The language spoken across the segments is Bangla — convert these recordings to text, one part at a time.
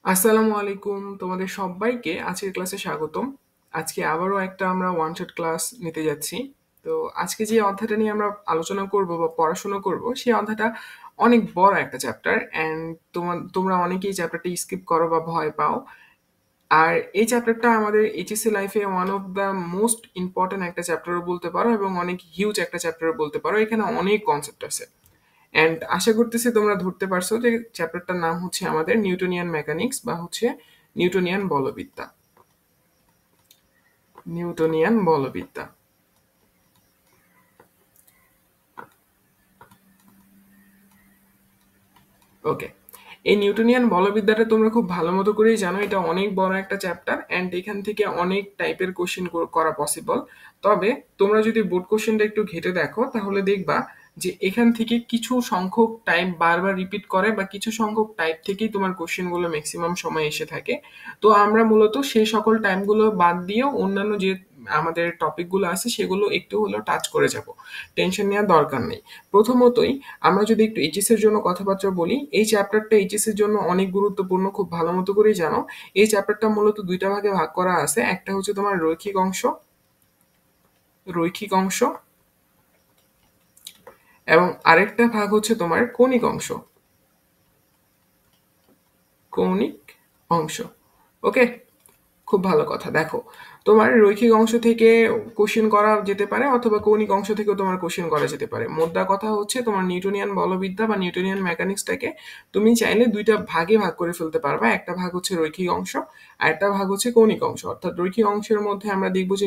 আসসালামু আলাইকুম, তোমাদের সবাইকে আজকের ক্লাসে স্বাগতম। আজকে আবারও একটা আমরা ওয়ান শট ক্লাস নিতে যাচ্ছি। তো আজকে যে অধ্যায়টা নিয়ে আমরা আলোচনা করব বা পড়াশোনা করব সেই অধ্যায়টা অনেক বড় একটা চ্যাপ্টার অ্যান্ড তোমরা অনেকেই চ্যাপ্টারটা স্কিপ করো বা ভয় পাও। আর এই চ্যাপ্টারটা আমাদের এইচএসসি লাইফে one of the most important একটা চ্যাপ্টারও বলতে পারো এবং অনেক হিউজ একটা চ্যাপ্টারও বলতে পারো। এখানে অনেক কনসেপ্ট আছে অ্যান্ড আশা করতেছি তোমরা ধরতে পারছো যে চ্যাপ্টারটার নাম হচ্ছে আমাদের নিউটনিয়ান মেকানিক্স বা হচ্ছে নিউটনিয়ান বলবিদ্যা। নিউটনিয়ান বলবিদ্যা। ওকে, এই নিউটনিয়ান বলবিদ্যাটা তোমরা খুব ভালো মতো করেই জানো, এটা অনেক বড় একটা চ্যাপ্টার অ্যান্ড এখান থেকে অনেক টাইপের কোশ্চেন করা পসিবল। তবে তোমরা যদি বোর্ড কোশ্চেনটা একটু ঘেটে দেখো তাহলে দেখবা যে এখান থেকে কিছু সংখ্যক টাইপ বারবার রিপিট করে বা কিছু সংখ্যক টাইপ থেকেই তোমার কোশ্চেনগুলো ম্যাক্সিমাম সময় এসে থাকে। তো আমরা মূলত সেই সকল টাইমগুলো বাদ দিয়েও অন্যান্য যে আমাদের টপিকগুলো আছে সেগুলো একটু হলেও টাচ করে যাব, টেনশন নেওয়ার দরকার নেই। প্রথমতই আমরা যদি একটু এইচএস এর জন্য কথাবার্তা বলি, এই চ্যাপ্টারটা এইচএস এর জন্য অনেক গুরুত্বপূর্ণ, খুব ভালো মতো করেই জানো। এই চ্যাপ্টারটা মূলত দুইটা ভাগে ভাগ করা আছে, একটা হচ্ছে তোমার রৈখিক অংশ, রৈখিক অংশ, এবং আরেকটা ভাগ হচ্ছে তোমার কৌণিক অংশ, কৌণিক অংশ। ওকে, খুব ভালো কথা। দেখো, তোমার রৈখিক অংশ থেকে কোশ্চেন করা যেতে পারে অথবা কৌণিক অংশ থেকেও তোমার কোশ্চেন করা যেতে পারে। মোদ্দা কথা হচ্ছে তোমার নিউটনিয়ান বলবিদ্যা বা নিউটনিয়ান মেকানিক্সটাকে তুমি চাইলে দুইটা ভাগে ভাগ করে ফেলতে পারবা। একটা ভাগ হচ্ছে রৈখিক অংশ আর একটা ভাগ হচ্ছে কৌণিক অংশ। অর্থাৎ রৈখিক অংশের মধ্যে আমরা দেখবো যে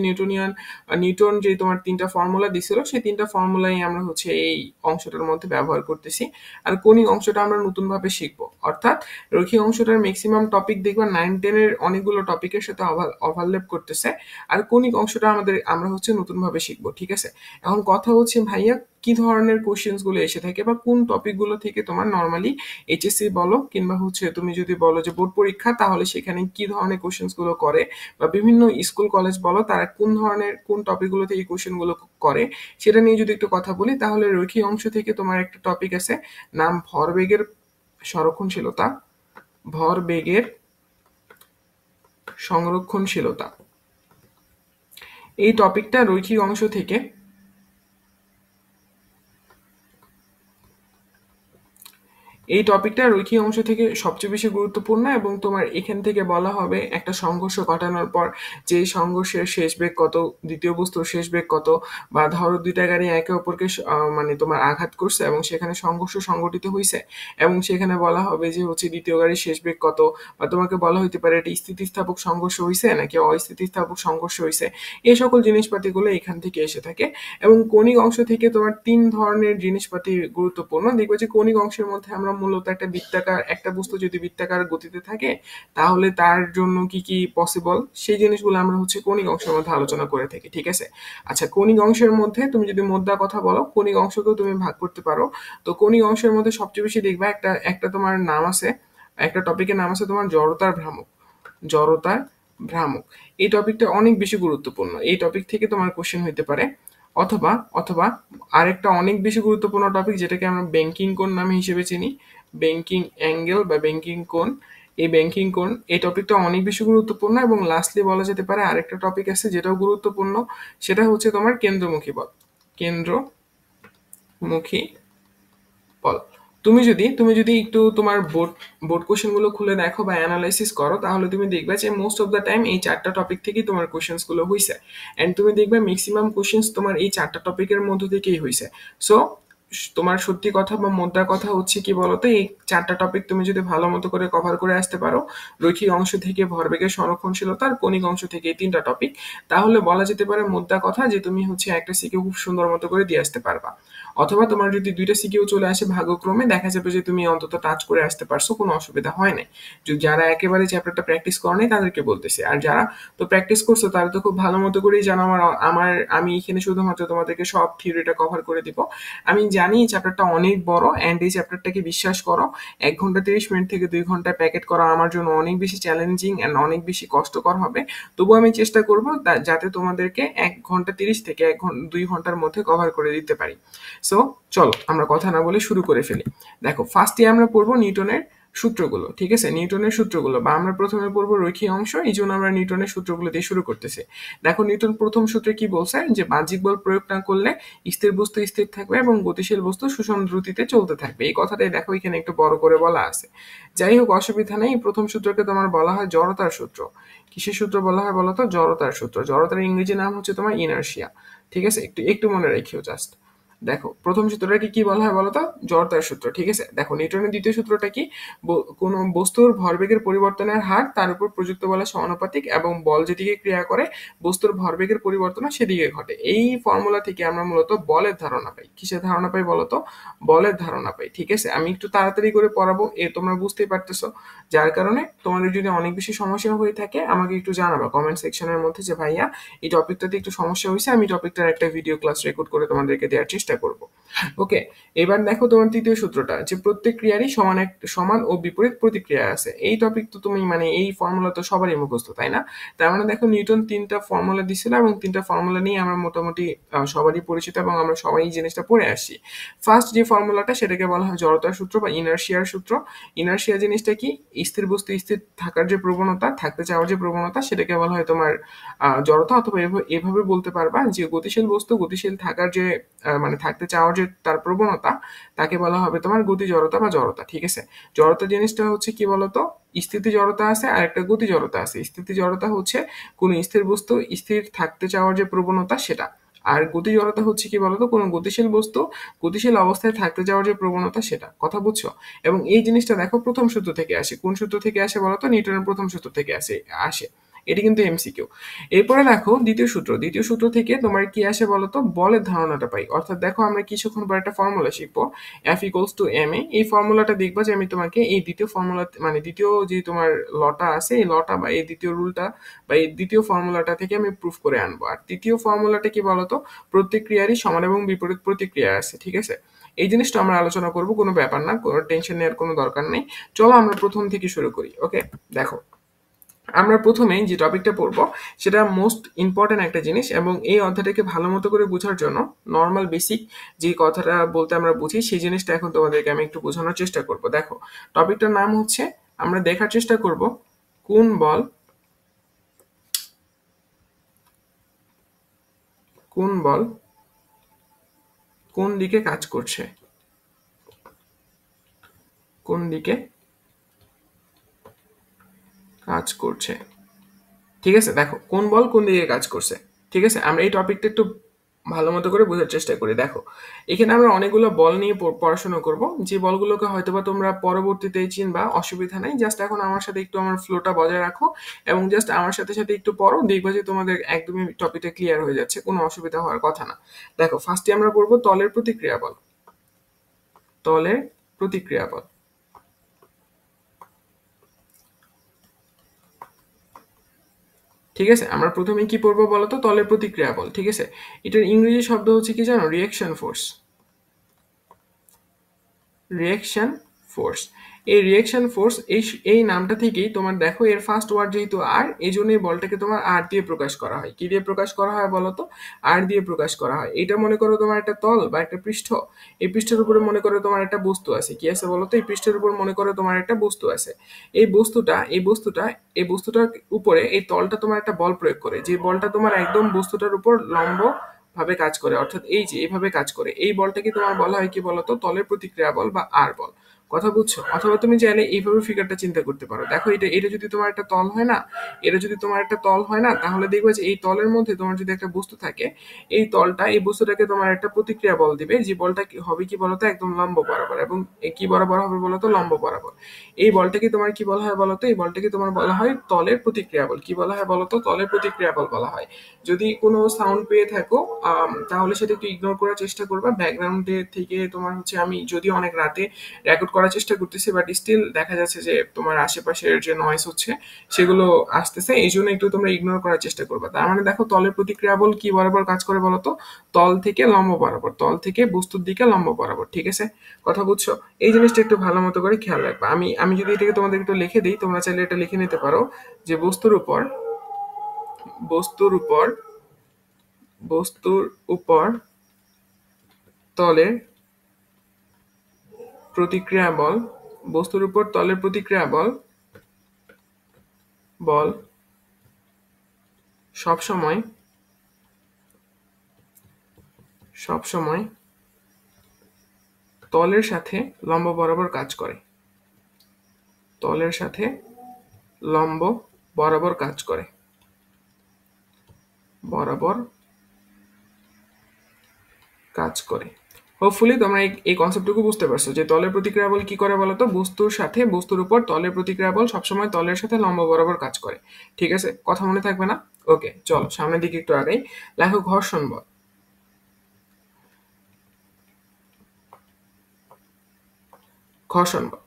নিউটন যে তোমার তিনটা ফর্মুলা দিছিল সেই তিনটা ফর্মুলাই আমরা হচ্ছে এই অংশটার মধ্যে ব্যবহার করতেছি। আর কৌণিক অংশটা আমরা নতুনভাবে শিখবো। অর্থাৎ রৈখিক অংশটার ম্যাক্সিমাম টপিক দেখবা 9-10 এর অনেকগুলো টপিকের সাথে ওভারল্যাপ করতেছে। আর কৌণিক অংশটা আমরা হচ্ছে নতুনভাবে শিখবো, ঠিক আছে? এখন কথা হচ্ছে ভাইয়া, কি ধরনের কোশ্চেন্স গুলো এসে থাকে বা কোন টপিক গুলো থেকে তোমার নর্মালি এইচএসসি বলো কিংবা হচ্ছে তুমি যদি বলো যে বোর্ড পরীক্ষা, তাহলে সেখানে কি ধরনের কোশ্চেন্স গুলো করে, বা বিভিন্ন স্কুল কলেজ বলো তারা কোন ধরনের কোন টপিক গুলো থেকে কোশ্চেন গুলো করে, সেটা নিয়ে যদি একটু কথা বলি তাহলে রৈখিক অংশ থেকে তোমার একটা টপিক আছে, নাম ভরবেগের সংরক্ষণশীলতা। ভরবেগের সংরক্ষণশীলতা, এই টপিকটা রৈখিক অংশ থেকে এই টপিকটা রৈখিক অংশ থেকে সবচেয়ে বেশি গুরুত্বপূর্ণ এবং তোমার এখান থেকে বলা হবে একটা সংঘর্ষ ঘটানোর পর যে সংঘর্ষের শেষ বেগ কত, দ্বিতীয় বস্তুর শেষ বেগ কত, বা ধরো দুইটা গাড়ি একে অপরকে মানে তোমার আঘাত করছে এবং সেখানে সংঘর্ষ সংঘটিত হয়েছে এবং সেখানে বলা হবে যে হচ্ছে দ্বিতীয় গাড়ির শেষ বেগ কত, বা তোমাকে বলা হইতে পারে এটা স্থিতিস্থাপক সংঘর্ষ হয়েছে নাকি অস্থিতিস্থাপক সংঘর্ষ হয়েছে। এই সকল জিনিসপাতিগুলো এখান থেকে এসে থাকে। এবং কৌণিক অংশ থেকে তোমার তিন ধরনের জিনিসপাতি গুরুত্বপূর্ণ। দেখবে যে কৌণিক অংশের মধ্যে আমরা মূলত একটা বৃত্তাকার, একটা বস্তু যদি বৃত্তাকার গতিতে থাকে তাহলে তার জন্য কি কি পসিবল সেই জিনিসগুলো আমরা হচ্ছে কৌণিক অংশের মধ্যে আলোচনা করে থাকি, ঠিক আছে? আচ্ছা, কৌণিক অংশের মধ্যে তুমি যদি মোদ্দা কথা বলো, কৌণিক অংশকেও তুমি ভাগ করতে পারো। তো কৌণিক অংশের মধ্যে সবচেয়ে বেশি দেখবা একটা একটা তোমার নাম আছে, একটা টপিকের নাম আছে তোমার জড়তার ভ্রামক। জড়তার ভ্রামক, এই টপিকটা অনেক বেশি গুরুত্বপূর্ণ। এই টপিক থেকে তোমার কোশ্চেন হইতে পারে। অথবা অথবা আরেকটা অনেক বেশি গুরুত্বপূর্ণ টপিক যেটাকে আমরা ব্যাংকিং কোণ নামে হিসেবে চিনি, ব্যাংকিং অ্যাঙ্গেল বা ব্যাংকিং কোণ। এই ব্যাংকিং কোণ, এই টপিকটা অনেক বেশি গুরুত্বপূর্ণ। এবং লাস্টলি বলা যেতে পারে আরেকটা টপিক আছে যেটাও গুরুত্বপূর্ণ, সেটা হচ্ছে তোমার কেন্দ্রমুখী বল। কেন্দ্রমুখী বল। তুমি যদি একটু তোমার বোর্ড বোর্ড কোশ্চেন গুলো খুলে দেখো বা অ্যানালাইসিস করো তাহলে তুমি দেখবে যে মোস্ট অফ দ্য টাইম এই চারটা টপিক থেকেই তোমার কোশ্চেন্স গুলো হইছে। এন্ড তুমি দেখবে ম্যাক্সিমাম কোশ্চেন্স তোমার এই চারটা টপিকের মধ্য থেকেই হইছে। সো তোমার সত্যি কথা বা মোদ্দা কথা হচ্ছে কি বলতো, এই চারটা টপিক তুমি যদি ভালো মতো করে কভার করে আসতে পারো, রৈখিক অংশ থেকে ভরবেগের সংরক্ষণশীলতা আর কৌণিক অংশ থেকে এই তিনটা টপিক, তাহলে বলা যেতে পারে মোদ্দা কথা যে তুমি হচ্ছে একটা সিকিউ খুব সুন্দর মতো করে দিয়ে আসতে পারবা। অথবা তোমার যদি দুইটা সিকিউ চলে আসে ভাগ্যক্রমে, দেখা যাবে যে তুমি অন্তত টাচ করে আসতে পারছো, কোনো অসুবিধা হয় নাই। যারা একেবারে চ্যাপ্টারটা প্র্যাকটিস করে নাই তাদেরকে বলতেছি, আর যারা তো প্র্যাকটিস করছো তারা তো খুব ভালো মতো করেই জানো আমার আমার আমি এখানে শুধুমাত্র তোমাদেরকে সব থিওরিটা কভার করে দিব। আমি জানি এই চ্যাপ্টারটা অনেক বড় অ্যান্ড এই চ্যাপ্টারটাকে বিশ্বাস করো 1 ঘন্টা 30 মিনিট থেকে 2 ঘন্টা প্যাকেট করা আমার জন্য অনেক বেশি চ্যালেঞ্জিং অ্যান্ড অনেক বেশি কষ্টকর হবে। তবু আমি চেষ্টা করবো যাতে তোমাদেরকে 1 ঘন্টা 30 থেকে 2 ঘন্টার মধ্যে কভার করে দিতে পারি। সো চলো আমরা কথা না বলে শুরু করে ফেলি। দেখো, ফার্স্টে আমরা পড়বো নিউটনের সূত্রগুলো, ঠিক আছে? নিউটনের সূত্রগুলো, বা আমরা প্রথমে পড়বো রৈখিক অংশ, এই জন্য আমরা নিউটনের সূত্রগুলো দিয়ে শুরু করতেছি। দেখো নিউটন প্রথম সূত্রে কি বলছে, যে বাহ্যিক বল প্রয়োগ না করলে স্থির বস্তু স্থির থাকবে এবং গতিশীল বস্তু সুষম দ্রুতিতে চলতে থাকবে। এই কথাটাই দেখো এখানে একটু বড় করে বলা আছে। যাই হোক, অসুবিধা নেই। প্রথম সূত্রকে তোমার বলা হয় জড়তার সূত্র। কিসের সূত্র বলা হয় বলতো? জড়তার সূত্র। জড়তার ইংরেজি নাম হচ্ছে তোমার ইনার্শিয়া। ঠিক আছে, একটু একটু মনে রেখিও জাস্ট। দেখো প্রথম সূত্রটাকে কি বলা হয় বলতো? জড়তার সূত্র। ঠিক আছে, দেখো নিউটনের দ্বিতীয় সূত্রটা কি? কোনো বস্তুর ভরবেগের পরিবর্তনের হার তার উপর প্রযুক্ত বলের সমানুপাতিক এবং বল যেদিকে ক্রিয়া করে বস্তুর ভরবেগের পরিবর্তন সেদিকে ঘটে। এই ফর্মুলা থেকে আমরা মূলত বলের ধারণা পাই। কিসের ধারণা পাই বলতো? বলের ধারণা পাই। ঠিক আছে, আমি একটু তাড়াতাড়ি করে পড়াবো, তোমরা বুঝতেই পারতেছো। যার কারণে তোমাদের যদি অনেক বেশি সমস্যা হয়ে থাকে আমাকে একটু জানাবা কমেন্ট সেকশনের মধ্যে, যে ভাইয়া এই টপিকটাতে একটু সমস্যা হয়েছে, আমি টপিকটার একটা ভিডিও ক্লাস রেকর্ড করে তোমাদেরকে দেওয়ার চেষ্টা করব। ওকে, এবার দেখো তোমার তৃতীয় সূত্রটা, যে প্রত্যেক ক্রিয়ারই সমান ও বিপরীত প্রতিক্রিয়া আছে। এই টপিক তো তুমি মানে এই ফর্মুলা তো সবারই মুখস্থ, তাই না? তার মানে দেখো নিউটন তিনটা ফর্মুলা দিছিল এবং তিনটা ফর্মুলা নিয়ে আমরা মোটামুটি সবারই পরিচিত এবং আমরা সবাই এই জিনিসটা পড়ে আসছি। ফার্স্ট যে ফর্মুলাটা সেটাকে বলা হয় জড়তার সূত্র বা ইনার্শিয়ার সূত্র। ইনার্শিয়া জিনিসটা কি? স্থির বস্তু স্থির থাকার যে প্রবণতা, থাকতে চাওয়ার যে প্রবণতা, সেটাকে বলা হয় তোমার জড়তা। অথবা এভাবে বলতে পারবা যে গতিশীল বস্তু গতিশীল থাকার যে মানে থাকতে চাওয়ার যে তার প্রবণতা, তাকে বলা হবে তোমার গতি জড়তা বা জড়তা। ঠিক আছে, জড়তা জিনিসটা হচ্ছে কি বলতো? স্থিতি জড়তা আছে আর একটা গতি জড়তা আছে। স্থিতি জড়তা হচ্ছে কোন স্থির বস্তু স্থির থাকতে চাওয়ার যে প্রবণতা সেটা। আর গতি জড়তা হচ্ছে কি বলতো? কোনো গতিশীল বস্তু গতিশীল অবস্থায় থাকতে যাওয়ার যে প্রবণতা সেটা। কথা বুঝছো? এবং এই জিনিসটা দেখো প্রথম সূত্র থেকে আসে। কোন সূত্র থেকে আসে বলতো? নিউটনের প্রথম সূত্র থেকে আসে। এটি কিন্তু এমসিকিউ। এরপরে দেখো দ্বিতীয় সূত্র। দ্বিতীয় সূত্র থেকে তোমার কি আসে বলতো? বলের ধারণাটা পাই। অর্থাৎ দেখো আমরা কিছুক্ষণ পর একটা ফর্মুলা শিখবো, এফ ইকুয়ালস টু এম এ। এই ফর্মুলাটা দেখবা যে আমি তোমাকে এই দ্বিতীয় ফর্মুলা মানে দ্বিতীয় যে তোমার লটা আছে, এই লটা বা এই দ্বিতীয় রুলটা বা এই দ্বিতীয় ফর্মুলাটা থেকে আমি প্রুফ করে আনবো। আর তৃতীয় ফর্মুলাটা কি বলতো? প্রত্যেক ক্রিয়ারই সমান এবং বিপরীত প্রতিক্রিয়া আছে। ঠিক আছে, এই জিনিসটা আমরা আলোচনা করব, কোনো ব্যাপার না, কোনো টেনশন নেওয়ার কোনো দরকার নেই। চলো আমরা প্রথম থেকে শুরু করি। ওকে, দেখো আমরা প্রথমেই যে টপিকটা পড়বো সেটা মোস্ট ইম্পর্টেন্ট একটা জিনিস, এবং এই অধ্যায়টাকে ভালো মতো করে বোঝার জন্য নর্মাল বেসিক যে কথাটা বলতে আমরা বুঝি সেই জিনিসটা এখন তোমাদেরকে আমি একটু বোঝানোর চেষ্টা করব। দেখো টপিকটার নাম হচ্ছে, আমরা দেখার চেষ্টা করব কোন বল কোন বল কোন দিকে কাজ করছে। কোন দিকে কাজ করছে। ঠিক আছে, দেখো কোন বল কোন দিকে কাজ করছে। ঠিক আছে, আমরা এই টপিকটা একটু ভালো মতো করে বোঝার চেষ্টা করি। দেখো এখানে আমরা অনেকগুলো বল নিয়ে পড়াশোনা করব, যে বলগুলোকে হয়তোবা তোমরা পরবর্তীতে চিনবা, অসুবিধা নাই। জাস্ট এখন আমার সাথে একটু আমার ফ্লোটা বজায় রাখো এবং জাস্ট আমার সাথে সাথে একটু পড়ো, দেখবা যে তোমাদের একদমই টপিকটা ক্লিয়ার হয়ে যাচ্ছে, কোনো অসুবিধা হওয়ার কথা না। দেখো ফার্স্টে আমরা পড়বো তলের প্রতিক্রিয়া বল। তলের প্রতিক্রিয়া বল। ঠিক আছে, আমরা প্রথমে কি পড়বো বলতো? তলের প্রতিক্রিয়া বল। ঠিক আছে, এটার ইংরেজি শব্দ হচ্ছে কি জানো? Reaction force. Reaction force. এই রিঅ্যাকশন ফোর্স এই নামটা থেকেই তোমার দেখো এর ফার্স্ট ওয়ার্ড যেহেতু আর, এই জন্য এই বলটাকে তোমার আর দিয়ে প্রকাশ করা হয়। কি দিয়ে প্রকাশ করা হয় বলতো? আর দিয়ে প্রকাশ করা হয়। এটা মনে করো তোমার একটা তল বা একটা পৃষ্ঠ। এই পৃষ্ঠের উপরে মনে করো তোমার একটা বস্তু আছে। কি আছে বলতো? এই পৃষ্ঠের উপর মনে করো তোমার একটা বস্তু আছে। এই বস্তুটার উপরে এই তলটা তোমার একটা বল প্রয়োগ করে, যে বলটা তোমার একদম বস্তুটার উপর লম্ব ভাবে কাজ করে, অর্থাৎ এই যে এইভাবে কাজ করে। এই বলটাকে তোমার বলা হয় কি বলতো? তলের প্রতিক্রিয়া বল বা আর বল। কথা বুঝছো? অথবা তুমি চাইলে এইভাবে ফিগারটা চিন্তা করতে পারো। দেখো এটা এটা যদি তোমার একটা তল হয় না, এটা যদি তোমার একটা তল হয় না, তাহলে দেখবে যে এই তলের মধ্যে তোমার যদি একটা বস্তু থাকে, এই বস্তুটাকে তোমার একটা প্রতিক্রিয়া বল দিবে, যে বলটা হবে কি বলতো? একদম লম্ব বরাবর। এবং কি বরাবর হবে বলতো? লম্ব বরাবর। এই বলটাকে তোমার কি বলা হয় বলতো? এই বলটাকে তোমার বলা হয় তলের প্রতিক্রিয়া বল। কি বলা হয় বলতো? তলের প্রতিক্রিয়া বল বলা হয়। যদি কোনো সাউন্ড পেয়ে থাকো তাহলে সেটা একটু ইগনোর করার চেষ্টা করবা। ব্যাকগ্রাউন্ডে থেকে তোমার হচ্ছে, আমি যদিও অনেক রাতে রেকর্ড করার চেষ্টা করতেছি, বাট স্টিল দেখা যাচ্ছে যে তোমার আশেপাশের যে নয়েজ হচ্ছে সেগুলো আসতেছে, এই জন্য একটু তোমরা ইগনোর করার চেষ্টা করবা। তার মানে দেখো তলের প্রতিক্রিয়া বল কি বরাবর কাজ করে বলতো? তল থেকে লম্ব বরাবর, তল থেকে বস্তুর দিকে লম্ব বরাবর। ঠিক আছে, কথা বুঝছো? এই জিনিসটা একটু ভালো মতো করে খেয়াল রাখবা। আমি আমি যদি এটাকে তোমাদের একটু লিখে দিই, তোমরা চাইলে এটা লিখে নিতে পারো, যে বস্তুর উপর বস্তুর উপর তলের প্রতিক্রিয়া বল বস্তুর উপর তলের প্রতিক্রিয়া বল বল সবসময় সবসময় তলের সাথে লম্ব বরাবর কাজ করে। তলের সাথে লম্ব বরাবর কাজ করে। বরাবর কাজ করে। হোপফুলি তোমরা এই কনসেপ্টটুকু বুঝতে পারছো যে তলের প্রতিক্রিয়া বল কি করে বলতো, বস্তুর সাথে বস্তুর উপর তলের প্রতিক্রিয়া বল সবসময় তলের সাথে লম্ব বরাবর কাজ করে। ঠিক আছে, কথা মনে থাকবে না? ওকে, চলো সামনের দিকে একটু আগাই। লেখো ঘর্ষণ বল।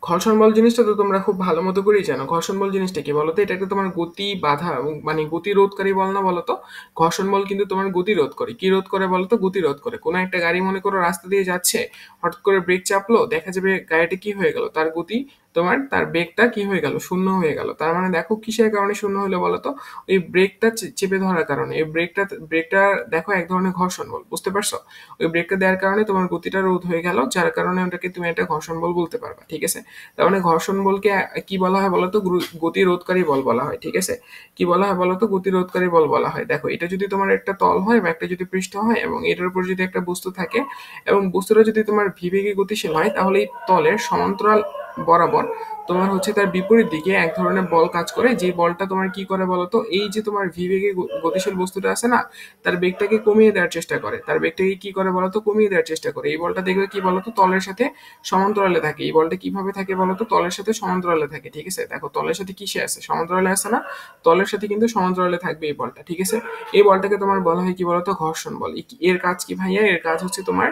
ঘর্ষণ বল জিনিসটা তো তোমরা খুব ভালো মতো করেই জানো। ঘর্ষণ বল জিনিসটা কি বলতো, এটা একটা তোমার গতি বাধা মানে গতি রোধকারী বল না বলতো। ঘর্ষণ বল কিন্তু তোমার গতি রোধ করে। কি রোধ করে বলতো? গতি রোধ করে। কোনো একটা গাড়ি মনে করো রাস্তা দিয়ে যাচ্ছে, হঠাৎ করে ব্রেক চাপলো, দেখা যাবে গাড়িটা কি হয়ে গেল, তার গতি তোমার তার ব্রেকটা কি হয়ে গেল, শূন্য হয়ে গেল। তার মানে দেখো কিসের কারণে শূন্য হলো বলতো, ওই ব্রেকটা চেপে ধরার কারণে। এই ব্রেকটা দেখো এক ধরনের ঘর্ষণ বল, বুঝতে পারছো? ওই ব্রেকটা দেওয়ার কারণে তোমার গতিটা রোধ হয়ে গেল, যার কারণে ওটাকে তুমি একটা ঘর্ষণ বল বলতে পারবা। ঠিক আছে, তার মানে ঘর্ষণ বলকে কি বলা হয় বলতো, গতি রোধকারী বল বলা হয়। ঠিক আছে, কি বলা হয় বলতো, গতি রোধকারী বল বলা হয়। দেখো এটা যদি তোমার একটা তল হয় বা একটা যদি পৃষ্ঠ হয় এবং এটার উপর যদি একটা বস্তু থাকে এবং বস্তুটা যদি তোমার ভিবেগে গতিশীল হয়, তাহলে এই তলের সমান্তরাল বরাবর তোমার হচ্ছে তার বিপরীত দিকে এক ধরনের বল কাজ করে, যে বলটা তোমার কি করে বলতো, এই যে তোমার ভিবেগে গতিশীল বস্তুটা আছে না, তার বেগটাকে কমিয়ে দেওয়ার চেষ্টা করে। তার বেগটাকে কি করে বলতো, কমিয়ে দেওয়ার চেষ্টা করে। এই বলটা দেখবে কি বলতো, তলের সাথে সমান্তরালে থাকে। এই বলটা কিভাবে থাকে বলতো, তলের সাথে সমান্তরালে থাকে। ঠিক আছে, দেখো তলের সাথে কিসে আছে, সমান্তরালে আছে না, তলের সাথে কিন্তু সমান্তরালে থাকবে এই বলটা। ঠিক আছে, এই বলটাকে তোমার বলা হয় কি বলতো, ঘর্ষণ বল। এর কাজ কি ভাইয়া? এর কাজ হচ্ছে তোমার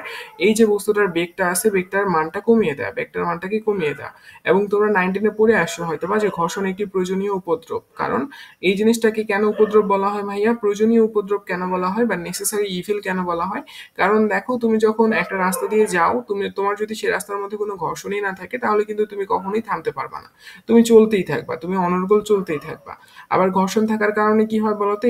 এই যে বস্তুটার বেগটা আছে, বেগটার মানটা কমিয়ে দেয়, বেগটার মানটাকে কমিয়ে দেয়। এবং তোমরা 19-এ পড়ে আসছো হয়তো বা যে ঘর্ষণ একটি প্রয়োজনীয় উপদ্রব। কারণ এই জিনিসটাকে কেন উপদ্রব বলা হয় ভাইয়া, প্রয়োজনীয় উপদ্রব কেন বলা হয় বা নেসেসারি ইভিল কেন বলা হয়? কারণ দেখো তুমি যখন একটা রাস্তা দিয়ে যাও, তোমার যদি সেই রাস্তার মধ্যে কোনো ঘর্ষণই না থাকে, তাহলে কিন্তু তুমি কখনোই থামতে পারবা না, তুমি চলতেই থাকবা, তুমি অনর্গল চলতেই থাকবা। আবার ঘর্ষণ থাকার কারণে কি হয় বলতো,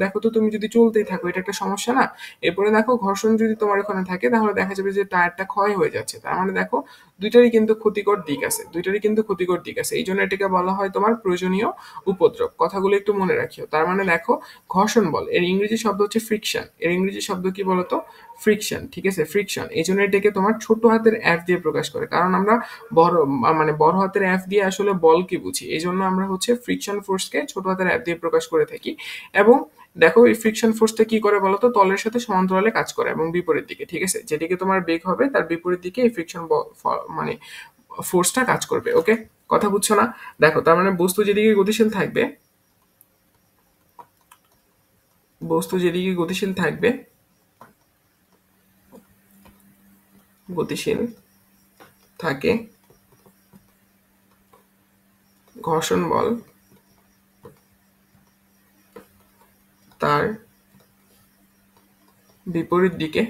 দেখো তো তুমি যদি চলতেই থাকো, এটা একটা সমস্যা না? এরপরে দেখো ঘর্ষণ যদি তোমার ওখানে থাকে, তাহলে দেখা যাবে যে টায়ারটা ক্ষয় হয়ে যাচ্ছে। তার মানে দেখো দুইটারই কিন্তু ক্ষতিকর দিক আছে, দুইটারই কিন্তু ক্ষতিকর দিক আছে। এই জন্য এটাকে বলা হয় তোমার প্রয়োজনীয় উপদ্রব। কথাগুলো একটু মনে রাখিও। তার মানে দেখো ঘর্ষণ বল এর ইংরেজি শব্দ হচ্ছে ফ্রিকশন। এর ইংরেজি শব্দ কি বলতো, ফ্রিকশন। ঠিক আছে, ফ্রিকশন। এই জন্য এটাকে তোমার ছোট হাতের এফ দিয়ে প্রকাশ করে, কারণ আমরা বড় মানে বড় হাতের এফ দিয়ে আসলে বলকে বুঝি। এই জন্য আমরা হচ্ছে ফ্রিকশন ফোর্সকে ছোট হাতের এফ দিয়ে প্রকাশ করে থাকি। এবং দেখো এই ফ্রিকশন ফোর্সটা কি করে বলতো, তলের সাথে সমান্তরালে কাজ করে এবং বিপরীত দিকে। ঠিক আছে, যেদিকে তোমার বেগ হবে তার বিপরীত দিকে এই ফ্রিকশন মানে ফোর্সটা কাজ করবে। ওকে, কথা বুঝছো না? দেখো তার মানে বস্তু যেদিকে গতিশীল থাকবে, বস্তু যেদিকে গতিশীল থাকবে, গতিশীল থাকে, ঘর্ষণ বল তার বিপরীত দিকে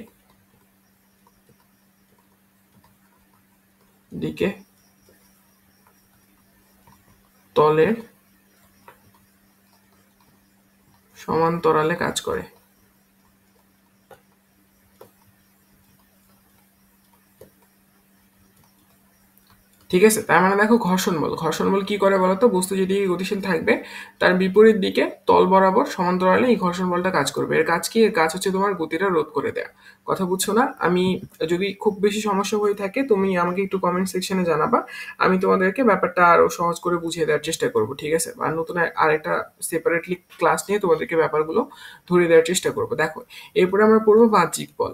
দিকে তলের সমান্তরালে কাজ করে। ঠিক আছে, তার মানে দেখো ঘর্ষণ বল কি করে বলতো, বস্তু যেদিকে গতিশীল থাকবে তার বিপরীত দিকে তল বরাবর সমান্তরালে এই ঘর্ষণ বলটা কাজ করবে। এর কাজ কি? এর কাজ হচ্ছে তোমার গতিটা রোধ করে দেয়া। কথা বুঝছো না? আমি যদি খুব বেশি সমস্যা হয়ে থাকে তুমি আমাকে একটু কমেন্ট সেকশনে জানাবা, আমি তোমাদেরকে ব্যাপারটা আরো সহজ করে বুঝিয়ে দেওয়ার চেষ্টা করব। ঠিক আছে, আর নতুন আরেকটা সেপারেটলি ক্লাস নিয়ে তোমাদেরকে ব্যাপারগুলো ধরিয়ে দেওয়ার চেষ্টা করব। দেখো এরপরে আমরা পড়বো বাহ্যিক বল।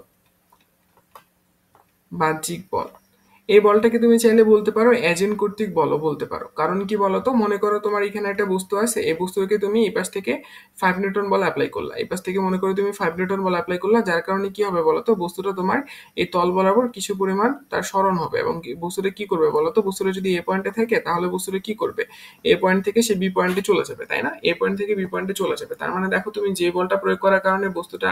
বাহ্যিক বল, এই বলটাকে তুমি চাইলে বলতে পারো এজেন্ট কর্তৃক বলও বলতে পারো। কারণ কি বলতো, মনে করো তোমার এখানে একটা বস্তু আছে, এই বস্তুকে তুমি এই পাশ থেকে 5 নিউটন বল অ্যাপ্লাই করলা, এই পাশ থেকে মনে করো তুমি 5 নিউটন বল অ্যাপ্লাই করলা, যার কারণে কি হবে বলতো, বস্তুটা তোমার এই তল বরাবর কিছু পরিমাণ তার সরণ হবে এবং বস্তুটা কি করবে বলতো, বস্তুটা যদি এ পয়েন্টে থাকে তাহলে বস্তুটা কি করবে, এ পয়েন্ট থেকে সে বি পয়েন্টে চলে যাবে, তাই না? এ পয়েন্ট থেকে বি পয়েন্টে চলে যাবে। তার মানে দেখো তুমি যে বলটা প্রয়োগ করার কারণে বস্তুটা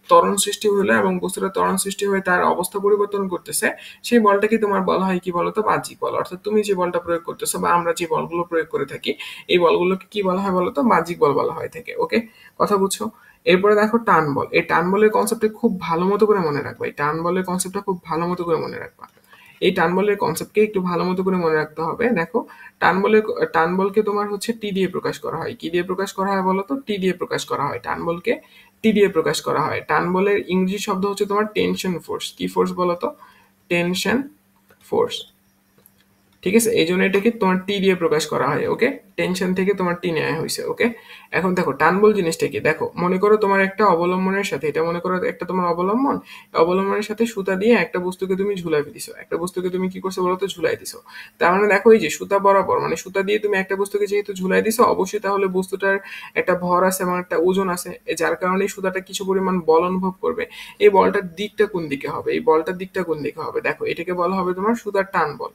ত্বরণ সৃষ্টি হলো এবং বস্তুটা ত্বরণ সৃষ্টি হয়ে তার অবস্থা পরিবর্তন করতেছে, সেই বলটাকে তোমার বলা হয় কি বলতো, বাহ্যিক বল। অর্থাৎ তুমি যে বলটা প্রয়োগ করতেছো বা আমরা যে বলগুলো প্রয়োগ করে থাকি, এই বলগুলোকে কি বলা হয় বলতো, বাহ্যিক বল বলা হয় থাকে। ওকে, কথা বুঝছো? এরপরে দেখো টান বল। এই টান বলের কনসেপ্টটা খুব ভালো মতো করে মনে রাখবা, এই টান বলের কনসেপ্টটা খুব ভালো মতো করে মনে রাখবা। এই টান বলের কনসেপ্টকে একটু ভালো মতো করে মনে রাখতে হবে। দেখো টান বলের টান বলকে তোমার হচ্ছে টি দিয়ে প্রকাশ করা হয়। কি দিয়ে প্রকাশ করা হয় বলো তো? টি দিয়ে প্রকাশ করা হয়। টান বলকে টি দিয়ে প্রকাশ করা হয়। টান বলের ইংরেজি শব্দ হচ্ছে তোমার টেনশন ফোর্স। কি ফোর্স বলো তো? Tension force. ঠিক আছে, এই জন্য এটাকে তোমার টি দিয়ে প্রকাশ করা হয়। ওকে, টেনশন থেকে তোমার টি নেওয়া হয়েছে। ওকে, এখন দেখো টান বল জিনিসটা কি। দেখো মনে করো তোমার একটা অবলম্বনের সাথে, এটা মনে করো একটা তোমার অবলম্বন, অবলম্বনের সাথে সুতা দিয়ে একটা বস্তুকে তুমি ঝুলাই দিছো। একটা বস্তুকে তুমি কি করছো বলতো? ঝুলাই দিছো। তার মানে দেখো এই যে সুতা বরাবর, মানে সুতা দিয়ে তুমি একটা বস্তুকে যেহেতু ঝুলাই দিছো, অবশ্যই তাহলে বস্তুটার একটা ভর আছে এবং একটা ওজন আছে, যার কারণে এই সুতাটা কিছু পরিমাণ বল অনুভব করবে। এই বলটার দিকটা কোন দিকে হবে? এই বলটার দিকটা কোন দিকে হবে? দেখো এটাকে বলা হবে তোমার সুতার টান বল।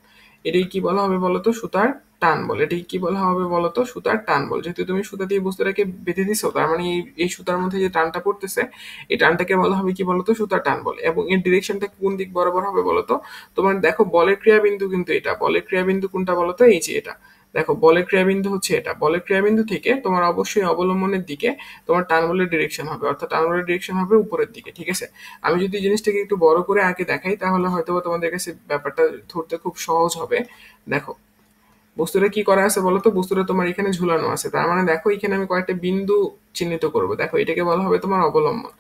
এটাই কি বলা হবে বলতো? সুতার টান বল। এটাই কি বলা হবে বলতো? সুতার টান বল। যেহেতু তুমি সুতা দিয়ে বস্তুটাকে বেঁধে দিছো, তার মানে এই সুতার মধ্যে যে টানটা পড়তেছে, এই টানটাকে বলা হবে কি বলতো? সুতার টান বল। এবং এর ডিরেকশনটা কোন দিক বরাবর হবে বলতো? তোমার দেখো বলের ক্রিয়াবিন্দু কিন্তু এটা। বলের ক্রিয়াবিন্দু কোনটা বলতো? এই যে এটা। দেখো বলের ক্রিয়াবিন্দু হচ্ছে এটা। বলের ক্রিয়াবিন্দু থেকে তোমার অবশ্যই অবলম্বনের দিকে তোমার টান বলের ডিরেকশন হবে, অর্থাৎ টান বলের ডিরেকশন হবে উপরের দিকে। ঠিক আছে, আমি যদি জিনিসটাকে একটু বড় করে আঁকে দেখাই, তাহলে হয়তো তোমাদের কাছে ব্যাপারটা ধরতে খুব সহজ হবে। দেখো বস্তুটা কি করা আছে বলতো? বস্তুটা তোমার এখানে ঝুলানো আছে। তার মানে দেখো এখানে আমি কয়েকটা বিন্দু চিহ্নিত করব। দেখো এটাকে বলা হবে তোমার অবলম্বন।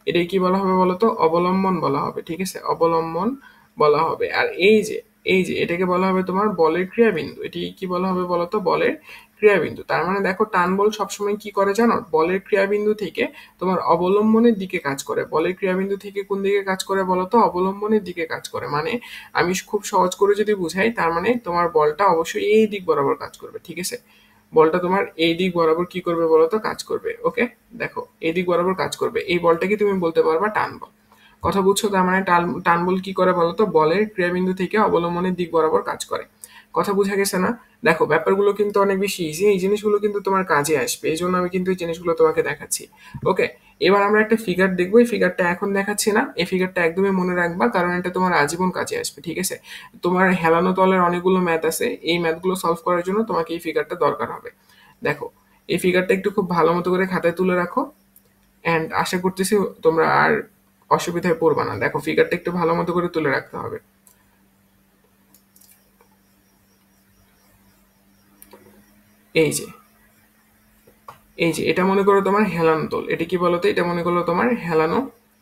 এটাই কি বলা হবে বলতো? অবলম্বন বলা হবে। ঠিক আছে, অবলম্বন বলা হবে। আর এই যে এটাকে বলা হবে তোমার বলের ক্রিয়াবিন্দু। এটি কি বলা হবে বলতো? বলের ক্রিয়াবিন্দু। তার মানে দেখো টান বল সবসময় কি করে জানো? বলের ক্রিয়াবিন্দু থেকে তোমার অবলম্বনের দিকে কাজ করে। বলের ক্রিয়াবিন্দু থেকে কোন দিকে কাজ করে বলতো? অবলম্বনের দিকে কাজ করে। মানে আমি খুব সহজ করে যদি বুঝাই, তার মানে তোমার বলটা অবশ্যই এই দিক বরাবর কাজ করবে। ঠিক আছে, বলটা তোমার এই দিক বরাবর কি করবে বলতো? কাজ করবে। ওকে, দেখো এই দিক বরাবর কাজ করবে। এই বলটাকে তুমি বলতে পারবা টান বল। কথা বুঝছো? তার মানে টান টান বল কি করে বলতো? বলের ক্রিয়াবিন্দু থেকে অবলম্বনের দিক বরাবর কাজ করে। কথা বোঝা গেছে না? দেখো ব্যাপারগুলো কিন্তু অনেক বেশি ইজি। এই জিনিসগুলো কিন্তু তোমার কাজে আসবে, এই জন্য আমি কিন্তু এই জিনিসগুলো তোমাকে দেখাচ্ছি। ওকে, এবার আমরা একটা ফিগার দেখবো। এই ফিগারটা এখন দেখাচ্ছি না, এই ফিগারটা একদমই মনে রাখবা, কারণ এটা তোমার আজীবন কাজে আসবে। ঠিক আছে, তোমার হেলানো তলের অনেকগুলো ম্যাথ আছে, এই ম্যাথগুলো সলভ করার জন্য তোমাকে এই ফিগারটা দরকার হবে। দেখো এই ফিগারটা একটু খুব ভালো মতো করে খাতায় তুলে রাখো, অ্যান্ড আশা করতেছি তোমরা আর অসুবিধায় পড়বা না। দেখো ফিগারটা একটু ভালো মতো করে তুলে রাখতে হবে। এই যে এটা মনে করো তোমার হেলানো তল। এটা কি বলতো? এটা মনে করো তোমার হেলানো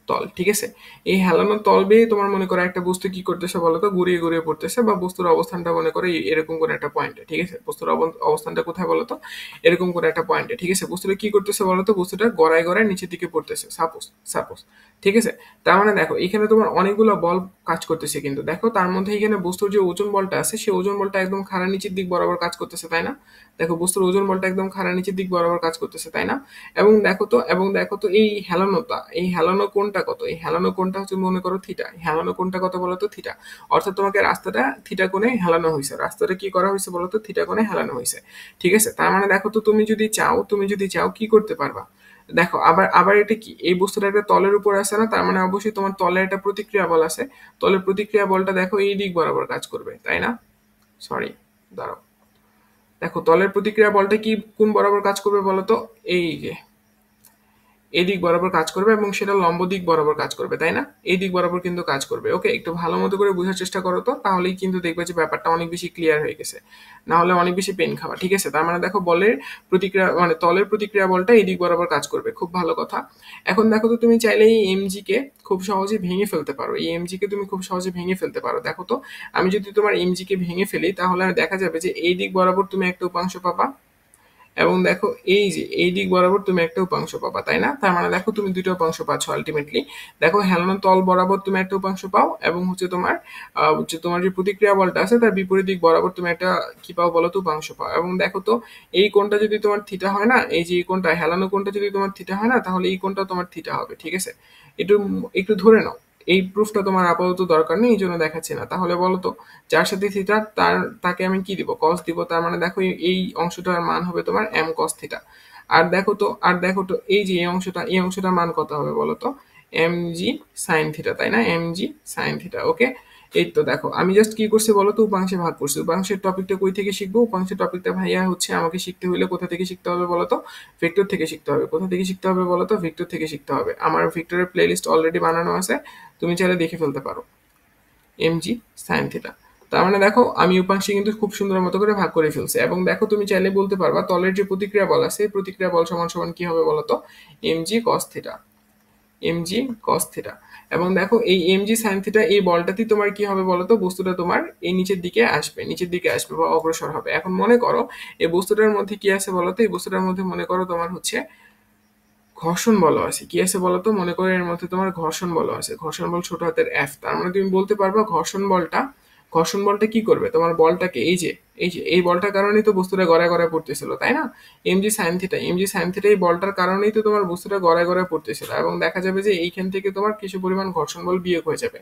তল। ঠিক আছে, এই হেলানো তল বেয়ে তোমার মনে করো একটা বস্তু কি করতেছে বলতো? ঘুরিয়ে ঘুরিয়ে পড়তেছে, বা বস্তুর অবস্থানটা মনে করো এরকম করে একটা পয়েন্টে। ঠিক আছে, বস্তুর অবস্থানটা কোথায় বলতো? এরকম করে একটা পয়েন্টে। ঠিক আছে, বস্তুটা কি করতেছে বলতো? বস্তুটা গড়ায় গড়ায় নিচের দিকে পড়তেছে, সাপোজ সাপোজ। ঠিক আছে, তার মানে দেখো এখানে তোমার অনেকগুলো বল কাজ করতেছে, কিন্তু দেখো তার মধ্যে এখানে বস্তুর যে ওজন বলটা আছে, সেই ওজন বলটা একদম খাড়া নিচের দিক বরাবর কাজ করতেছে, তাই না? দেখো বস্তুর ওজন বলটা একদম খাড়া নিচের দিক বরাবর কাজ করতেছে, তাই না? এবং দেখো তো এই হেলানোটা, এই হেলানো কোণটা কত? এই হেলানো কোণটা হচ্ছে মনে করো থিটা। হেলানো কোণটা কত বলতো? থিটা। অর্থাৎ তোমাকে রাস্তাটা থিটা কোণে হেলানো হয়েছে। রাস্তাটা কি করা হয়েছে বলতো? থিটা কোণে হেলানো হয়েছে। ঠিক আছে, তার মানে দেখো তো তুমি যদি চাও কি করতে পারবা? দেখো আবার আবার এটা কি? এই বস্তুটা একটা তলের উপর আছে না? তার মানে অবশ্যই তোমার তলে একটা প্রতিক্রিয়া বল আছে। তলের প্রতিক্রিয়া বলটা দেখো এই দিক বরাবর কাজ করবে, তাই না? সরি, দাঁড়াও। দেখো তলের প্রতিক্রিয়া বলটা কি কোন বরাবর কাজ করবে বলতো? এই যে এই দিক বরাবর কাজ করবে, এবং সেটা লম্ব দিক বরাবর কাজ করবে, তাই না? এই দিক বরাবর কিন্তু কাজ করবে। ওকে, একটু ভালো মতো করে বোঝার চেষ্টা করো তো, তাহলেই কিন্তু দেখবে যে ব্যাপারটা অনেক বেশি ক্লিয়ার হয়ে গেছে। না হলে অনেক বেশি পেন খাওয়া। ঠিক আছে, তার মানে দেখো বলের প্রতিক্রিয়া মানে তলের প্রতিক্রিয়া বলটা এই দিক বরাবর কাজ করবে। খুব ভালো কথা। এখন দেখো তো তুমি চাইলে এই এমজি কে খুব সহজে ভেঙে ফেলতে পারো। এই এমজি কে তুমি খুব সহজে ভেঙে ফেলতে পারো। দেখো তো আমি যদি তোমার এমজি কে ভেঙে ফেলি, তাহলে দেখা যাবে যে এই দিক বরাবর তুমি একটা উপাংশ পাবা, এবং দেখো এই যে এই দিক বরাবর তুমি একটা উপাংশ পাবা, তাই না? তার মানে দেখো তুমি দুটো উপাংশ পাচ্ছ আলটিমেটলি। দেখো হেলানো তল বরাবর তুমি একটা উপাংশ পাও, এবং হচ্ছে তোমার যে প্রতিক্রিয়া বলটা আছে তার বিপরীত দিক বরাবর তুমি একটা কি পাও বলো তো? উপাংশ পাও। এবং দেখো তো এই কোণটা যদি তোমার থিটা হয় না, এই যে এই কোণটা হেলানো কোণটা যদি তোমার থিটা হয় না, তাহলে এই কোণটা তোমার থিটা হবে। ঠিক আছে, একটু একটু ধরে নাও। এই প্রুফটা তোমার আপাতত দরকার নেই, এই জন্য দেখাচ্ছি না। তাহলে বলো তো, যার সাথে থিটা তাকে আমি কি দিব? কস দিব। তার মানে দেখো এই অংশটার মান হবে তোমার এম কস থিটা। আর দেখো তো এই অংশটার মান কত হবে বলো তো? এম জি সাইন থিটা, তাই না? M G sine theta. Okay, এই তো দেখো আমি জাস্ট কি করছি বলো তো? উপাংশে ভাগ করছি। উপাংশের টপিকটা কই থেকে শিখবো? উপাংশের টপিকটা ভাইয়া হচ্ছে আমাকে শিখতে হলে কোথা থেকে শিখতে হবে বলো তো? ভেক্টর থেকে শিখতে হবে। কোথা থেকে শিখতে হবে বলো তো? ভেক্টর থেকে শিখতে হবে। আমার ভেক্টরের প্লেলিস্ট অলরেডি বানানো আছে, তুমি চাইলে দেখে ফেলতে পারো। MG sine theta. তার মানে দেখো আমি উপাংশে কিন্তু খুব সুন্দর মতো করে ভাগ করে ফেলছি। এবং দেখো তুমি চাইলে বলতে পারবা তলের যে প্রতিক্রিয়া বল আছে প্রতিক্রিয়া বল সমান সমান কি হবে বলতো, MG cos theta, MG cos theta. এবং দেখো এই এমজি সাইন থিটা এই বলটাতেই তোমার কি হবে বলতো, বস্তুটা তোমার এই নিচের দিকে আসবে, নিচের দিকে আসবে বা অগ্রসর হবে। এখন মনে করো এই বস্তুটার মধ্যে কি আছে বলতো, এই বস্তুটার মধ্যে মনে করো তোমার হচ্ছে ঘর্ষণ বল আছে। কি আছে বলতো, মনে করো এর মধ্যে তোমার ঘর্ষণ বল আছে, ঘর্ষণ বল ছোট হাতের এফ। তার মানে তুমি বলতে পারবা ঘর্ষণ বলটা কি করবে, তোমার বলটাকে এই যে এই বলটার কারণেই তো বস্তুটা গড়ায় গড়ায় পড়তেছিল, তাই না? এমজি সাইন থিটা এই বলটার কারণেই তো তোমার বস্তুটা গড়ায় গড়ায় পড়তেছিল। এবং দেখা যাবে যে এইখান থেকে তোমার কিছু পরিমাণ ঘর্ষণ বল বিয়োগ হয়ে যাবে,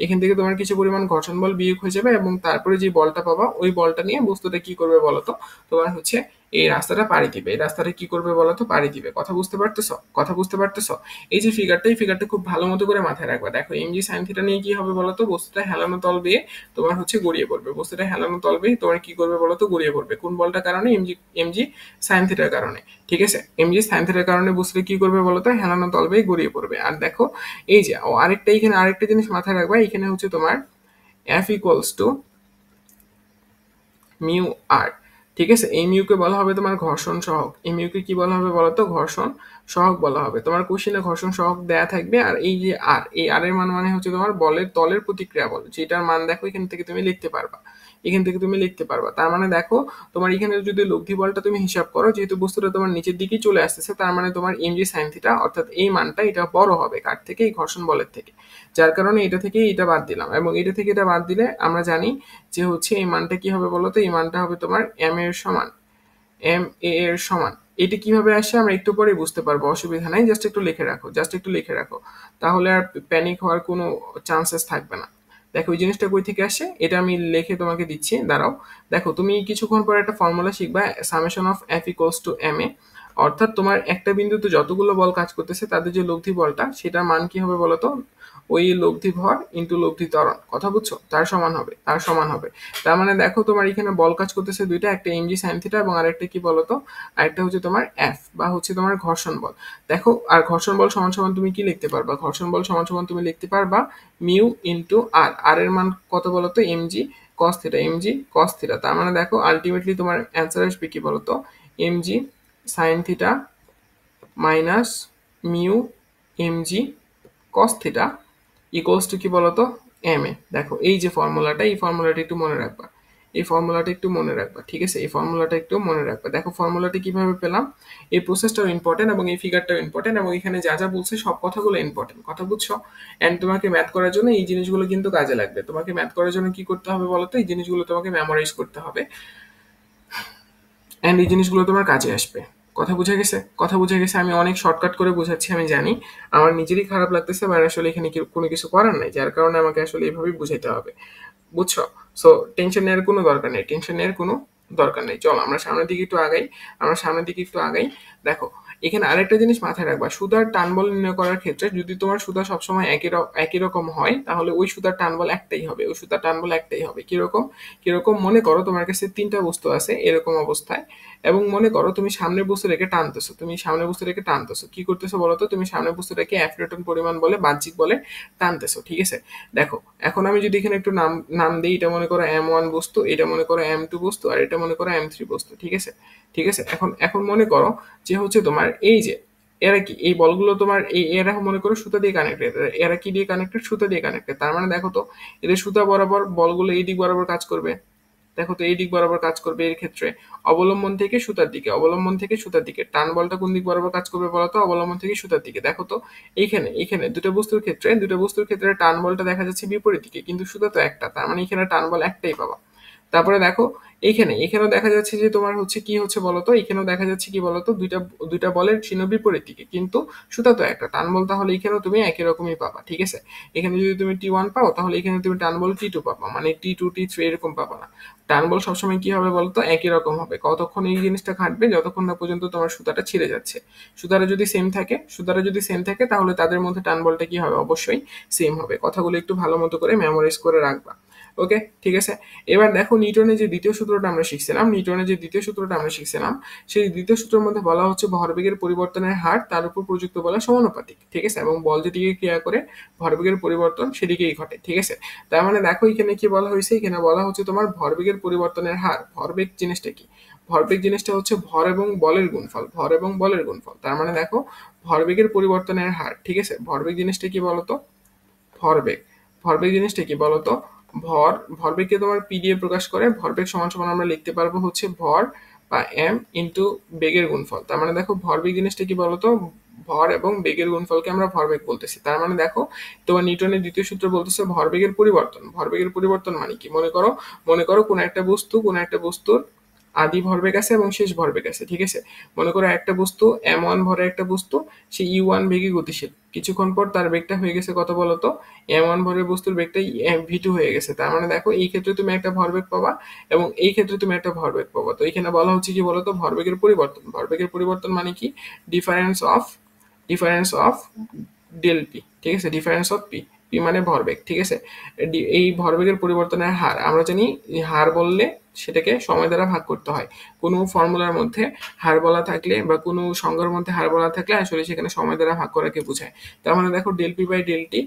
এখান থেকে তোমার কিছু পরিমাণ ঘর্ষণ বল বিয়োগ হয়ে যাবে, এবং তারপরে যে বলটা পাবা ওই বলটা নিয়ে বস্তুটা কি করবে বলতো, তোমার হচ্ছে এই রাস্তাটা পাড়ি দিবে। এই রাস্তাটা কি করবে বলতো, পাড়ি দিবে। কথা বুঝতে পারতেছো, কথা বুঝতে পারতেছো? এই যে ফিগারটা, এই ফিগারটা খুব ভালো মতো করে মাথায় রাখবা। দেখো এমজি সাইন থিটা নিয়ে কি হবে বলতো, বস্তুটা হেলানো তল বেয়ে তোমার হচ্ছে গড়িয়ে পড়বে, বস্তুটা হেলানো তল বেয়ে তোমার কি করবে বলতো, গড়িয়ে পড়বে। কোন বলটার কারণে, এমজি সাইন থিটার কারণে। ঠিক আছে, এমজি সাইন থিটার কারণে বস্তুটা কি করবে বলতো, হেলানো তল বেয়ে গড়িয়ে পড়বে। আর দেখো এই যে আরেকটা, এখানে আরেকটা জিনিস মাথায় রাখবা, এখানে হচ্ছে তোমার এফ ইকুয়ালস টু মিউ আর। ঠিক আছে, এই মিউকে বলা হবে তোমার ঘর্ষণ সহগ। এই মিউকে কি বলা হবে বলতো, ঘর্ষণ সহগ বলা হবে। তোমার কোশ্চেনে ঘর্ষণ সহগ দেয়া থাকবে। আর এই যে আর, এই আর এর মান মানে হচ্ছে তোমার বলের তলের প্রতিক্রিয়া বল, যেটার মান দেখো এখান থেকে তুমি লিখতে পারবা, এখান থেকে তুমি লিখতে পারবা। তার মানে দেখো তোমার এখানে যদি লব্ধি বলটা তুমি হিসাব করো, যেহেতু বস্তুটা তোমার নিচের দিকেই চলে আসতেছে, তার মানে তোমার এমজি সাইন থিটা অর্থাৎ এই মানটা এটা বড় হবে কার থেকে, এই ঘর্ষণ বলের থেকে। যার কারণে এটা থেকে এটা বাদ দিলাম, এবং এটা থেকে এটা বাদ দিলে আমরা জানি যে হচ্ছে এই মানটা কি হবে বলতো, এই মানটা হবে তোমার এম এর সমান, এম এ এর সমান। এটা কিভাবে আসে আমরা একটু পরে বুঝতে পারবো, অসুবিধা নাই। জাস্ট একটু লিখে রাখো, জাস্ট একটু লিখে রাখো, তাহলে আর প্যানিক হওয়ার কোনো চান্সেস থাকবে না। দেখো এই জিনিসটা কই থেকে আসে এটা আমি লিখে তোমাকে দিচ্ছি, দাঁড়াও। দেখো তুমি কিছুক্ষণ পরে একটা ফর্মুলা শিখবা, summation of F equals to M A. অর্থাৎ তোমার একটা বিন্দুতে যতগুলো বল কাজ করতেছে তাদের যে লব্ধি বলটা, সেটার মান কি হবে বলতো, ওই লব্ধি ভর ইন্টু লব্ধি ত্বরণ। কথা বুঝছো, তার সমান হবে, তার সমান হবে। তার মানে দেখো তোমার এখানে বল কাজ করতেছে দুইটা, একটা এমজি সাইন থিটা এবং আরেকটা কি বলতো, আরেকটা হচ্ছে তোমার এফ বা হচ্ছে তোমার ঘর্ষণ বল। দেখো আর ঘর্ষণ বল সমান সমান তুমি কি লিখতে পারবা, ঘর্ষণ বল সমান সমান তুমি লিখতে পারবা মিউ ইন্টু আর। আর এর মান কত বলতো, MG cos theta, MG cos theta. তার মানে দেখো আলটিমেটলি তোমার অ্যান্সার আসবে কি বলতো, MG sine theta minus mu MG cos theta equals to কি বলতো, এম এ। দেখো এই যে ফর্মুলাটা, এই ফর্মুলাটা একটু মনে রাখবা, এই ফর্মুলাটা একটু মনে রাখবা। ঠিক আছে, এই ফর্মুলাটা একটু মনে রাখবা। দেখো ফর্মুলাটা কিভাবে পেলাম, এই প্রসেসটাও ইম্পর্টেন্ট এবং এই ফিগারটাও ইম্পর্টেন্ট, এবং এখানে যা যা বলছে সব কথাগুলো ইম্পর্টেন্ট। কথা বুঝছো? অ্যান্ড তোমাকে ম্যাথ করার জন্য এই জিনিসগুলো কিন্তু কাজে লাগবে। তোমাকে ম্যাথ করার জন্য কি করতে হবে বলতো, এই জিনিসগুলো তোমাকে মেমোরাইজ করতে হবে, অ্যান্ড এই জিনিসগুলো তোমার কাজে আসবে। কথা বুঝে গেছে, কথা বুঝে গেছে। আমি অনেক শর্টকাট করে বোঝাচ্ছি আমি জানি, আমার নিজেরই খারাপ লাগতেছে, বাট আসলে এখানে কোনো কিছু করার নাই, যার কারণে আমাকে আসলে এইভাবেই বুঝাইতে হবে। বুঝছো? সো টেনশন নেওয়ার কোনো দরকার নেই, টেনশন নেওয়ার কোনো দরকার নেই। চলো আমরা সামনের দিকে একটু আগাই, আমরা সামনের দিকে একটু আগাই। দেখো এখানে আরেকটা জিনিস মাথায় রাখবা, সুতার টান বল নির্ণয় করার ক্ষেত্রে যদি তোমার সুতা সবসময় একই রকম হয়, তাহলে ওই সুতার টান বল একটাই হবে, ওই সুতার টান বল একটাই হবে। কিরকম, কিরকম মনে করো তোমার কাছে তিনটা বস্তু আছে এরকম অবস্থায়, এবং মনে করো তুমি সামনের বস্তু রেখে টানতেছো, তুমি সামনের বস্তু রেখে টানতেছো, কি করতেছো বলো তো, তুমি সামনের বস্তুটাকে এফ নিউটন পরিমাণ বলে বাহ্যিক বলে টানতেছো। ঠিক আছে, দেখো এখন আমি যদি এখানে একটু নাম নাম দিই, এটা মনে করো M1 বস্তু, এটা মনে করো M2 বস্তু, আর এটা মনে করো M3 বস্তু। ঠিক আছে, ঠিক আছে। এখন এখন মনে করো যে হচ্ছে তোমার এই যে এরা কি, এই বলগুলো তোমার এরা মনে করো সুতা দিয়ে কানেক্টেড, এরা কি দিয়ে কানেক্টেড, সুতা দিয়ে কানেক্টেড। তার মানে দেখো তো এদের সুতা বরাবর বলগুলো এই দিক বরাবর কাজ করবে। দেখো তো এই দিক বরাবর কাজ করবে, এর ক্ষেত্রে অবলম্বন থেকে সুতার দিকে, অবলম্বন থেকে সুতার দিকে। টান বলটা কোন দিক বরাবর কাজ করবে বলতো, অবলম্বন থেকে সুতার দিকে। দেখো তো এইখানে এইখানে দুটো বস্তুর ক্ষেত্রে টান বলটা দেখা যাচ্ছে বিপরীত দিকে, কিন্তু সুতা তো একটা, তার মানে এখানে টান বল একটাই পাবা। তারপরে দেখো এখানেও দেখা যাচ্ছে যে তোমার হচ্ছে কি হচ্ছে বলতো, এখানেও দেখা যাচ্ছে কি বলতো, দুইটা দুইটা বলের চিহ্ন বিপরীত দিকে, কিন্তু সুতা তো একটা, টান বল তাহলে এখানেও তুমি একই রকমই পাবা। ঠিক আছে, এখানে যদি তুমি T1 পাও, তাহলে এখানে তুমি টান বল T2 পাবা, মানে T2 T3 এরকম পাবা না। টান বল সবসময় কি হবে বলতো, একই রকম হবে। কতক্ষণ এই জিনিসটা খাটবে, যতক্ষণ না পর্যন্ত তোমার সুতাটা ছিঁড়ে যাচ্ছে। সুতারা যদি সেম থাকে তাহলে তাদের মধ্যে টান বলটা কি হবে, অবশ্যই সেম হবে। কথাগুলো একটু ভালো মতো করে মেমোরাইজ করে রাখবা। ওকে, ঠিক আছে। এবার দেখো নিউটনের যে দ্বিতীয় সূত্রটা আমরা শিখছিলাম, সেই দ্বিতীয় সূত্রের মধ্যে বলা হচ্ছে ভরবেগের পরিবর্তনের হার তার উপর প্রযুক্ত বলের সমানুপাতিক, ঠিক আছে, এবং বল যেদিকে ক্রিয়া করে ভরবেগের পরিবর্তন সেদিকেই ঘটে, ঠিক আছে। তার মানে দেখো এখানে কি বলা হয়েছে, এখানে বলা হচ্ছে তোমার ভরবেগের পরিবর্তনের হার। ভরবেগ জিনিসটা কি? ভরবেগ জিনিসটা হচ্ছে ভর এবং বলের গুণফল, ভর এবং বলের গুণফল। তার মানে দেখো ভরবেগের পরিবর্তনের হার, ঠিক আছে। ভরবেগ জিনিসটা কি বলতো? ভরবেগ, ভরবেগ জিনিসটা কি বলতো? ভরবেগকে তোমার পি দিয়ে প্রকাশ করে। ভরবেগ সমান সমান আমরা লিখতে পারবো হচ্ছে ভর বা এম ইন্টু বেগের গুণফল। তার মানে দেখো ভরবেগ জিনিসটা কি বলতো? ভর এবং বেগের গুণফলকে আমরা ভরবেগ বলতেছি। তার মানে দেখো তোমার নিউটনের দ্বিতীয় সূত্র বলতেছে ভরবেগের পরিবর্তন। ভরবেগের পরিবর্তন মানে কি? মনে করো কোন একটা বস্তুর আদি ভরবেগ আছে এবং শেষ ভরবেগ আছে, ঠিক আছে। মনে করো একটা বস্তু m1 ভরের একটা বস্তু, সে u1 বেগে গতিশীল। কিছুক্ষণ পর তার বেগটা হয়ে গেছে কত বলতো? m1 ভরের বস্তুর বেগটা v2 হয়ে গেছে। তার মানে দেখো এই ক্ষেত্রে তুমি একটা ভরবেগ পাবা এবং এই ক্ষেত্রে তুমি একটা ভরবেগ পাবা। তো এখানে বলা হচ্ছে কি বলতো? ভরবেগের পরিবর্তন। ভরবেগের পরিবর্তন মানে কি? ডিফারেন্স অফ ডেল পি, ঠিক আছে, ডিফারেন্স অফ পি। পি মানে ভরবেগ, ঠিক আছে। এই ভরবেগের পরিবর্তনের হার আমরা জানি, হার বললে সেটাকে সময় দ্বারা ভাগ করতে হয়। কোনো ফর্মুলার মধ্যে হার বলা থাকলে বা কোনো সংজ্ঞার মধ্যে হার বলা থাকলে আসলে সেখানে সময় দ্বারা ভাগ করাকে বোঝায়। তার মানে দেখো del P by del T,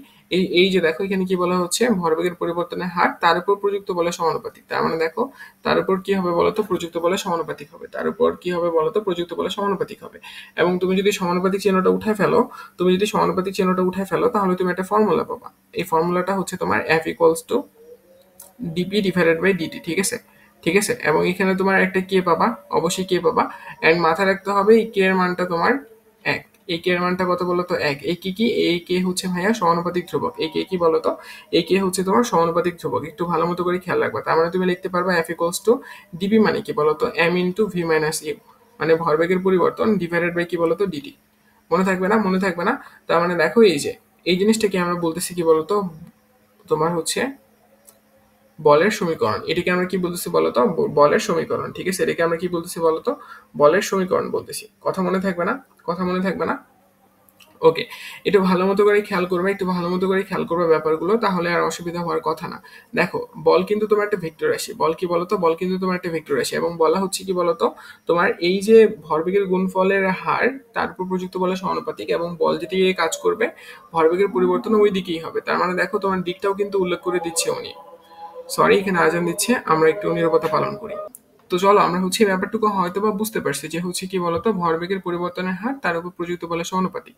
এই যে দেখো এখানে কি বলা হচ্ছে? ভরবেগের পরিবর্তনের হার তার উপর প্রযুক্ত বলের সমানুপাতিক। তার মানে দেখো তার উপর কি হবে বলতো? প্রযুক্ত বলের সমানুপাতিক হবে। তার উপর কি হবে বলতো? প্রযুক্ত বলের সমানুপাতিক হবে। এবং তুমি যদি সমানুপাতিক চিহ্নটা উঠায় ফেলো তাহলে তুমি একটা ফর্মুলা পাবা। এই ফর্মুলাটা হচ্ছে তোমার F equals to dp divided by DT, ঠিক আছে, ঠিক আছে। এবং এখানে তোমার একটা কে পাবা, অবশ্যই কে পাবা। অ্যান্ড মাথায় রাখতে হবে এই কে এর মানটা তোমার এক। এই কে এর মানটা কত বলতো? এক। এই কি কি? এই কে হচ্ছে ভাইয়া সমানুপাতিক ধ্রুবক। এই কে কি বলতো? এই কে হচ্ছে তোমার সমানুপাতিক ধ্রুবক। একটু ভালো মতো করে খেয়াল রাখবা। তার মানে তুমি লিখতে পারবা F ইকুয়ালস টু ডিপি মানে কি বলতো? M into V minus U, মানে ভরবেগের পরিবর্তন ডিভাইডেড বাই কি বলতো? ডিটি। মনে থাকবে না? মনে থাকবে না? তার মানে দেখো এই জিনিসটা কি আমরা বলতেছি কি বলতো? তোমার হচ্ছে বলের সমীকরণ। এটাকে আমরা কি বলতেছি বলতো? বলের সমীকরণ, ঠিক আছে। এটাকে আমরা কি বলতেছি বলতো? বলের সমীকরণ বলতেছি। কথা মনে থাকবে না? কথা মনে থাকবে না? ওকে, একটু ভালো মতো করে খেয়াল করবে, ব্যাপারগুলো, তাহলে আর অসুবিধা হওয়ার কথা না। দেখো বল কিন্তু তোমার একটা ভেক্টর রাশি। বল কি বলতো? বল কিন্তু তোমার একটা ভেক্টর রাশি এবং বলা হচ্ছে কি বলতো? তোমার এই যে ভরবেগের গুণফলের হার তার উপর প্রযুক্ত বলের সমানুপাতিক এবং বল যেদিকে কাজ করবে ভরবেগের পরিবর্তন ওই দিকেই হবে। তার মানে দেখো তোমার দিকটাও কিন্তু উল্লেখ করে দিচ্ছে উনি। সরি, এখানে আজান দিচ্ছে, আমরা একটু নীরবতা পালন করি। তো চলো আমরা হচ্ছে এই ব্যাপারটুকু হয়তো বা বুঝতে পারছি যে হচ্ছে কি বলতো? ভরবেগের পরিবর্তনের হার তার উপর প্রযুক্ত বলের সমানুপাতিক।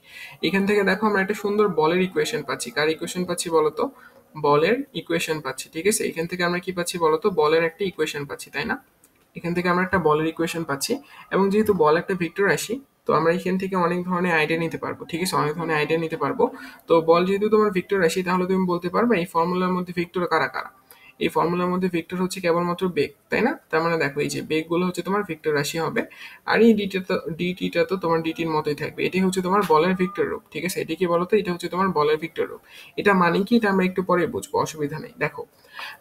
এখান থেকে দেখো আমরা একটা সুন্দর বলের ইকুয়েশন পাচ্ছি। কার ইকুয়েশন পাচ্ছি বলতো? বলের ইকুয়েশন পাচ্ছি, ঠিক আছে। এখান থেকে আমরা কি পাচ্ছি বলতো? বলের একটা ইকুয়েশন পাচ্ছি, তাই না? এখান থেকে আমরা একটা বলের ইকুয়েশন পাচ্ছি এবং যেহেতু বল একটা ভেক্টর রাশি, তো আমরা এখান থেকে অনেক ধরনের আইডিয়া নিতে পারবো, ঠিক আছে, অনেক ধরনের আইডিয়া নিতে পারবো। তো বল যেহেতু তোমার ভেক্টর রাশি, তাহলে তুমি বলতে পারবে এই ফর্মুলার মধ্যে ভেক্টর কারা কারা? এই ফর্মুলার মধ্যে ভেক্টর হচ্ছে কেবলমাত্র বেগ, তাই না? তার মানে দেখো এই যে বেগগুলো হচ্ছে তোমার ভেক্টর রাশি হবে। আর এই ডিটিটা তো তোমার ডিটির মতোই থাকবে। এটি হচ্ছে তোমার বলের ভেক্টর রূপ, ঠিক আছে। এটি কি বলতো? এটা হচ্ছে তোমার বলের ভেক্টর রূপ। এটা মানে কি? এটা আমরা একটু পরে বুঝবো, অসুবিধা নেই। দেখো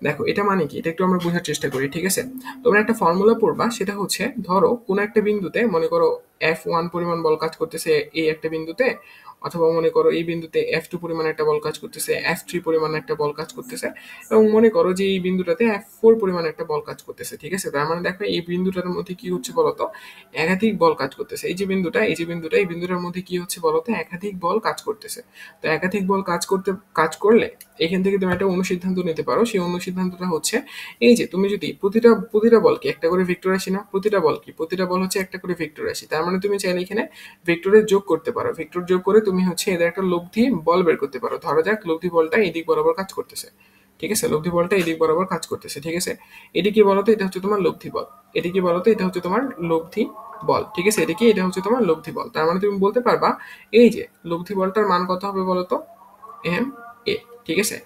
দেখো এটা মানে কি? এটা একটু আমরা বোঝার চেষ্টা করি, ঠিক আছে। তোমরা একটা ফর্মুলা পড়বা, সেটা হচ্ছে ধরো কোনো একটা বিন্দুতে মনে করো F1 পরিমাণ বল কাজ করতেছে এই একটা বিন্দুতে, অথবা মনে করো এই বিন্দুতে F2 পরিমাণ একটা বল কাজ করতেছে, F3 পরিমাণ একটা বল কাজ করতেছে, এবং মনে করো যে এই বিন্দুটাতে F4 পরিমাণ একটা বল কাজ করতেছে, ঠিক আছে। তার মানে দেখো এই বিন্দুটার মধ্যে কি হচ্ছে বলতো? একাধিক বল কাজ করতেছে। এই বিন্দুটার মধ্যে কি হচ্ছে বলতো? একাধিক বল কাজ করতেছে। তো একাধিক বল কাজ করলে এখান থেকে তুমি একটা অনুসিদ্ধান্ত নিতে পারো। সেই অনুসিদ্ধান্তটা হচ্ছে এই যে তুমি যদি প্রতিটা বলকে একটা করে ভেক্টর রাশি না, প্রতিটা বল হচ্ছে একটা করে ভেক্টর রাশি। তার মানে তুমি চাইলে এখানে ভেক্টরের যোগ করতে পারো। ভেক্টর যোগ করে তুমি হচ্ছে এদের একটা লব্ধি বল বের করতে পারো। ধরা যাক লব্ধি বলটা এদিক বরাবর কাজ করতেছে, ঠিক আছে। লব্ধি বলটা এদিক বরাবর কাজ করতেছে, ঠিক আছে। এটি কি বলতো? এটা হচ্ছে তোমার লব্ধি বল। এটি কি বলতো? এটা হচ্ছে তোমার লব্ধি বল, ঠিক আছে। এটা হচ্ছে তোমার লব্ধি বল। তার মানে তুমি বলতে পারবা এই যে লব্ধি বলটার মান কত হবে বলতো? এম এ, ঠিক আছে।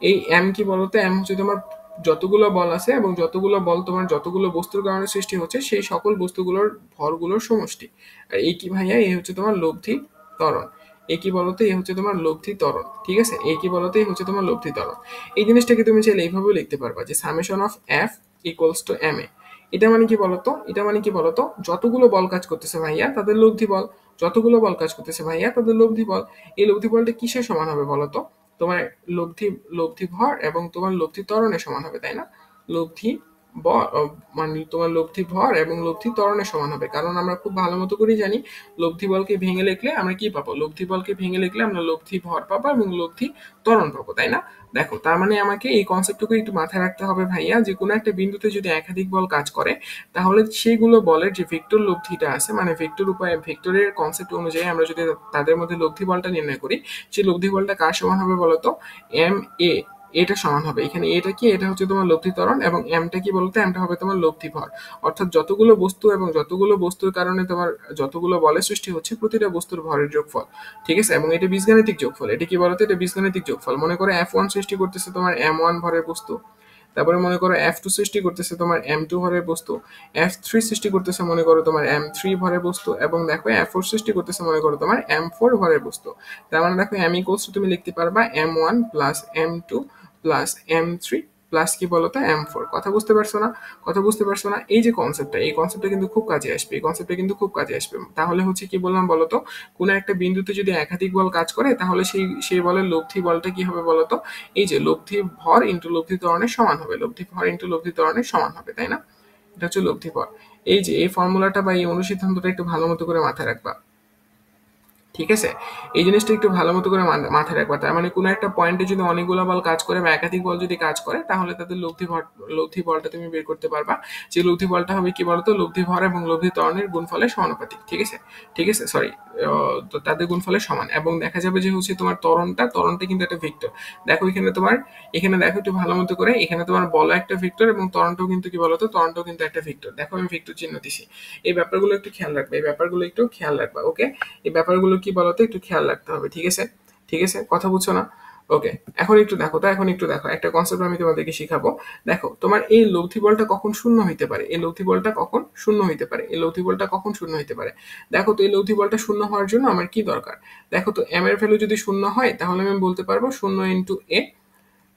এই এম কি বলতো? এম হচ্ছে তোমার যতগুলো বল আছে এবং যতগুলো বল তোমার যতগুলো বস্তুর কারণে সৃষ্টি হচ্ছে সেই সকল বস্তুগুলোর ভরগুলোর সমষ্টি। আর এই কি ভাইয়া? এই হচ্ছে তোমার লব্ধি ত্বরণ। এই কি বলতো? এই হচ্ছে তোমার লব্ধি ত্বরণ, ঠিক আছে। এই কি বলতো? এই হচ্ছে তোমার লব্ধি ত্বরণ। এই জিনিসটাকে তুমি চাইলে এইভাবেও লিখতে পারবা যে summation of F equals to M A. এটা মানে কি বলতো? যতগুলো বল কাজ করতেছে ভাইয়া তাদের লব্ধি বল। এই লব্ধি বলটা কিসের সমান হবে বলতো? তোমার লব্ধি লব্ধি ভর এবং তোমার লব্ধি ত্বরণের সমান হবে, তাই না? লব্ধি মানে তোমার লব্ধি ভর এবং লব্ধি ত্বরণের সমান হবে, কারণ আমরা খুব ভালো মতো করে জানি লব্ধি বলকে ভেঙে লিখলে আমরা কি পাবো, লব্ধি বলকে ভেঙে লিখলে আমরা লব্ধি ভর পাবো এবং লব্ধি ত্বরণ পাবো, তাই না? দেখো, তার মানে আমাকে এই কনসেপ্টটুকু একটু মাথায় রাখতে হবে ভাইয়া, যে কোনো একটা বিন্দুতে যদি একাধিক বল কাজ করে তাহলে সেইগুলো বলের যে ভেক্টর লব্ধিটা আছে, মানে ভেক্টর উপায়ে ভেক্টরের কনসেপ্ট অনুযায়ী আমরা যদি তাদের মধ্যে লব্ধি বলটা নির্ণয় করি, সেই লব্ধি বলটা কার সমান হবে বলতো? এম এ, এটা সমান হবে, এখানে এটা কি, এটা হচ্ছে তোমার লব্ধি ত্বরণ, এবং এমটা কি বলতো? এমটা হবে তোমার লব্ধি ভর। অর্থাৎ যতগুলো বস্তু এবং যতগুলো বস্তুর কারণে তোমার যতগুলো বলের সৃষ্টি হচ্ছে, প্রতিটা বস্তুর ভরের যোগফল। ঠিক আছে, এবং এটা বীজগাণিতিক যোগফল। এটা কি বলতো? এটা বীজগাণিতিক যোগফল। মনে করো F1 সৃষ্টি করতেছে তোমার M1 ভরের বস্তু, তারপরে মনে করো F2 সৃষ্টি করতেছে তোমার M2 ভরের বস্তু, F3 সৃষ্টি করতেছে মনে করো তোমার M3 ভরের বস্তু, এবং দেখো F4 সৃষ্টি করতেছে মনে করো তোমার M4 ভরের বস্তু। তার মানে দেখো M ইকুয়ালস টু তুমি লিখতে পারবা M1 plus M2 plus M3 plus কি বলতো M4। কথা বুঝতে পারছো না? কথা বুঝতে পারছো না? এই যে কনসেপ্টটা, এই কনসেপ্টটা কিন্তু খুব কাজে আসবে, এই কনসেপ্টটা কিন্তু খুব কাজে আসবে। তাহলে হচ্ছে কি বললাম বলতো, কোনো একটা বিন্দুতে যদি একাধিক বল কাজ করে তাহলে সেই বলের লব্ধি বলটা কি হবে বলতো? এই যে লব্ধি ভর ইন্টু লব্ধি ত্বরণের সমান হবে, লব্ধি ভর ইন্টু লব্ধি ত্বরণের সমান হবে, তাই না? এটা হচ্ছে লব্ধি ভর। এই যে এই ফর্মুলাটা বা এই অনুসিদ্ধান্তটা একটু ভালো মতো করে মাথায় রাখবা, ঠিক আছে? এই জিনিসটা একটু ভালো মতো করে মাথায় রাখবা। তার মানে কোনো একটা পয়েন্টে যদি অনেকগুলো বল কাজ করে বা একাধিক বল যদি কাজ করে তাহলে তাদের লব্ধি বলটা তুমি বের করতে পারবা। যে লব্ধি বলটা হবে কি বলতো? লব্ধি ভর এবং লব্ধি ত্বরণের গুণফলের সমানুপাতিক। ঠিক আছে, ঠিক আছে, সরি, তো তাদের গুণফলের সমান। এবং দেখা যাবে যে হচ্ছে তোমার ত্বরণটা কিন্তু একটা ভেক্টর। দেখো এখানে দেখো একটু ভালো মতো করে, এখানে তোমার বল একটা ভেক্টর এবং ত্বরণটাও কিন্তু কি বলতো? ত্বরণটাও কিন্তু একটা ভেক্টর। দেখো আমি ভেক্টর চিহ্ন দিছি। এই ব্যাপারগুলো একটু খেয়াল রাখবে, এই ব্যাপারগুলো একটু খেয়াল রাখবা, ওকে? এই ব্যাপারগুলো কি বলতো? একটু খেয়াল রাখতে হবে, ঠিক আছে? ঠিক আছে, কথা বুঝছো না? ওকে, এখন একটু দেখো তো, এখন একটু দেখো, একটা কনসেপ্ট আমি তোমাদেরকে শিখাবো। দেখো, তোমার এই লব্ধি বলটা কখন শূন্য হইতে পারে? এই লব্ধি বলটা কখন শূন্য হইতে পারে? এই লব্ধি বলটা কখন শূন্য হইতে পারে? দেখো তো, এই লব্ধি বলটা শূন্য হওয়ার জন্য আমার কি দরকার? দেখো তো, এম এর ভ্যালু যদি শূন্য হয় তাহলে আমি বলতে পারবো শূন্য ইন্টু এ,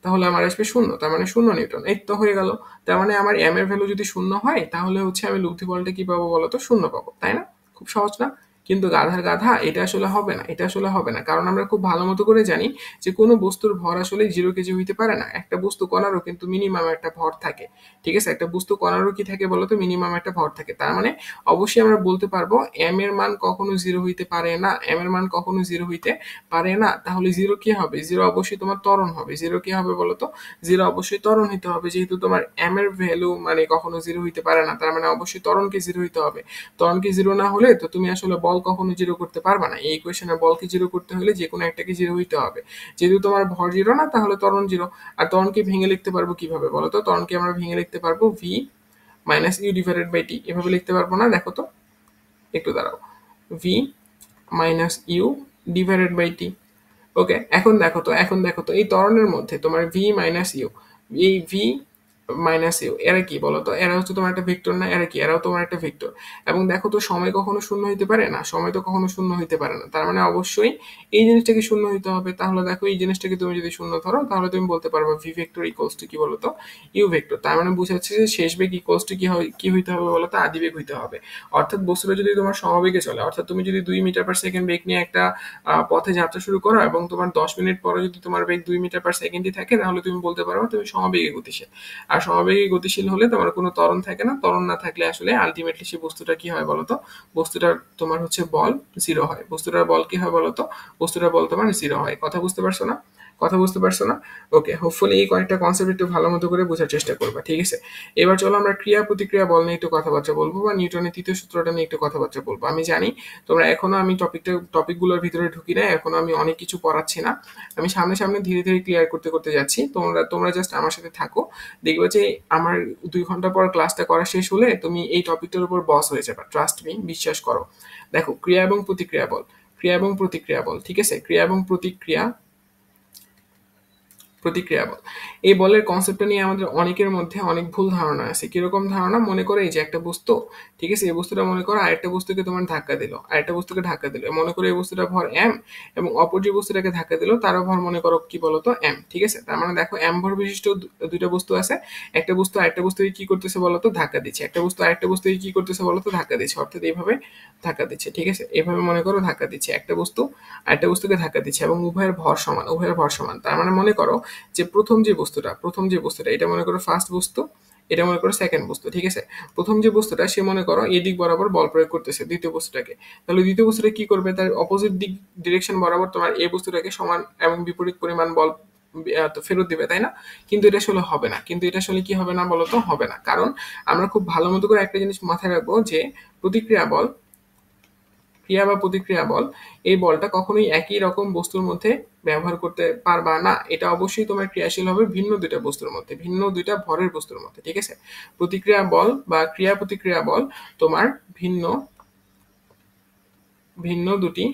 তাহলে আমার আসবে শূন্য, তার মানে শূন্য নিউটন। এই তো হয়ে গেল। তার মানে আমার এম এর ভ্যালু যদি শূন্য হয় তাহলে হচ্ছে আমি লব্ধি বলটা কি পাবো বলতো? শূন্য পাবো, তাই না? খুব সহজ না? কিন্তু গাধার গাধা, এটা আসলে হবে না, এটা আসলে হবে না, কারণ আমরা খুব ভালো মতো করে জানি যে কোনো বস্তুর ভর আসলে 0 কেজি হইতে পারে না। একটা বস্তু কণারও কিন্তু মিনিমাম একটা ভর থাকে। ঠিক আছে, একটা বস্তু কণারও কি থাকে বলতো? মিনিমাম একটা ভর থাকে। তার মানে অবশ্যই আমরা বলতে পারবো এম এর মান কখনো 0 হইতে পারে না, এম এর মান কখনো 0 হইতে পারে না। তাহলে 0 কি হবে? 0 অবশ্যই তোমার ত্বরণ হবে। 0 কি হবে বলতো? 0 অবশ্যই ত্বরণ হইতে হবে, যেহেতু তোমার এম এর ভ্যালু মানে কখনো 0 হইতে পারে না, তার মানে অবশ্যই ত্বরণকে 0 হইতে হবে। ত্বরণকে 0 না হলে তো তুমি আসলে বল কখনো 0 করতে পারবা না। এই ইকুয়েশনে বলকে 0 করতে হলে যে কোনো একটাকে 0 হইতে হবে। যেহেতু তোমার ভর 0 না, তাহলে ত্বরণ 0। আর ত্বরণকে ভেঙে লিখতে পারবো কিভাবে বলতো? ত্বরণকে আমরা ভেঙে লিখতে পারবো V minus U divided by T. এভাবে লিখতে পারবো না? দেখো তো, একটু দাঁড়াও। V minus U divided by T. Okay, এখন দেখো তো এই ত্বরণের মধ্যে তোমার ভি মাইনাস ইউ, এই ভি মাইনাস ইউ এরা কি বলতো? এরা হচ্ছে তোমার একটা ভেক্টর না? এরা কি? এরাও তোমার একটা ভেক্টর। এবং দেখো তো, সময় কখনো শূন্য হইতে পারে না, সময় তো কখনো শূন্য হইতে পারে না। তার মানে অবশ্যই এই জিনিসটাকে শূন্য হইতে হবে। তাহলে দেখো, এই জিনিসটাকে তুমি যদি শূন্য ধরো তাহলে তুমি বলতে পারবে ভি ভেক্টর ইকুয়ালস টু কি বলতো? U vector. তার মানে বুঝাচ্ছে যে শেষ বেগ ইকুয়ালস টু কি হইতে হবে বলতো? আদি বেগ হইতে হবে। অর্থাৎ বস্তুটা যদি তোমার সমবেগে চলে, অর্থাৎ তুমি যদি 2 মিটার পার সেকেন্ড বেগ নিয়ে একটা পথে যাত্রা শুরু করো এবং তোমার 10 মিনিট পরে যদি তোমার বেগ 2 মিটার পার সেকেন্ডই থাকে, তাহলে তুমি বলতে পারো তুমি সমবেগে গতিশীল। আর সমবেগে গতিশীল হলে তোমার কোনো ত্বরণ থাকে না। ত্বরণ না থাকলে আসলে আলটিমেটলি সেই বস্তুটা কি হয় বলতো? বস্তুটার তোমার হচ্ছে বল 0 হয়। বস্তুটার বল কি হয় বলতো? বস্তুটার বল তোমার 0 হয়। কথা বুঝতে পারছো না? কথা বুঝতে পারছো না? ওকে, হোপফুলি এই কয়েকটা কনসেপ্ট একটু ভালো মতো করে বোঝার চেষ্টা করবা, ঠিক আছে? এবার চলো আমরা ক্রিয়া প্রতিক্রিয়া বল নিয়ে একটু কথাবার্তা বলবো, বা নিউটনের তৃতীয় সূত্রটা নিয়ে একটু কথাবার্তা বলবো। আমি জানি তোমরা এখনো, আমি টপিকগুলোর ভিতরে ঢুকি না, এখনো আমি অনেক কিছু পড়াচ্ছি না। আমি সামনে সামনে ধীরে ধীরে ক্লিয়ার করতে করতে যাচ্ছি। তোমরা জাস্ট আমার সাথে থাকো। দেখবে যে আমার 2 ঘন্টা পর ক্লাসটা করা শেষ হলে তুমি এই টপিকটার উপর বস হয়ে যাবে। ট্রাস্ট মি, বিশ্বাস করো। দেখো, ক্রিয়া এবং প্রতিক্রিয়া বল, ক্রিয়া এবং প্রতিক্রিয়া বল, ঠিক আছে? ক্রিয়া এবং প্রতিক্রিয়া প্রতিক্রিয়া বল। এই বলের কনসেপ্টটা নিয়ে আমাদের অনেকের মধ্যে অনেক ভুল ধারণা আছে। কিরকম ধারণা? মনে করো এই যে একটা বস্তু, ঠিক আছে? এই বস্তুটা মনে করো আরেকটা বস্তুকে তোমার ধাক্কা দিল, আরেকটা বস্তুকে ধাক্কা দিল। মনে করো এই বস্তুটার ভর m এবং অপর যে বস্তুটাকে ধাক্কা দিল তারও ভর মনে করো কি বলতো m, ঠিক আছে? তার মানে দেখো m ভর বিশিষ্ট দুইটা বস্তু আছে। একটা বস্তু আরেকটা বস্তুকে কি করতেছে বলতো? ধাক্কা দিচ্ছে। একটা বস্তু আরেকটা বস্তুকে কি করতেছে বলতো? ধাক্কা দিচ্ছে। অর্থাৎ এইভাবে ধাক্কা দিচ্ছে, ঠিক আছে? এইভাবে মনে করো ধাক্কা দিচ্ছে। একটা বস্তু আরেকটা বস্তুকে ধাক্কা দিচ্ছে এবং উভয়ের ভর সমান, উভয়ের ভর সমান। তার মানে মনে করো যে প্রথম যে বস্তুটা এটা মনে করো ফার্স্ট বস্তু, এটা মনে করো সেকেন্ড বস্তু, ঠিক আছে? প্রথম যে বস্তুটা সে মনে করো এই দিক বরাবর বল প্রয়োগ করতেছে দ্বিতীয় বস্তুটাকে। তাহলে দ্বিতীয় বস্তুটা কি করবে? তার অপোজিট দিক ডিরেকশন বরাবর তোমার এই বস্তুটাকে সমান এবং বিপরীত পরিমাণ বল তো ফেরত দিবে, তাই না? কিন্তু এটা আসলে হবে না। কিন্তু এটা আসলে কি হবে না বলতো? হবে না। কারণ আমরা খুব ভালো মতো করে একটা জিনিস মাথায় রাখবো যে প্রতিক্রিয়া বল, ক্রিয়া বা প্রতিক্রিয়া বল, এই বলটা কখনোই একই রকম বস্তুর মধ্যে ব্যবহার করতে পারবা না। এটা অবশ্যই তোমার ক্রিয়াশীল হবে ভিন্ন দুইটা বস্তুর মধ্যে, ভিন্ন দুইটা ভরের বস্তুর মধ্যে, ঠিক আছে? প্রতিক্রিয়া বল বা ক্রিয়া প্রতিক্রিয়া বল তোমার ভিন্ন ভিন্ন দুটি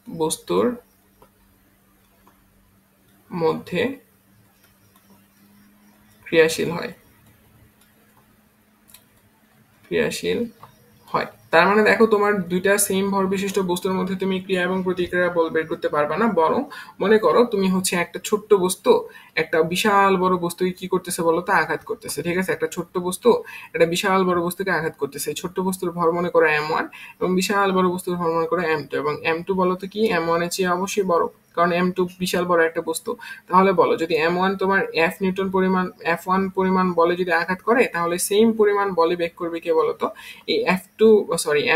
বস্তুর মধ্যে ক্রিয়াশীল হয়, ক্রিয়াশীল হয়। তার মানে দেখো তোমার দুইটা সেম ভর বিশিষ্ট বস্তুর মধ্যে তুমি ক্রিয়া এবং প্রতিক্রিয়া বল বের করতে পারবে না। বরং মনে করো তুমি হচ্ছে একটা ছোট্ট বস্তু একটা বিশাল বড় বস্তুকে কি করতেছে বলো তো? আঘাত করতেছে, ঠিক আছে? একটা ছোট্ট বস্তু একটা বিশাল বড় বস্তুকে আঘাত করতেছে। ছোট্ট বস্তুর ভর মনে করো m1 এবং বিশাল বড় বস্তুর ভর মনে করো m2, এবং m2 বলো তো কি m1 এর চেয়ে অবশ্যই বড়, কারণ m2 বিশাল বড় একটা বস্তু। তাহলে বলো যদি m1 তোমার f নিউটন পরিমাণ f1 পরিমাণ বলে যদি আঘাত করে, তাহলে সেম পরিমাণ বলে বেগ করবে কে বলতো? এই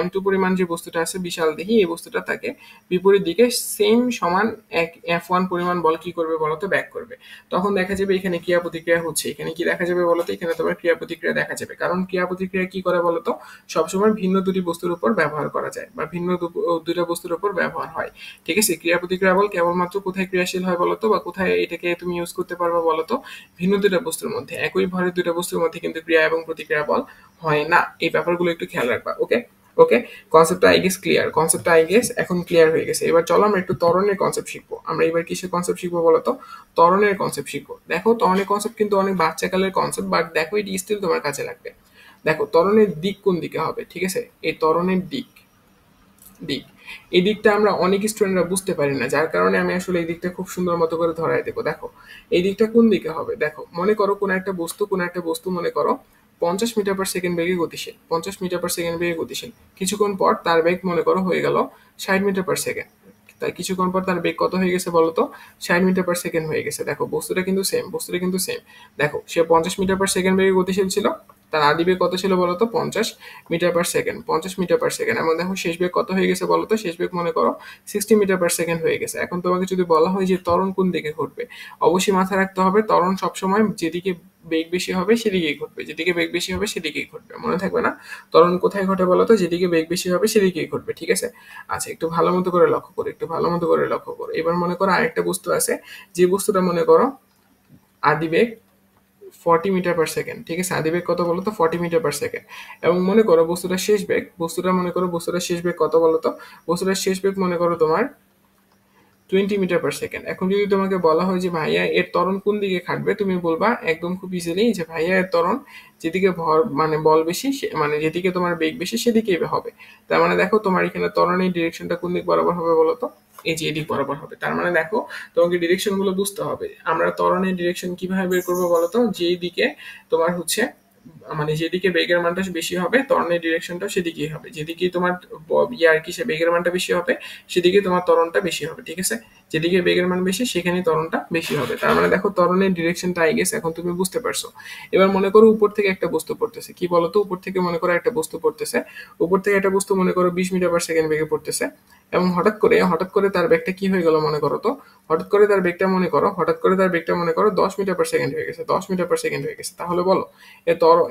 m2 পরিমাণ যে বস্তুটা আছে বিশাল দেহি, এই বস্তুটা তাকে বিপরীত দিকে সেম সমান এক f1 পরিমাণ বল কি করবে বলতো? ব্যাক করবে। তখন দেখা যাবে এখানে ক্রিয়া প্রতিক্রিয়া হচ্ছে। এখানে কি দেখা যাবে বলতো? এখানে তোমার ক্রিয়া প্রতিক্রিয়া দেখা যাবে। কারণ ক্রিয়া প্রতিক্রিয়া কি করে বলতো? সবসময় ভিন্ন দুটি বস্তুর উপর ব্যবহার করা যায় বা ভিন্ন দুইটা বস্তুর উপর ব্যবহার হয়, ঠিক আছে? ক্রিয়া প্রতিক্রিয়া বল কেবলমাত্র কোথায় ক্রিয়াশীল হয় বলতো, বা কোথায় এটাকে তুমি ইউজ করতে পারবে বলতো? ভিন্ন দুইটা বস্তুর মধ্যে। একই ভরের দুইটা বস্তুর মধ্যে কিন্তু ক্রিয়া এবং প্রতিক্রিয়া বল হয় না। এই ব্যাপারগুলো একটু খেয়াল রাখবা, ওকে? ওকে, কনসেপ্টটা আই গেস ক্লিয়ার, কনসেপ্টটা আই গেস এখন ক্লিয়ার হয়ে গেছে। এবার চলো আমরা একটু ত্বরণের কনসেপ্ট শিখবো। আমরা এবার কিসের কনসেপ্ট শিখবো বলতো? ত্বরণের কনসেপ্ট শিখবো। দেখো ত্বরণের কনসেপ্ট কিন্তু অনেক বাচ্চাকালের কনসেপ্ট, বাট দেখো এটি স্টিল তোমার কাছে লাগবে। দেখো ত্বরণের দিক কোন দিকে হবে, ঠিক আছে? এই ত্বরণের দিক দিক এই দিকটা আমরা অনেক স্টুডেন্টরা বুঝতে পারি না, যার কারণে আমি আসলে এই দিকটা খুব সুন্দর মতো করে ধরাই দেবো। দেখো এই দিকটা কোন দিকে হবে? দেখো মনে করো কোনো একটা বস্তু মনে করো 50 মিটার/সেকেন্ড বেগে গতিশীল, 50 মিটার/সেকেন্ড বেগে গতিশীল। কিছুক্ষণ পর তার বেগ মনে করো হয়ে গেল 60 মিটার/সেকেন্ড। তাই কিছুক্ষণ পর তার বেগ কত হয়ে গেছে বলতো? 60 মিটার/সেকেন্ড হয়ে গেছে। দেখো বস্তুটা কিন্তু সেম। দেখো সে 50 মিটার/সেকেন্ড বেগে গতিশীল ছিল, তার আদি বেগ কত ছিল বলতো? 50 মিটার/সেকেন্ড, 50 মিটার/সেকেন্ড। এবং দেখো শেষ বেগ কত হয়ে গেছে বলতো? শেষ বেগ মনে করো 60 মিটার/সেকেন্ড হয়ে গেছে। এখন তোমাকে যদি বলা হয় যে ত্বরণ কোন দিকে ঘটবে, অবশ্যই মাথায় রাখতে হবে ত্বরণ সবসময় যেদিকে বেগ বেশি হবে সেদিকেই ঘটবে, যেদিকে বেগ বেশি হবে সেদিকেই ঘটবে। মনে থাকবে না? ত্বরণ কোথায় ঘটে বলতো? যেদিকে বেগ বেশি হবে সেদিকেই ঘটবে, ঠিক আছে? আচ্ছা, একটু ভালো মতো করে লক্ষ্য করো। এবার মনে করো আরেকটা বস্তু আছে, যে বস্তুটা মনে করো আদি বেগ 40 মিটার/সেকেন্ড, ঠিক আছে? আদি বেগ কত বলতো? 40 মিটার/সেকেন্ড। এবং মনে করো বস্তুটার শেষ বেগ কত বলতো? বস্তুটার শেষ বেগ মনে করো তোমার 20 মিটার/সেকেন্ড। এখন যদি তোমাকে বলা হয় যে ভাইয়া এর ত্বরণ কোন দিকে খাটবে, তুমি বলবা একদম খুব ইজিলি যে ভাইয়া এর ত্বরণ যেদিকে ভর মানে বল বেশি মানে যেদিকে তোমার বেগ বেশি সেদিকেই হবে। তার মানে দেখো তোমার এখানে ত্বরণের ডিরেকশনটা কোন দিক বরাবর হবে বলতো? এই যে এদিক বরাবর হবে। তার মানে দেখো তোমাকে ডিরেকশন গুলো বুঝতে হবে। আমরা ত্বরণের ডিরেকশন কিভাবে বের করবো বলতো? যেই দিকে তোমার হচ্ছে মানে যেদিকে বেগের মানটা বেশি হবে ত্বরণের ডিরেকশনটা সেদিকেই হবে। যেদিকে তোমার সে বেগের মানটা বেশি হবে সেদিকে তোমার ত্বরণটা বেশি হবে, ঠিক আছে? যেদিকে বেগের মান বেশি সেখানে ত্বরণটা বেশি হবে। তার মানে দেখো ত্বরণের ডিরেকশনটা আই গেস এখন তুমি বুঝতে পারছো। এবার মনে করো উপর থেকে একটা বস্তু পড়তেছে, কি বলতো? উপর থেকে মনে করো একটা বস্তু পড়তেছে, উপর থেকে একটা বস্তু মনে করো 20 মিটার/সেকেন্ড বেগে পড়তেছে, এবং হঠাৎ করে তার বেগটা কি হয়ে গেল মনে করো তো? হঠাৎ করে তার বেগটা মনে করো 10 মিটার/সেকেন্ড হয়ে গেছে, 10 মিটার/সেকেন্ড হয়ে গেছে। তাহলে বলো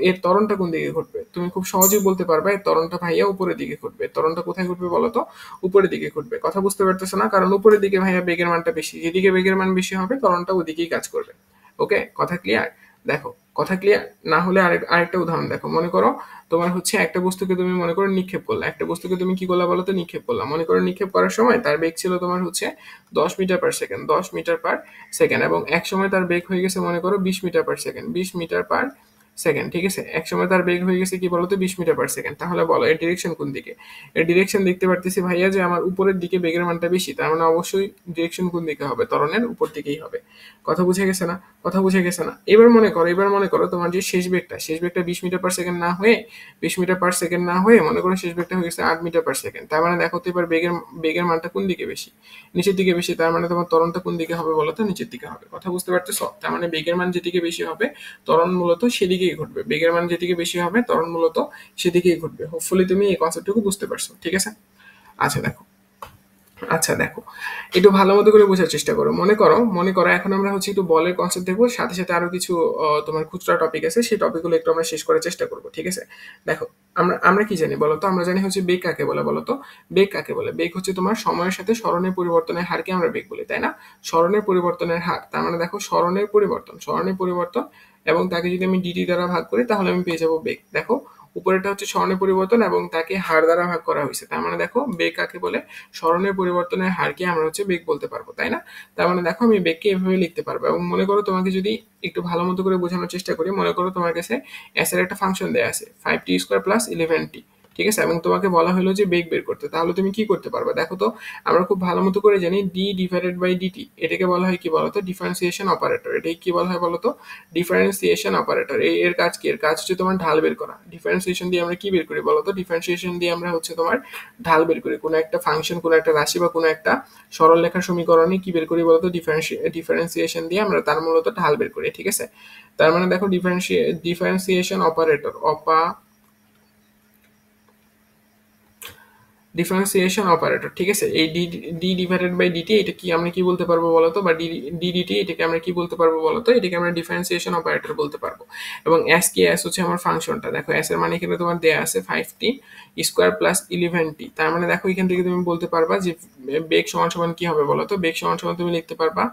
এর ত্বরণটা কোন দিকে ঘটবে? তুমি খুব সহজেই বলতে পারবে এর ত্বরণটা ভাইয়া উপরের দিকে ঘটবে। ত্বরণটা কোথায় ঘটবে বলো তো? উপরের দিকে ঘটবে। কথা বুঝতে পারতেছো না? কারণ উপরের দিকে ভাইয়া বেগের মানটা বেশি, যেদিকে বেগের মান বেশি হবে ত্বরণটা ওদিকেই কাজ করবে। ওকে, কথা ক্লিয়ার? দেখো কথা ক্লিয়ার? না হলে আরেকটা উদাহরণ দেখো। মনে করো তোমার হচ্ছে একটা বস্তুকে তুমি মনে করো নিক্ষেপ করলা। একটা বস্তুকে তুমি কি করলা বলো তো? নিক্ষেপ করলা। মনে করো নিক্ষেপ করার সময় তার বেগ ছিল তোমার হচ্ছে 10 metre per second, 10 metre per second, এবং এক সময় তার বেগ হয়ে গেছে মনে করো 20 metre per second, 20 metre per second, ঠিক আছে? এক সময় তার বেগ হয়ে গেছে কি বলতো 20 মিটার পার সেকেন্ড। তাহলে বলো এর ডিরেকশন কোন দিকে? এর ডিরেকশন দেখতে পারতেছি ভাইয়া যে আমার উপরের দিকে বেগের মানটা বেশি, তার মানে অবশ্যই ডিরেকশন কোন দিকে হবে? ত্বরণের উপর দিকেই হবে। কথা বুঝে গেছে না? কথা বুঝে গেছে না? এবার মনে করো তোমার যে শেষ বেগটা 20 মিটার পার সেকেন্ড না হয়ে 20 মিটার পার সেকেন্ড না হয়ে মনে করো শেষ বেগটা হয়ে গেছে 8 মিটার পার সেকেন্ড। তার মানে দেখো তো এবার বেগের মানটা কোন দিকে বেশি? নিচের দিকে বেশি। তার মানে তোমার ত্বরণটা কোন দিকে হবে বলো তো? নিচের দিকে হবে। কথা বুঝতে পারতেছো? তার মানে বেগের মান যেদিকে বেশি হবে ত্বরণ মূলত সেদিকেই ঘটবে। বেগের মান যেদিকে বেশি হবে ত্বরণ মূলত সেদিকেই ঘটবে। হোপফুলি তুমি এই কনসেপ্টটুকু বুঝতে পারছো, ঠিক আছে? আচ্ছা দেখো, আচ্ছা দেখো, একটু ভালো মতো করে বোঝার চেষ্টা করো। মনে করো এখন আমরা হচ্ছে একটু বলের কনসেপ্ট দেখবো, সাথে সাথে আরো কিছু তোমার খুচরা টপিক আছে, সেই টপিকগুলো একটু আমরা শেষ করার চেষ্টা করবো, ঠিক আছে? দেখো, আমরা কি জানি বলতো? আমরা জানি হচ্ছে বেগ কাকে বলে বলতো? বেগ কাকে বলে? বেগ হচ্ছে তোমার সময়ের সাথে স্মরণের পরিবর্তনের হারকে আমরা বেগ বলি, তাই না? স্মরণের পরিবর্তনের হার, তার মানে দেখো স্মরণের পরিবর্তন এবং তাকে যদি আমি ডিটি দ্বারা ভাগ করি তাহলে আমি পেয়ে যাবো বেগ। দেখো, উপরেরটা হচ্ছে স্মরণের পরিবর্তন এবং তাকে হার দ্বারা ভাগ করা হয়েছে, তার মানে দেখো বেগ কাকে বলে? স্মরণের পরিবর্তনের হারকে আমরা হচ্ছে বেগ বলতে পারবো, তাই না? তার মানে দেখো আমি বেগকে এভাবে লিখতে পারবো। এবং মনে করো তোমাকে যদি একটু ভালো মতো করে বোঝানোর চেষ্টা করি, মনে করো তোমার কাছে এস এর একটা ফাংশন দেওয়া আছে 5t² প্লাস 11t, ঠিক আছে? এবং তোমাকে বলা হলো যে বেগ বের করতে, তাহলে তুমি কি করতে পারবে? দেখো তো, আমরা খুব ভালো মতো করে জানি ডি ডিভাইডেড বাই ডিটি, এটাকে বলা হয় কি বলতো? Differentiation operator. এটাকে কি বলা হয় বলতো? Differentiation operator. এর কাজ কি? এর কাজ হচ্ছে তোমার ঢাল বের করা। ডিফারেন্সিয়েশন দিয়ে আমরা কি বের করি বলতো? ডিফারেন্সিয়েশন দিয়ে আমরা হচ্ছে তোমার ঢাল বের করি। কোনো একটা ফাংশন, কোনো একটা রাশি বা কোনো একটা সরল লেখার সমীকরণে কি বের করি বলতো? ডিফারেন্সিয়েশন দিয়ে আমরা তার মূলত ঢাল বের করি, ঠিক আছে? তার মানে দেখো ডিফারেন্সিয়েশন অপারেটর ডিফারেন্সিয়েশন অপারেটর, ঠিক আছে? এই ডি ডিভাইডেড বাই ডিটি, এটা কি আমরা কি বলতে পারবো বলতো? বা ডিডিটি, এটাকে আমরা কি বলতে পারবো বলতো? এটাকে আমরা ডিফারেন্সিয়েশন অপারেটর বলতে পারবো। এবং এস কি? এস হচ্ছে আমার ফাংশনটা। দেখো এস এর মানে এখানে তোমার দেয়া আছে 5t² প্লাস 11t। তার মানে দেখো এখান থেকে তুমি বলতে পারবা যে বেগ সমান সমান কি হবে বলতো? বেগ সমান সমান তুমি লিখতে পারবা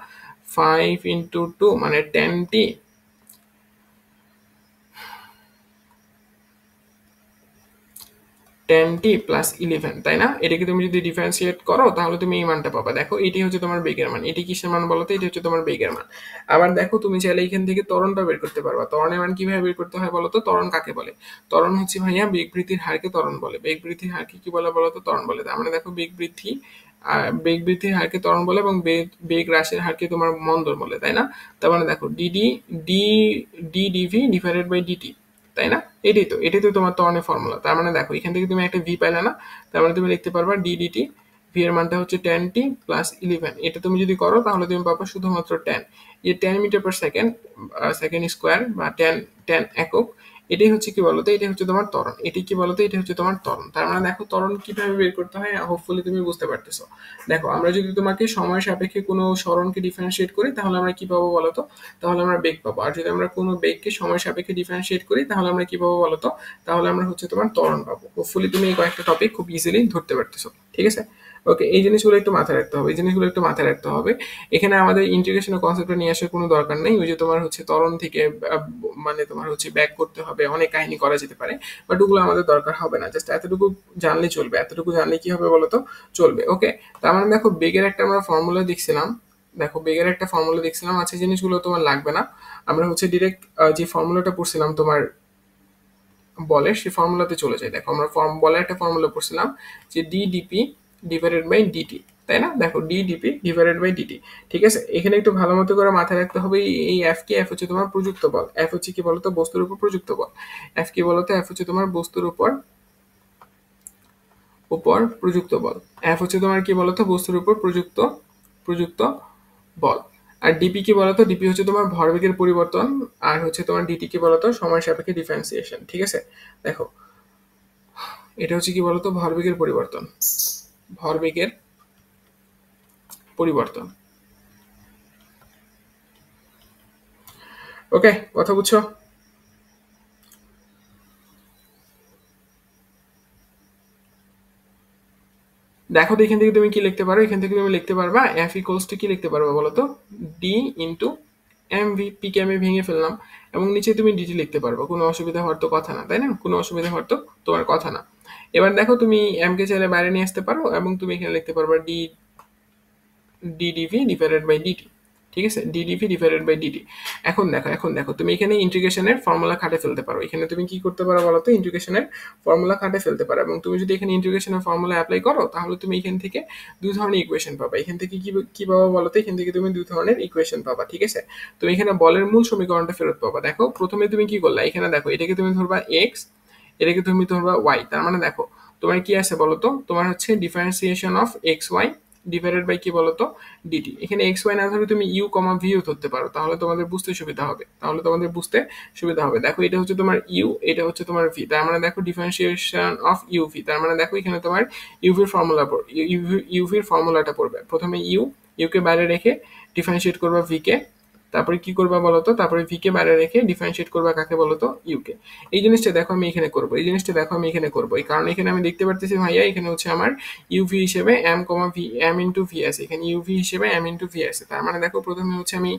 5 ইন্টু 2 মানে 10t 10t প্লাস 11, তাই না? এটাকে তুমি যদি ডিফারেন্সিয়েট করো তাহলে তুমি এই মানটা পাবা। দেখো এটি হচ্ছে তোমার বেগের মান। এটি কিসের মান বলতো? এটি হচ্ছে তোমার বেগের মান। আবার দেখো তুমি চাইলে এখান থেকে ত্বরণটা বের করতে পারবা। ত্বরণের মান কিভাবে বের করতে হয় বলতো? ত্বরণ কাকে বলে? ত্বরণ হচ্ছে ভাইয়া বেগ বৃদ্ধির হারকে ত্বরণ বলে। বেগ বৃদ্ধির হারকে কি বলে বলতো? ত্বরণ বলে। তার মানে দেখো বেগ বৃদ্ধির হারকে ত্বরণ বলে এবং বেগ হ্রাসের হারকে তোমার মন্দন বলে, তাই না? তার মানে দেখো ডিডিভি ডিভাইডেড বাই ডিটি, তাই না? এটাই তো তোমার ত্বরণের ফর্মুলা। তার মানে দেখো এখান থেকে তুমি একটা ভি পাইলে না, তার মানে তুমি লিখতে পারবা ডি ডিটি। ভি এর মানটা হচ্ছে 10t প্লাস 11। এটা তুমি যদি করো তাহলে তুমি পাবা শুধুমাত্র 10। এই 10 metre per second, second square বা 10 একক, এটাই হচ্ছে কি বলতো? এটাই হচ্ছে তোমার ত্বরণ। এটি কি বলতো? এটা হচ্ছে তোমার ত্বরণ। তার মানে দেখো ত্বরণ কিভাবে বের করতে হয়, হোপফুলি তুমি বুঝতে পারতেছো। দেখো আমরা যদি তোমাকে সময় সাপেক্ষে কোনো সরণকে ডিফারেন্সিয়েট করি তাহলে আমরা কি পাবো বলতো? তাহলে আমরা বেগ পাবো। আর যদি আমরা কোনো বেগকে সময় সাপেক্ষে ডিফারেন্সিয়েট করি তাহলে আমরা কি পাবো বলতো? তাহলে আমরা হচ্ছে তোমার ত্বরণ পাবো। হোপফুলি তুমি এই কয়েকটা টপিক খুব ইজিলি ধরতে পারতেছো, ঠিক আছে? ওকে, এই জিনিসগুলো একটু মাথায় রাখতে হবে, এই জিনিসগুলো একটু মাথায় রাখতে হবে। এখানে আমাদের ইন্টিগ্রেশনের কনসেপ্টটা নিয়ে আসার কোনো দরকার নেই। ওই যে তোমার হচ্ছে ত্বরণ থেকে মানে তোমার হচ্ছে ব্যাক করতে হবে, অনেক কাহিনী করা যেতে পারে, বাট ওগুলো আমাদের দরকার হবে না। জাস্ট এতটুকু জানলে চলবে। এতটুকু জানলে কি হবে বলতো? চলবে। ওকে, তার মানে দেখো বেগের একটা আমরা ফর্মুলা দেখছিলাম। দেখো বেগের একটা ফর্মুলা দেখছিলাম। আচ্ছা, জিনিসগুলো তোমার লাগবে না। আমরা হচ্ছে ডিরেক্ট যে ফর্মুলাটা পড়ছিলাম তোমার বলের, সেই ফর্মুলাতে চলে যাই। দেখো আমরা বলের একটা ফর্মুলা পড়ছিলাম যে ডিডিপি ডিভাইডেড বাই ডিটি, তাই না? দেখো ডিডিপি ডিভাইডেড বাই ডিটি, ঠিক আছে? এখানে একটু ভালো মতো করে মাথায় রাখতে হবে এই এফ কি? এফ হচ্ছে তোমার প্রযুক্ত বল। এফ হচ্ছে কি বলতো? বস্তুর উপর প্রযুক্ত বল। এফ কি বলতো? এফ হচ্ছে তোমার বস্তুর উপর উপর প্রযুক্ত বল। এফ হচ্ছে তোমার কি বলতো? বস্তুর উপর প্রযুক্ত প্রযুক্ত বল। আর ডিপি কি বলতো? ডিপি হচ্ছে তোমার ভরবেগের পরিবর্তন। আর হচ্ছে তোমার ডিটি কি বলতো? সময় সাপেক্ষে ডিফারেন্সিয়েশন, ঠিক আছে? দেখো এটা হচ্ছে কি বলতো? ভরবেগের পরিবর্তন। ভরবেগের পরিবর্তন। ওকে, কথা বুঝছো? দেখো তো এখান থেকে তুমি কি লিখতে পারো? এখান থেকে তুমি লিখতে পারবা এফ ইকুয়ালস টু কি লিখতে পারবা বলো তো? D into M V, P কে আমি ভেঙে ফেললাম এবং নিচে তুমি ডিটি লিখতে পারবো, কোনো অসুবিধা হওয়ার তো কথা না, তাই না? কোনো অসুবিধা হওয়ার তো তোমার কথা না। এবার দেখো তুমি এম কে চাইলে বাইরে নিয়ে আসতে পারো এবং তুমি এখানে লিখতে পারবে ডিডিভি ডিভাইডেড বাই ডিটি। ঠিক আছে, ডিডিভি ডিভাইডেড বাই ডিটি। এখন দেখো তুমি এখানে ইন্টিগ্রেশনের ফর্মুলা খাটে ফেলতে পারো। এখানে তুমি কি করতে পারো বলো তো, ইন্টিগ্রেশনের ফর্মুলা খাটে ফেলতে পারো এবং তুমি যদি এখানে ইন্টিগ্রেশনের ফর্মুলা অ্যাপ্লাই করো তাহলে তুমি এখান থেকে দুই ধরনের ইকুয়েশন পাবা। এখান থেকে কি পাবা বলো তো, এখান থেকে তুমি দুই ধরনের ইকুয়েশন পাবা। ঠিক আছে, তুমি এখানে বলের মূল সমীকরণটা ফেরত পাবা। দেখো প্রথমে তুমি কি করলা, এখানে দেখো এটাকে তুমি ধরবা এক্স, এটাকে তুমি ধরবা ওয়াই। তার মানে দেখো তোমার কি আছে বলতো, তোমার হচ্ছে differentiation of X Y divided by কি বলতো, ডিটি। এখানে এক্স ওয়াই না ধরে তুমি ইউ কমা ভিও ধরতে পারো, তাহলে তোমাদের বুঝতে সুবিধা হবে, দেখো এটা হচ্ছে তোমার ইউ, এটা হচ্ছে তোমার ভি। তার মানে দেখো ডিফারেন্সিয়েশন অফ ইউ ভি, তার মানে দেখো এখানে তোমার ইউভির ফর্মুলা ইউভির ফর্মুলাটা পড়বে। প্রথমে ইউকে বাইরে রেখে ডিফারেন্সিয়েট করবা ভি কে, তারপরে কি করবা বলতো, তারপরে ভি কে বাইরে রেখে ডিফারেন্সিয়েট করবা কাকে বলতো, ইউ কে। এই জিনিসটা দেখো আমি এখানে করবো, এই কারণ এখানে আমি দেখতে পারতেছি ভাইয়া এখানে হচ্ছে আমার ইউভি হিসেবে M comma V, M into V আছে, এখানে ইউভি হিসেবে এম ইন্টু ভি আছে। তার মানে দেখো প্রথমে হচ্ছে আমি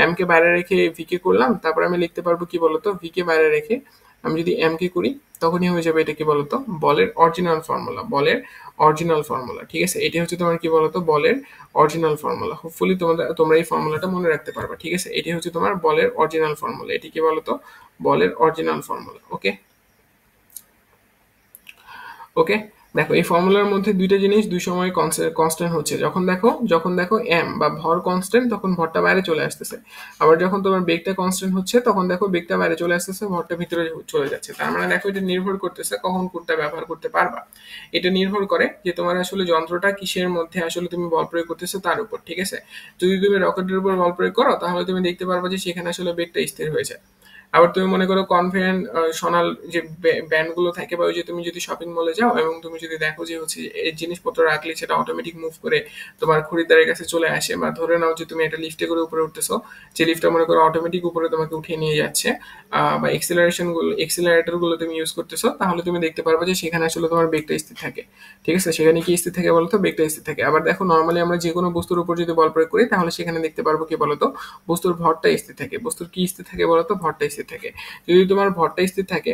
এম কে বাইরে রেখে ভি কে করলাম, তারপরে আমি লিখতে পারবো কি বলতো, ভি কে বাইরে রেখে আমি যদি এম কে করি তখনই হয়ে যাবে এটা কি বলতো, বলের অরিজিনাল ফর্মুলা। ঠিক আছে, এটা হচ্ছে তোমার কি বলতো, বলের অরিজিনাল ফর্মুলা। হোপফুলি তোমরা এই ফর্মুলাটা মনে রাখতে পারবা। ঠিক আছে, এটি হচ্ছে তোমার বলের অরিজিনাল ফর্মুলা, এটি কি বলতো, বলের অরিজিনাল ফর্মুলা। ওকে ওকে, দেখো এই ফর্মুলার মধ্যে দুইটা জিনিস দুই সময় কনস্ট্যান্ট হচ্ছে। যখন দেখো এম বা ভর কনস্ট্যান্ট তখন ভরটা বাইরে চলে আসতেছে, আবার যখন তোমার বেগটা কনস্ট্যান্ট হচ্ছে তখন দেখো বেগটা বাইরে চলে আসতেছে, ভরটা ভিতরে চলে যাচ্ছে। তার মানে দেখো এটা নির্ভর করতেছে কখন কোনটা ব্যবহার করতে পারবা। এটা নির্ভর করে যে তোমার আসলে যন্ত্রটা কিসের মধ্যে আসলে তুমি বল প্রয়োগ করতেছো তার উপর। ঠিক আছে, যদি তুমি রকেটের উপর বল প্রয়োগ করো তাহলে তুমি দেখতে পারবা যে সেখানে আসলে বেগটা স্থির হয়ে যায়। আবার তুমি মনে করো কনভেনশনাল যে ব্যান্ডগুলো থাকে, বা ওই যে তুমি যদি শপিং মলে যাও এবং তুমি যদি দেখো যে হচ্ছে এই জিনিসপত্র রাখলে সেটা অটোমেটিক মুভ করে তোমার খরিদ্দারের কাছে চলে আসে, বা ধরে নাও যে তুমি একটা লিফটে করে উপরে উঠতেছো, যে লিফটটা মনে করো অটোমেটিক উপরে তোমাকে উঠিয়ে নিয়ে যাচ্ছে, বা এক্সিলারেটর গুলো তুমি ইউজ করতেছো, তাহলে তুমি দেখতে পারবে যে সেখানে আসলে তোমার বেগটা স্থির থাকে। ঠিক আছে, সেখানে কি স্থির থাকে বলতো, বেগটা স্থির থাকে। আবার দেখো নর্মালি আমরা যে কোনো বস্তুর উপর যদি বল প্রয়োগ করি তাহলে সেখানে দেখতে পারবো কি বলতো, বস্তুর ভরটা স্থির থাকে। বস্তুর কি স্থির থাকে বলতো, ভরটা স্থির থাকে। যদি তোমার ভরটা স্থির থাকে,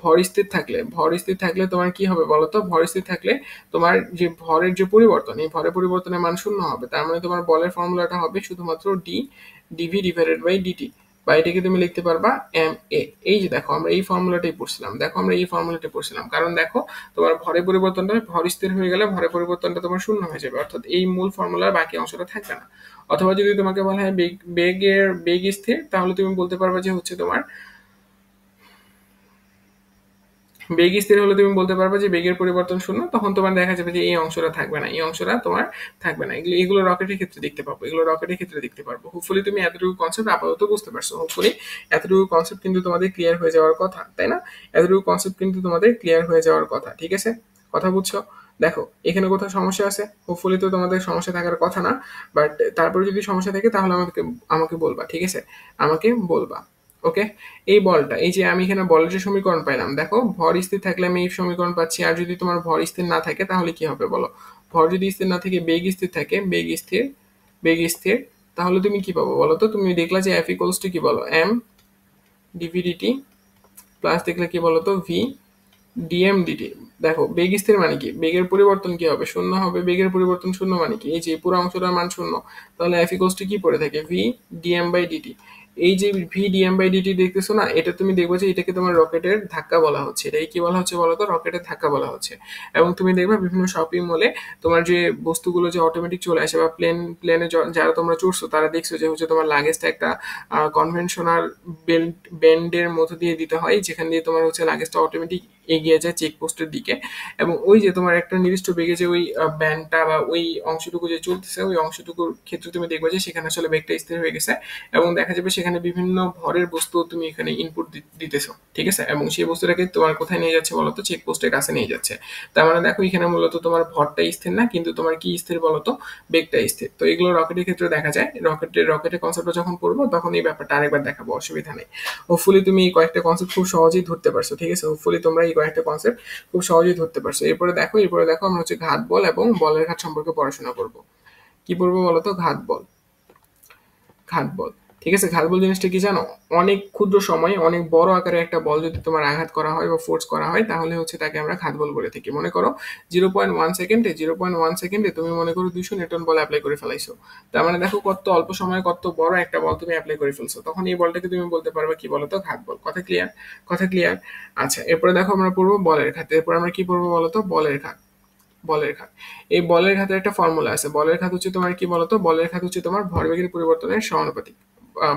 ভর স্থির থাকলে তোমার কি হবে বলতো, ভর স্থির থাকলে তোমার যে ভরের যে পরিবর্তন, এই ভরের পরিবর্তনের মান শূন্য হবে। তার মানে তোমার বলের ফর্মুলাটা হবে শুধুমাত্র ডিভি ডিভাইডেড বাই ডিটি, বা এটাকে তুমি লিখতে পারবা এম এ। এই যে দেখো আমরা এই ফর্মুলাটাই পড়ছিলাম, কারণ দেখো তোমার ভরের পরিবর্তনটা, ভর স্থির হয়ে গেলে ভরের পরিবর্তনটা তোমার শূন্য হয়ে যাবে, অর্থাৎ এই মূল ফর্মুলার বাকি অংশটা থাকবে না। অথবা যদি তোমাকে বলা হয় বেগ স্থির, তাহলে তুমি বলতে পারবে যে হচ্ছে তোমার বেগ স্থির হলে তুমি বলতে পারবে যে বেগের পরিবর্তন শূন্য, তখন তোমার দেখা যাবে যে এই অংশটা থাকবে না, এই অংশটা তোমার থাকবে না। এগুলো রকেটের ক্ষেত্রে দেখতে পারবো। হোপফুলি তুমি এতটুকু কনসেপ্ট আপাতত বুঝতে পারছো। হোপফুলি এতটুকু কনসেপ্ট কিন্তু তোমাদের ক্লিয়ার হয়ে যাওয়ার কথা, তাই না? এতটুকু কনসেপ্ট কিন্তু তোমাদের ক্লিয়ার হয়ে যাওয়ার কথা। ঠিক আছে, কথা বুঝছো? দেখো এখানে কোথাও সমস্যা আছে? হোপফুলি তো তোমাদের সমস্যা থাকার কথা না, বাট তারপরে যদি সমস্যা থাকে তাহলে আমাকে বলবা। ঠিক আছে, আমাকে বলবা। ওকে, এই বলটা, এই যে আমি এখানে বলের যে সমীকরণ পাইলাম, দেখো ভর স্থির থাকলে আমি এই সমীকরণ পাচ্ছি। আর যদি তোমার ভর স্থির না থাকে তাহলে কি হবে বলো, ভর যদি স্থির না থাকে, বেগ স্থির থাকে, বেগ স্থির, তাহলে তুমি কি পাবো বলো তো? তুমি দেখলা যে এফ ইকুয়ালস টু কি বলো, এম ডিভিডিটি, প্লাস দেখলে কি বলতো, ভি ডিএম ডিটি। দেখো বেগ স্থির মানে কি, বেগের পরিবর্তন কি হবে, শূন্য হবে। বেগের পরিবর্তন শূন্য মানে কি, এই যে পুরো অংশটার মান শূন্য, তাহলে এফ ইকুয়ালস টু কি পড়ে থাকে, ভি ডিএম বাই ডিটি। এই যে ভি ডিএম বাই ডিটি দেখতেছো না, এটা তুমি দেখবো যে এটাকে তোমার রকেটের ধাক্কা বলা হচ্ছে। এটাই কি বলা হচ্ছে বলতো, রকেটের ধাক্কা বলা হচ্ছে। এবং তুমি দেখবে বিভিন্ন শপিং মলে তোমার যে বস্তুগুলো যে অটোমেটিক চলে আসে, বা প্লেনে যারা তোমরা চড়ছো তারা দেখছো যে হচ্ছে তোমার লাগেজটা একটা কনভেনশনাল বেন্ডের মধ্য দিয়ে দিতে হয়, যেখান দিয়ে তোমার হচ্ছে লাগেজটা অটোমেটিক এগিয়ে যায় চেকপোস্টের দিকে। এবং ওই যে তোমার একটা নির্দিষ্ট বেগে যে ওই ব্যান্ডটা বা ওই অংশটুকু যে চলতেছে, ওই অংশটুকুর ক্ষেত্রে তুমি দেখবে যে সেখানে আসলে বেগটা স্থির হয়ে গেছে, এবং দেখা যাবে সেখানে বিভিন্ন ভরের বস্তু তুমি এখানে ইনপুট দিতেছো। ঠিক আছে, এবং সেই বস্তুটাকে তোমার কোথায় নিয়ে যাচ্ছে বলতো, চেকপোস্টের কাছে নিয়ে যাচ্ছে। তার মানে দেখো এখানে মূলত তোমার ভরটা স্থির না, কিন্তু তোমার কি স্থির বলতো, বেগটা স্থির। তো এগুলো রকেটের ক্ষেত্রে দেখা যায়। রকেটের কনসেপ্টটা যখন পড়বো তখন এই ব্যাপারটা আরেকবার দেখাবো, অসুবিধা নেই। হোপফুলি তুমি এই কয়েকটা কনসেপ্ট খুব সহজেই ধরতে পারছো। ঠিক আছে, হোপফুলি তোমরা এই কয়েকটা কনসেপ্ট খুব সহজেই ধরতে পারছো। এরপরে দেখো আমরা হচ্ছে ঘাত বল এবং বলের ঘাত সম্পর্কে পড়াশোনা করব। কি পড়বো বলতো, ঘাত বল। ঠিক আছে? ঘাত বল জিনিসটা কি জানো? অনেক ক্ষুদ্র সময়ে অনেক বড় আকারে একটা বল যদি তোমার আঘাত করা হয় বা ফোর্স করা হয় তাহলে হচ্ছে তাকে আমরা ঘাত বল বলে থাকি। মনে করো 0.1 সেকেন্ডে তুমি মনে করো 200 নিউটন বল অ্যাপ্লাই করে ফেলাইছো। তার মানে দেখো কত অল্প সময়ে কত বড় একটা বল তুমি অ্যাপ্লাই করে ফেলছো। তখন এই বলটাকে তুমি বলতে পারবে কি বলতো? ঘাত বল। কথা ক্লিয়ার? কথা ক্লিয়ার? আচ্ছা, এরপরে দেখো আমরা পড়বো বলের ঘাত। এরপর আমরা কি পড়বো বলতো? বলের ঘাত। বলের ঘাত। এই বলের ঘাতের একটা ফর্মুলা আছে। বলের ঘাত হচ্ছে তোমার কি বলতো? বলের ঘাত হচ্ছে তোমার ভরবেগের পরিবর্তনের সমানুপাতিক।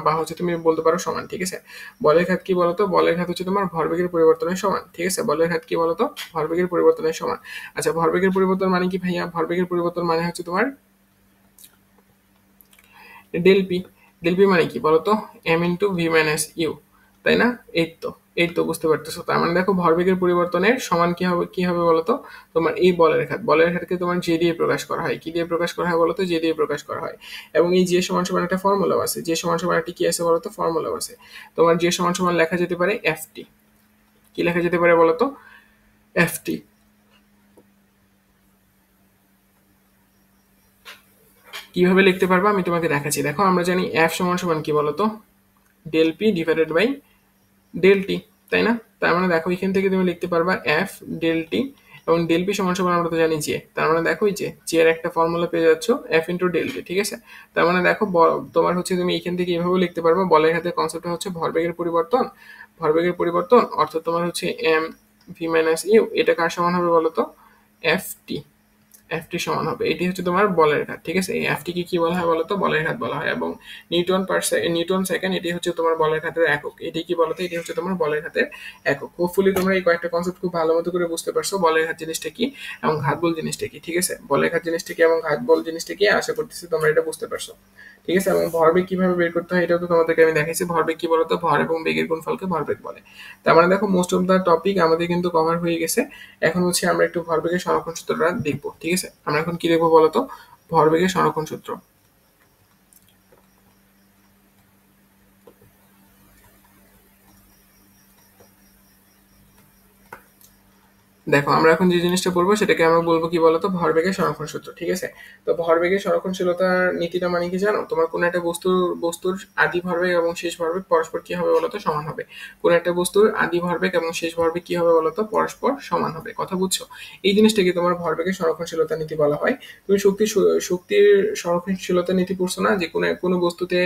বা হচ্ছে তুমি বলতে পারো সমান। ঠিক আছে? বলের ঘাত কি বলতো? বলের ঘাত হচ্ছে তোমার ভরবেগের পরিবর্তনের সমান। ঠিক আছে? বলের ঘাত কি বলতো? ভরবেগের পরিবর্তনের সমান। আচ্ছা, ভরবেগের পরিবর্তন মানে কি ভাইয়া? ভরবেগের পরিবর্তন মানে হচ্ছে তোমার ডেল পি। ডেল পি মানে কি বলতো? M into V minus U, তাই না? এই তো বুঝতে পারতেছো। তার মানে দেখো ভরবেগের পরিবর্তনের সমান কি হবে বলতো? তোমার এই বলের ঘাতকে তোমার জে দিয়ে প্রকাশ করা হয়। কি দিয়ে প্রকাশ করা হয় বলতো? জে দিয়ে প্রকাশ করা হয়। এবং এই জে সমান সমান একটা ফর্মুলাও আছে। জে সমান সমান একটা কি আছে বলতো? ফর্মুলাও আছে। তোমার জে সমান সমান লেখা যেতে পারে এফ টি। কি লেখা যেতে পারে বলতো? F T. কিভাবে লিখতে পারবা আমি তোমাকে দেখাচ্ছি। দেখো আমরা জানি এফ সমান সমান কি বলতো? Del P divided by del T, তাই না? তার মানে দেখো এখান থেকে তুমি লিখতে পারবা এফ ডেল টি, এবং ডেল পি সমান সমান আমরা তো জানি জে। তার মানে দেখো এই যে এর একটা ফর্মুলা পেয়ে যাচ্ছ এফ ইন্টু ডেল টি। ঠিক আছে? তার মানে দেখো তোমার হচ্ছে তুমি এখান থেকে এভাবে লিখতে পারবা। বলের হাতের কনসেপ্টটা হচ্ছে ভরবেগের পরিবর্তন। ভরবেগের পরিবর্তন অর্থাৎ তোমার হচ্ছে এম ভি মাইনাস ইউ, এটা কার সমান হবে বলতো? F T. এফটি সমান হবে, এটি হচ্ছে তোমার বলের ঘাত। ঠিক আছে? এই এফটিকে কি বলা হয় বলতো? বলের ঘাত বলা হয়। এবং নিউটন সেকেন্ড এটি হচ্ছে তোমার বলের ঘাতের একক। এটি কি বলতো? এটি হচ্ছে তোমার বলের ঘাতের একক। হোপফুলি তোমরা এই কয়েকটা কনসেপ্ট খুব ভালো মতো করে বুঝতে পারছো। বলের ঘাত জিনিসটা কি এবং ঘাত বল জিনিসটা কি। ঠিক আছে? বলের ঘাত জিনিসটা কি এবং ঘাত বল জিনিসটা কি, আশা করতেছি তোমরা এটা বুঝতে পারছো। ঠিক আছে? এবং ভরবেগ কিভাবে বের করতে হয় এটাও তো তোমাদেরকে আমি দেখাইছি। ভরবেগ কি বলতো? ভর এবং বেগের গুণফলকে ভরবেগ বলে। তার মানে দেখো মোস্ট অফ দা টপিক আমাদের কিন্তু কভার হয়ে গেছে। এখন হচ্ছে আমরা একটু ভরবেগের সংরক্ষণ সূত্রটা দেখবো। ঠিক আছে? আমরা এখন কি দেখবো বলতো? ভরবেগের সংরক্ষণ সূত্র। দেখো আমরা এখন যে জিনিসটা পড়বো সেটাকে আমরা বলবো কি বলতো? ভরবেগের সংরক্ষণ সূত্র। ঠিক আছে? তো ভরবেগের সংরক্ষণশীলতার নীতিটা মানে কি জানো? তোমার কোনো একটা বস্তুর আদি ভরবেগ এবং শেষ ভরবেগ পরস্পর কি হবে বলতো? সমান হবে। কোনো একটা বস্তুর আদি ভরবেগ এবং শেষ ভরবেগ কি হবে বলতো? পরস্পর সমান হবে। কথা বুঝছো? এই জিনিসটাকে তোমার ভরবেগের সংরক্ষণশীলতা নীতি বলা হয়। তুমি শক্তির সংরক্ষণশীলতা নীতি পড়ছো না? যে কোনো বস্তুতে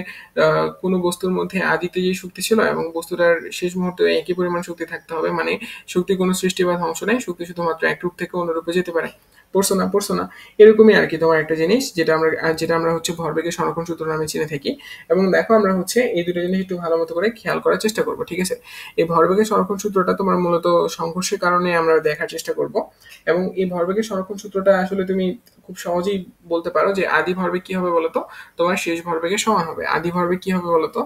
কোনো বস্তুর মধ্যে আদিতে যে শক্তি ছিল এবং বস্তুটার শেষ মুহূর্তে একই পরিমাণ শক্তি থাকতে হবে, মানে শক্তি কোনো সৃষ্টি বা ধ্বংস নেই, শক্তি শুধুমাত্র এক রূপ থেকে অন্য রূপে যেতে পারে। পড়ছো না এরকমই আর কি তোমার একটা জিনিস যেটা আমরা হচ্ছে ভরবেগের সংরক্ষণ সূত্র নামে চিনে থাকি। এবং দেখো আমরা হচ্ছে এই দুটো জিনিস একটু ভালো মতো করে খেয়াল করার চেষ্টা করবো। ঠিক আছে? এই ভরবেগের সংরক্ষণ সূত্রটা তোমার মূলত সংঘর্ষের কারণে আমরা দেখার চেষ্টা করব। এবং এই ভরবেগের সংরক্ষণ সূত্রটা আসলে তুমি খুব সহজেই বলতে পারো যে আদি ভরবেগ কি হবে বলতো? তোমার শেষ ভরবেগের সমান হবে। আদি ভরবেগ কি হবে বলতো?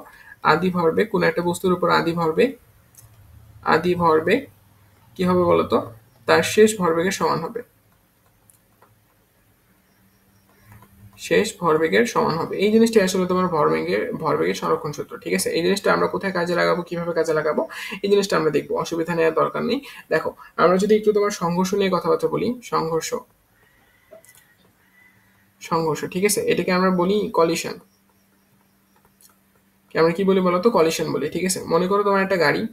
আদি ভরবেগ কোনো একটা বস্তুর উপর আদি ভরবেগ কি হবে বলতো? তার শেষ ভরবেগের সমান হবে। শেষ ভরবেগের সমান হবে। এই জিনিসটা আসলে তোমার ভরবেগের সংরক্ষণ সূত্র। ঠিক আছে? এই জিনিসটা আমরা কোথায় কাজে লাগাবো, কিভাবে কাজে লাগাবো, এই জিনিসটা আমরা দেখবো। অসুবিধা নেওয়ার দরকার নেই। দেখো আমরা যদি একটু তোমার সংঘর্ষ নিয়ে কথাবার্তা বলি, সংঘর্ষ। ঠিক আছে? এটাকে আমরা বলি কলিশন। আমরা কি বলি বলতো? কলিশন বলি। ঠিক আছে? মনে করো তোমার একটা গাড়ি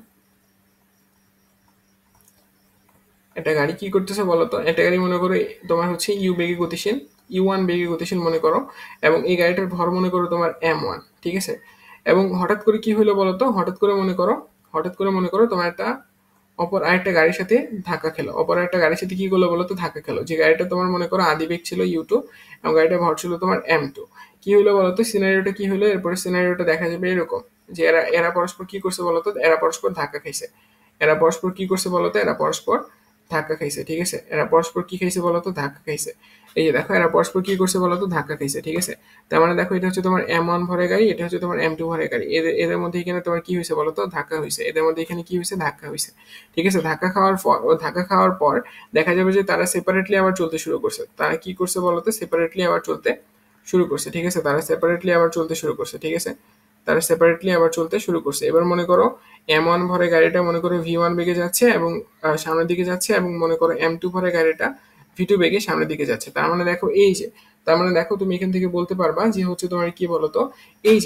কি করতেছে বলতো? একটা গাড়ি মনে করো তোমার হচ্ছে ইউ বেগে গতিশীল, ইউ1 বেগে গতিশীল মনে করো। এবং এই গাড়িটার ভর মনে করো তোমার m1। ঠিক আছে? এবং হঠাৎ করে কি হলো বলতো? হঠাৎ করে মনে করো তোমার অপর আরেকটা গাড়ির সাথে ধাক্কা খেলো। অপর একটা গাড়ির সাথে কি করলো বলতো? ধাক্কা খেলো। যে গাড়িটা তোমার মনে করো আদি বেগ ছিল ইউ2 এবং গাড়িটার ভর ছিল তোমার m2। কি হলো বলতো? সিনারিওটা কি হলো? এরপরে সিনারিওটা দেখা যাবে এরকম যে এরা এরা পরস্পর কি করছে বলতো? এরা পরস্পর ধাক্কা খাইছে। এরা পরস্পর কি করছে বলতো? এরা পরস্পর ধাক্কা খাইছে। ঠিক আছে? এরা পরস্পর কি খাইছে বলতো? ধাক্কা খাইছে। এই যে দেখো এরা পরস্পর কি করছে বলতো? ধাক্কা খাইছে। ঠিক আছে? তার মানে দেখো এটা হচ্ছে তোমার m1 ভরের গাড়ি, এটা হচ্ছে তোমার m2 ভরের গাড়ি। এদের এদের মধ্যে এখানে তোমার কি হয়েছে বলতো? ধাক্কা হয়েছে। এদের মধ্যে এখানে কি হয়েছে? ধাক্কা হয়েছে। ঠিক আছে? ধাক্কা খাওয়ার পর দেখা যাবে যে তারা সেপারেটলি আবার চলতে শুরু করছে। তারা কি করছে বলতো? সেপারেটলি আবার চলতে শুরু করছে। ঠিক আছে? তারা সেপারেটলি আবার চলতে শুরু করছে। ঠিক আছে? তারা সেপারেটলি আবার চলতে শুরু করছে। এবার মনে করো m1 ভরে গাড়িটা মনে করো v1 বেগে যাচ্ছে এবং সামনের দিকে যাচ্ছে, এবং মনে করো m2 ভরে গাড়িটা v2 বেগে সামনের দিকে যাচ্ছে। তার মানে দেখো এই যে তার মানে দেখো তুমি এখান থেকে বলতে পারবা যে হচ্ছে তোমার কি বলতো, এই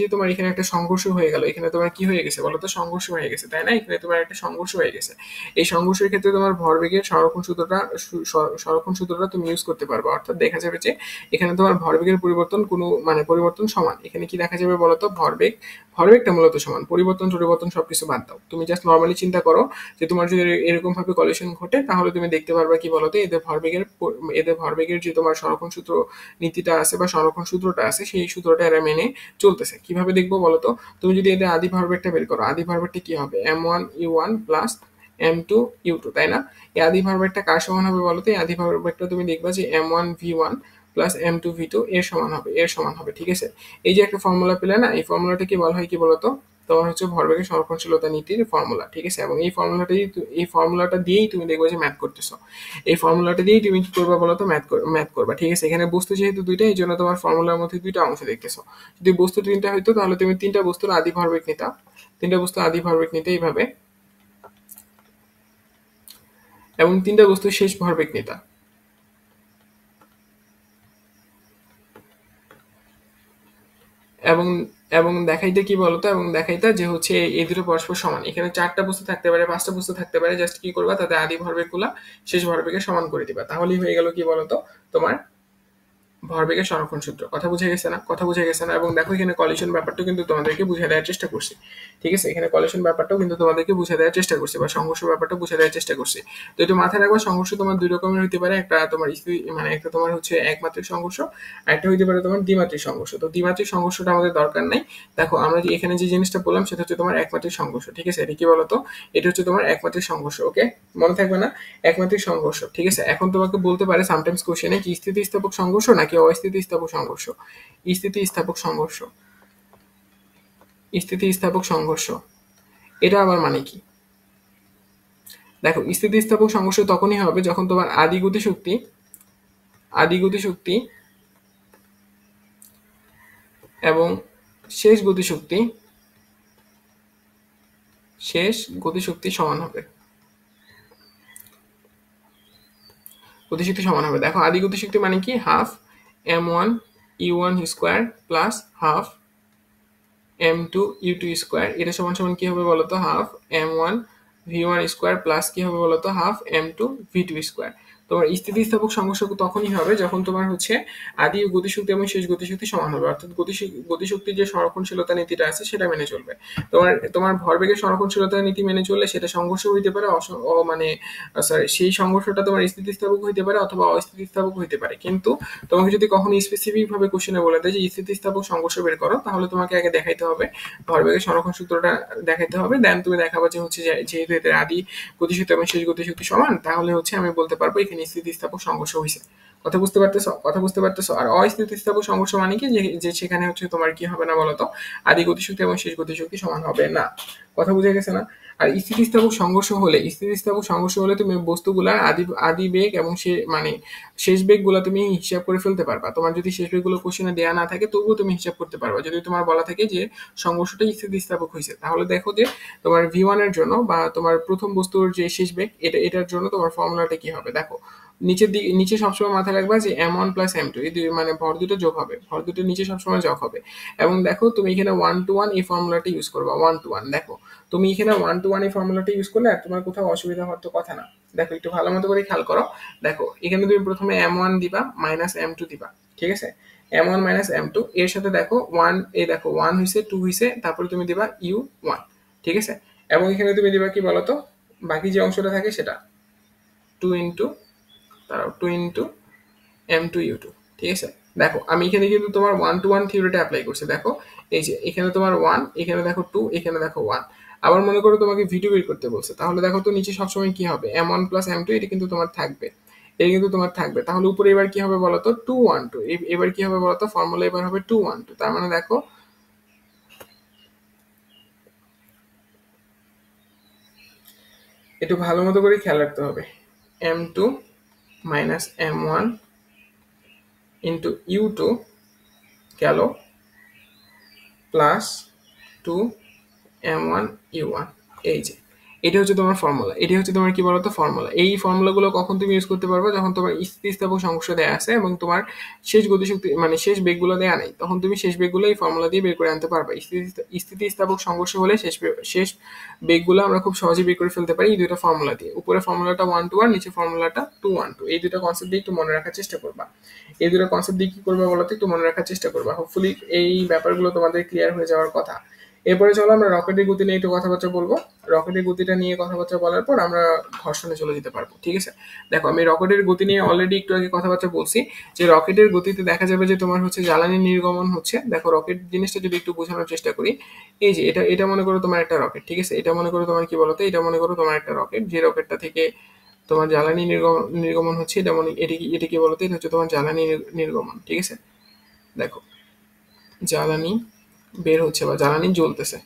যে তোমার এখানে একটা সংঘর্ষ হয়ে গেল, এখানে তোমার কি হয়ে গেছে বলতো, সংঘর্ষ হয়ে গেছে, তাই না? এখানে তোমার একটা সংঘর্ষ হয়ে গেছে। এই সংঘর্ষের ক্ষেত্রে তোমার ভরবেগের সংরক্ষণ সূত্রটা তুমি ইউজ করতে পারবে। অর্থাৎ দেখা যাবে যে এখানে তোমার ভরবেগের পরিবর্তন কোনো মানে পরিবর্তন সমান। এখানে কি দেখা যাবে বলতো, ভরবেগটা মূলত সমান, পরিবর্তন সবকিছু বাদ দাও। তুমি জাস্ট নর্মালি চিন্তা করো যে তোমার যদি এরকম ভাবে কলিশন ঘটে, তাহলে তুমি দেখতে পারবে কি বলতো, এদের ভরবেগের যে তোমার সংরক্ষণ সূত্র নীতিটা আছে বা সংরক্ষণ সূত্রটা আছে, সেই সূত্রটা এরা মেনে চলতেছে। কিভাবে দেখবো বলতো, তুমি যদি এদের আদি ভরবেগটা বের করো, আদি ভরবেগটা কি হবে, m1u1 প্লাস m2u2, তাই না? এই আদি ভরবেগটা কার সমান হবে বলতো, এই আদি ভরবেগটা তুমি দেখবা যে m1v1 প্লাস m2v2 এর সমান হবে, ঠিক আছে? এই যে একটা ফর্মুলা পেলে না, এই ফর্মুলাটা কি বলা হয় কি বলতো, তোমার হচ্ছে ভরবেগের সংরক্ষণশীলতা নীতির ফর্মুলা, ঠিক আছে? এবং এই ফর্মুলাটা দিয়েই তুমি দেখবে যে ম্যাথ করতেছো। এই ফর্মুলাটা দিয়েই তুমি কি করবা বলতো, ম্যাথ করবা, ঠিক আছে? এখানে বস্তু যেহেতু দুইটা, এই জন্য তোমার ফর্মুলার মধ্যে দুইটা অংশ দেখতেছো। যদি বস্তু তিনটা হইতো, তাহলে তুমি তিনটা বস্তুর আদি ভরবেগ নিতে এইভাবে, এবং তিনটা বস্তুর শেষ ভরবেগ নিতা। এবং এবং দেখাইতে কি বলতো, এবং দেখাইতা যে হচ্ছে এই দুটো পরস্পর সমান। এখানে চারটা বস্তু থাকতে পারে, পাঁচটা বস্তু থাকতে পারে, জাস্ট কি করবা, তাদের আদি ভরবেগ গুলা শেষ ভরবেগে সমান করে দিবা, তাহলেই হয়ে গেল কি বলতো তোমার ভরবেগের সংরক্ষণ সূত্র। কথা বুঝে গেছে না? এবং দেখো এখানে কলিশন ব্যাপারটা কিন্তু তোমাদেরকে বুঝে দেওয়ার চেষ্টা করছি, ঠিক আছে? এখানে কলিশন ব্যাপারটাও কিন্তু তোমাদেরকে বুঝে দেওয়ার চেষ্টা করছি, বা সংঘর্ষ ব্যাপারটা বুঝে দেওয়ার চেষ্টা করছি। তো একটু মাথায় রাখবা, সংঘর্ষ তোমার দুই রকমের হতে পারে। একটা তোমার মানে একটা তোমার হচ্ছে একমাত্রিক সংঘর্ষ, আর একটা হইতে পারে তোমার দ্বিমাত্রিক সংঘর্ষ। তো দ্বিমাত্রিক সংঘর্ষটা আমাদের দরকার নাই। দেখো আমরা যে এখানে যে জিনিসটা বললাম, সেটা হচ্ছে তোমার একমাত্রিক সংঘর্ষ, ঠিক আছে? এটা কি বলতো, এটা হচ্ছে তোমার একমাত্রিক সংঘর্ষ। ওকে, মনে থাকবে না? একমাত্রিক সংঘর্ষ, ঠিক আছে? এখন তোমাকে বলতে পারে সামটাইমস কোশ্চেনে কি স্থিতিস্থাপক সংঘর্ষ নাকি অস্থিতিস্থাপক সংঘর্ষ। স্থিতিস্থাপক সংঘর্ষ, স্থিতিস্থাপক সংঘর্ষ, এটা আবার মানে কি? দেখো স্থিতিস্থাপক সংঘর্ষ তখনই হবে যখন তোমার আদি গতিশক্তি এবং শেষ গতিশক্তি সমান হবে। দেখো আদি গতিশক্তি মানে কি, half m1 u1 square plus half m2 u2 square, এটা সমান সমান কি হবে বলতো, half m1 v1 square plus কি হবে বলতো, হাফ m2 v2 স্কোয়ার। তোমার স্থিতিস্থাপক সংঘর্ষ তখনই হবে যখন তোমার হচ্ছে আদি গতিশক্তি এবং শেষ গতিশক্তি সমান হবে, অর্থাৎ গতিশক্তির যে সংরক্ষণশীলতা নীতিটা আছে সেটা মেনে চলবে। তোমার ভরবেগের সংরক্ষণশীলতা নীতি মেনে চললে সেটা সংঘর্ষ হইতে পারে, মানে সরি, সেই সংঘর্ষটা তোমার স্থিতিস্থাপক হইতে পারে অথবা অস্থিতিস্থাপক হইতে পারে। কিন্তু তোমাকে যদি কখনো স্পেসিফিক ভাবে কোশ্চেনে বলে দেয় যে স্থিতিস্থাপক সংঘর্ষ বের করো, তাহলে তোমাকে আগে দেখাইতে হবে ভরবেগের সংরক্ষণ সূত্রটা দেখাইতে হবে, দেন তুমি দেখাবো যে হচ্ছে যেহেতু এদের আদি গতিশক্তি এবং শেষ গতিশক্তি সমান, তাহলে হচ্ছে আমি বলতে পারবো এখানে স্থিতিস্থাপক সংঘর্ষ হয়েছে। কথা বুঝতে পারতেছো? আর অস্থিতিস্থাপক সংঘর্ষ মানে কি, যে সেখানে হচ্ছে তোমার কি হবে না বলতো, আদি গতিশক্তি এবং শেষ গতিশক্তি সমান হবে না। কথা বুঝে গেছে না? আর স্থিতিস্থাপক সংঘর্ষ হলে তুমি বস্তুগুলার আদি বেগ এবং মানে শেষ বেগ গুলা তুমি হিসাব করে ফেলতে পারবা। তোমার যদি শেষ বেগ গুলো কোশ্চেনে দেওয়া না থাকে, তবুও তুমি হিসাব করতে পারবা। যদি তোমার বলা থাকে যে সংঘর্ষটা স্থিতিস্থাপক হয়েছে, তাহলে দেখো যে তোমার v1 এর জন্য বা তোমার প্রথম বস্তুর যে শেষ বেগ, এটার জন্য তোমার ফর্মুলাটা কি হবে দেখো। নিচে সবসময় মাথায় রাখবা যে m1 প্লাস m2, এই দুই মানে ভর দুটো যোগ হবে, ভর দুটো নিচে সবসময় যোগ হবে। এবং দেখো তুমি এখানে 1 to 1 এই ফর্মুলাটা ইউজ করবা, 1 to 1। দেখো তুমি এখানে 1 to 1 এই ফর্মুলাটা ইউজ করলে আর তোমার কোথাও অসুবিধা হওয়ার তো কথা না। দেখো একটু ভালো মতো করে খেয়াল করো। দেখো এখানে তুমি প্রথমে m1 দিবা মাইনাস m2 দিবা, ঠিক আছে? m1 মাইনাস m2 এর সাথে দেখো 1, এই দেখো 1 হইছে, 2 হইছে, তারপরে তুমি দিবা u1, ঠিক আছে? এবং এখানে তুমি দিবা কি বলতো, বাকি যে অংশটা থাকে সেটা 2 ইন্টু তারাও 2 ইন্টু m2u2, ঠিক আছে? দেখো আমি এখানে কিন্তু তোমার 1 to 1 থিওরিটা অ্যাপ্লাই করছি। দেখো এই যে এখানে তোমার 1, এখানে দেখো 2, এখানে দেখো 1। আবার মনে করো তোমাকে ভিডিও বের করতে বলছে, তাহলে দেখো তো নিচে সবসময় কি হবে, m1 প্লাস m2, এটা কিন্তু তোমার থাকবে, তাহলে উপরে এবার কি হবে বলতো, 2 1 2। এবার কি হবে বলতো, ফর্মুলা এবার হবে 2 1 2। তার মানে দেখো একটু ভালো মতো করে খেয়াল রাখতে হবে, m2 minus m1 into u2 গেল প্লাস 2 m1 u1। এই যে এটা হচ্ছে তোমার ফর্মুলা, এটি হচ্ছে তোমার কি বলতো ফর্মুলা। এই ফর্মুলাগুলো কখন তুমি ইউজ করতে পারবে, যখন তোমার স্থিতিস্থাপক সংঘর্ষ দেয়া আছে এবং তোমার শেষ গতিশক্তি মানে শেষ বেগগুলো দেয়া নাই, তখন তুমি শেষ বেগগুলো এই ফর্মুলা দিয়ে বের করে আনতে পারবে। স্থিতিস্থাপক সংঘর্ষ হলে শেষ বেগগুলো আমরা খুব সহজে বের করে ফেলতে পারি এই দুটো ফর্মুলা দিয়ে। উপরে ফর্মুলাটা 1 to 1, নিচে ফর্মুলাটা 2 1 2। এই দুটো কনসেপ্ট দিয়ে একটু মনে রাখার চেষ্টা করবা। এই দুটো কনসেপ্ট দিয়ে কি করবা বলতো, একটু মনে রাখার চেষ্টা করবা। হোপফুলি এই ব্যাপারগুলো তোমাদের ক্লিয়ার হয়ে যাওয়ার কথা। এরপরে চলো আমরা রকেটের গতি নিয়ে একটু কথাবার্তা বলবো। রকেটের গতিটা নিয়ে কথাবার্তা বলার পর আমরা ঘর্ষণে চলে যেতে পারবো, ঠিক আছে। দেখো আমি রকেটের গতি নিয়ে অলরেডি একটু আগে কথাবার্তা বলছি, যে রকেটের গতিতে দেখা যাবে যে তোমার হচ্ছে জ্বালানি নির্গমন হচ্ছে। দেখো রকেট জিনিসটা যদি একটু বোঝানোর চেষ্টা করি, এই যে এটা এটা মনে করো তোমার একটা রকেট, ঠিক আছে। এটা মনে করো তোমার কি বলতো, এটা মনে করো তোমার একটা রকেট, যে রকেটটা থেকে তোমার জ্বালানি নির্গমন হচ্ছে। এটা মনে এটি কি বলতো, এটা হচ্ছে তোমার জ্বালানি নির্গমন, ঠিক আছে। দেখো জ্বালানি বের হচ্ছে বা জ্বালানি জ্বলতেছে,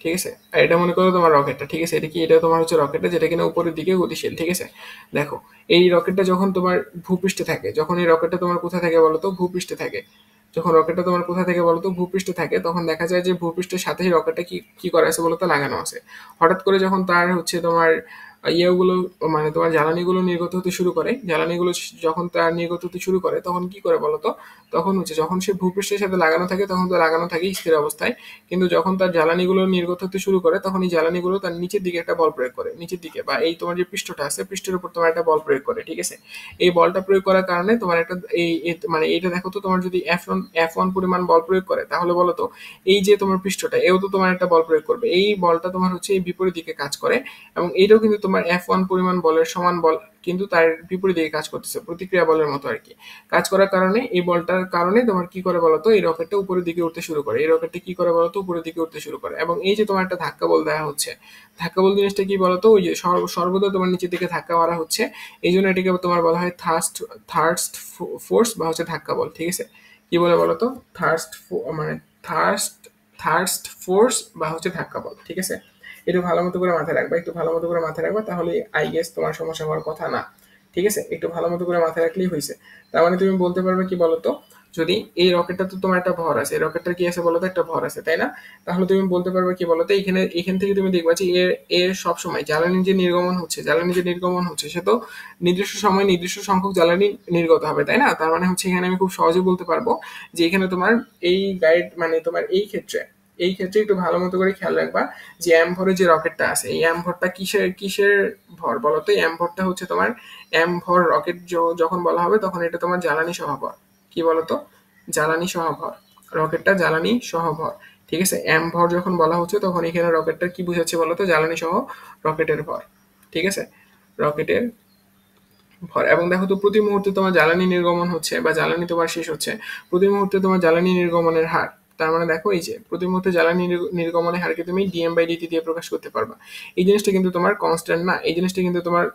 ঠিক আছে। আর এটা মনে করো তোমার রকেটটা, ঠিক আছে। এটা কি, এটা তোমার হচ্ছে রকেটটা, যেটা কিনা উপরের দিকে গতিশীল, ঠিক আছে। দেখো এই রকেটটা যখন তোমার ভূপৃষ্ঠে থাকে, যখন এই রকেটটা তোমার কোথায় থাকে বলতো, ভূপৃষ্ঠে থাকে। যখন রকেটটা তোমার কোথায় থাকে বলতো, ভূপৃষ্ঠে থাকে, তখন দেখা যায় যে ভূপৃষ্ঠের সাথেই রকেটটা কি কি করা আছে বলতো, লাগানো আছে। হঠাৎ করে যখন তার হচ্ছে তোমার ইয়েগুলো মানে তোমার জ্বালানিগুলো নির্গত হতে শুরু করে, জ্বালানিগুলো যখন তার নির্গত হতে শুরু করে, তখন কি করে বলতো, তখন হচ্ছে যখন সে ভূপৃষ্ঠের সাথে লাগানো থাকে তখন তো লাগানো থাকে স্থির অবস্থায়, কিন্তু যখন তার জ্বালানিগুলো নির্গত হতে শুরু করে, তখন এই জ্বালানিগুলো তার নিচের দিকে একটা বল প্রয়োগ করে, নিচের দিকে বা এই তোমার যে পৃষ্ঠটা আছে পৃষ্ঠের উপর তোমার একটা বল প্রয়োগ করে, ঠিক আছে। এই বলটা প্রয়োগ করার কারণে তোমার একটা মানে এইটা দেখো তো, তোমার যদি F1 পরিমাণ বল প্রয়োগ করে, তাহলে বলো তো এই যে তোমার পৃষ্ঠটা এও তো তোমার একটা বল প্রয়োগ করবে। এই বলটা তোমার হচ্ছে এই বিপরীত দিকে কাজ করে, এবং এইটাও কিন্তু তোমার F1 পরিমাণ বলের সমান বল, কিন্তু তার বিপরীত দিকে কাজ করতেছে, প্রতিক্রিয়া বলের মতো আর কি। কাজ করার কারণে এই বলটার কারণে তোমার কি করে বলতো, এই রকেটটা উপরের দিকে উঠতে শুরু করে, এই রকেটটা কি করে বলতো, উপরের দিকে উঠতে শুরু করে। এবং এই যে তোমার একটা ধাক্কা বল দেওয়া হচ্ছে, ধাক্কা বল জিনিসটা কি বলতো, ওই যে সর্বদা তোমার নিচের দিকে ধাক্কা মারা হচ্ছে, এই জন্য এটাকে তোমার বলা হয় থার্স্ট ফোর্স বা হচ্ছে ধাক্কা বল, ঠিক আছে। কি বলে বলতো, থার্স্ট মানে থার্স্ট থার্স্ট ফোর্স বা হচ্ছে ধাক্কা বল, ঠিক আছে। একটু ভালো মতো করে মাথায় রাখবা, একটু ভালো মতো করে মাথায় রাখবা, তাহলে আই গেস তোমার সমস্যা হওয়ার কথা না, ঠিক আছে। একটু ভালো মতো করে মাথায় রাখলেই হয়েছে। তার মানে তুমি বলতে পারবে কি বলতো, যদি এই রকেটটা তো তোমার একটা ভর আছে, এই রকেটটার কি আছে বলতো, একটা ভর আছে, তাই না। তাহলে তুমি বলতে পারবে কি বলতো, এখান থেকে তুমি দেখবা যে এর এর সবসময় জ্বালানি যে নির্গমন হচ্ছে সে তো নির্দিষ্ট সময় নির্দিষ্ট সংখ্যক জ্বালানি নির্গত হবে, তাই না। তার মানে হচ্ছে এখানে আমি খুব সহজে বলতে পারবো যে এখানে তোমার এই গাইড মানে তোমার এই ক্ষেত্রে একটু ভালো মতো করে খেয়াল রাখবা যে এম ভরে যে রকেটটা আছে, এই এম ভরটা কিসের কিসের ভর বলতো। এম ভরটা হচ্ছে তোমার এম ভর রকেট যখন বলা হবে, তখন এটা তোমার জ্বালানি সহভর। কি বলতো, জ্বালানি সহভর। রকেটটা জ্বালানি সহভর, ঠিক আছে। এম ভর যখন বলা হচ্ছে, তখন এখানে রকেটটা কি বুঝাচ্ছে বলতো, জ্বালানি সহ রকেটের ভর, ঠিক আছে। রকেটের ভর। এবং দেখো তো প্রতি মুহূর্তে তোমার জ্বালানি নির্গমন হচ্ছে বা জ্বালানি তোমার শেষ হচ্ছে, প্রতি মুহূর্তে তোমার জ্বালানি নির্গমনের হার। তার মানে দেখো এই যে প্রতি মুহূর্তে জ্বালানি নির্গমনের হারকে তুমি ডিএম/ডিটি দিয়ে প্রকাশ করতে পারবা। এই জিনিসটা কিন্তু তোমার কনস্ট্যান্ট না, এই জিনিসটা কিন্তু তোমার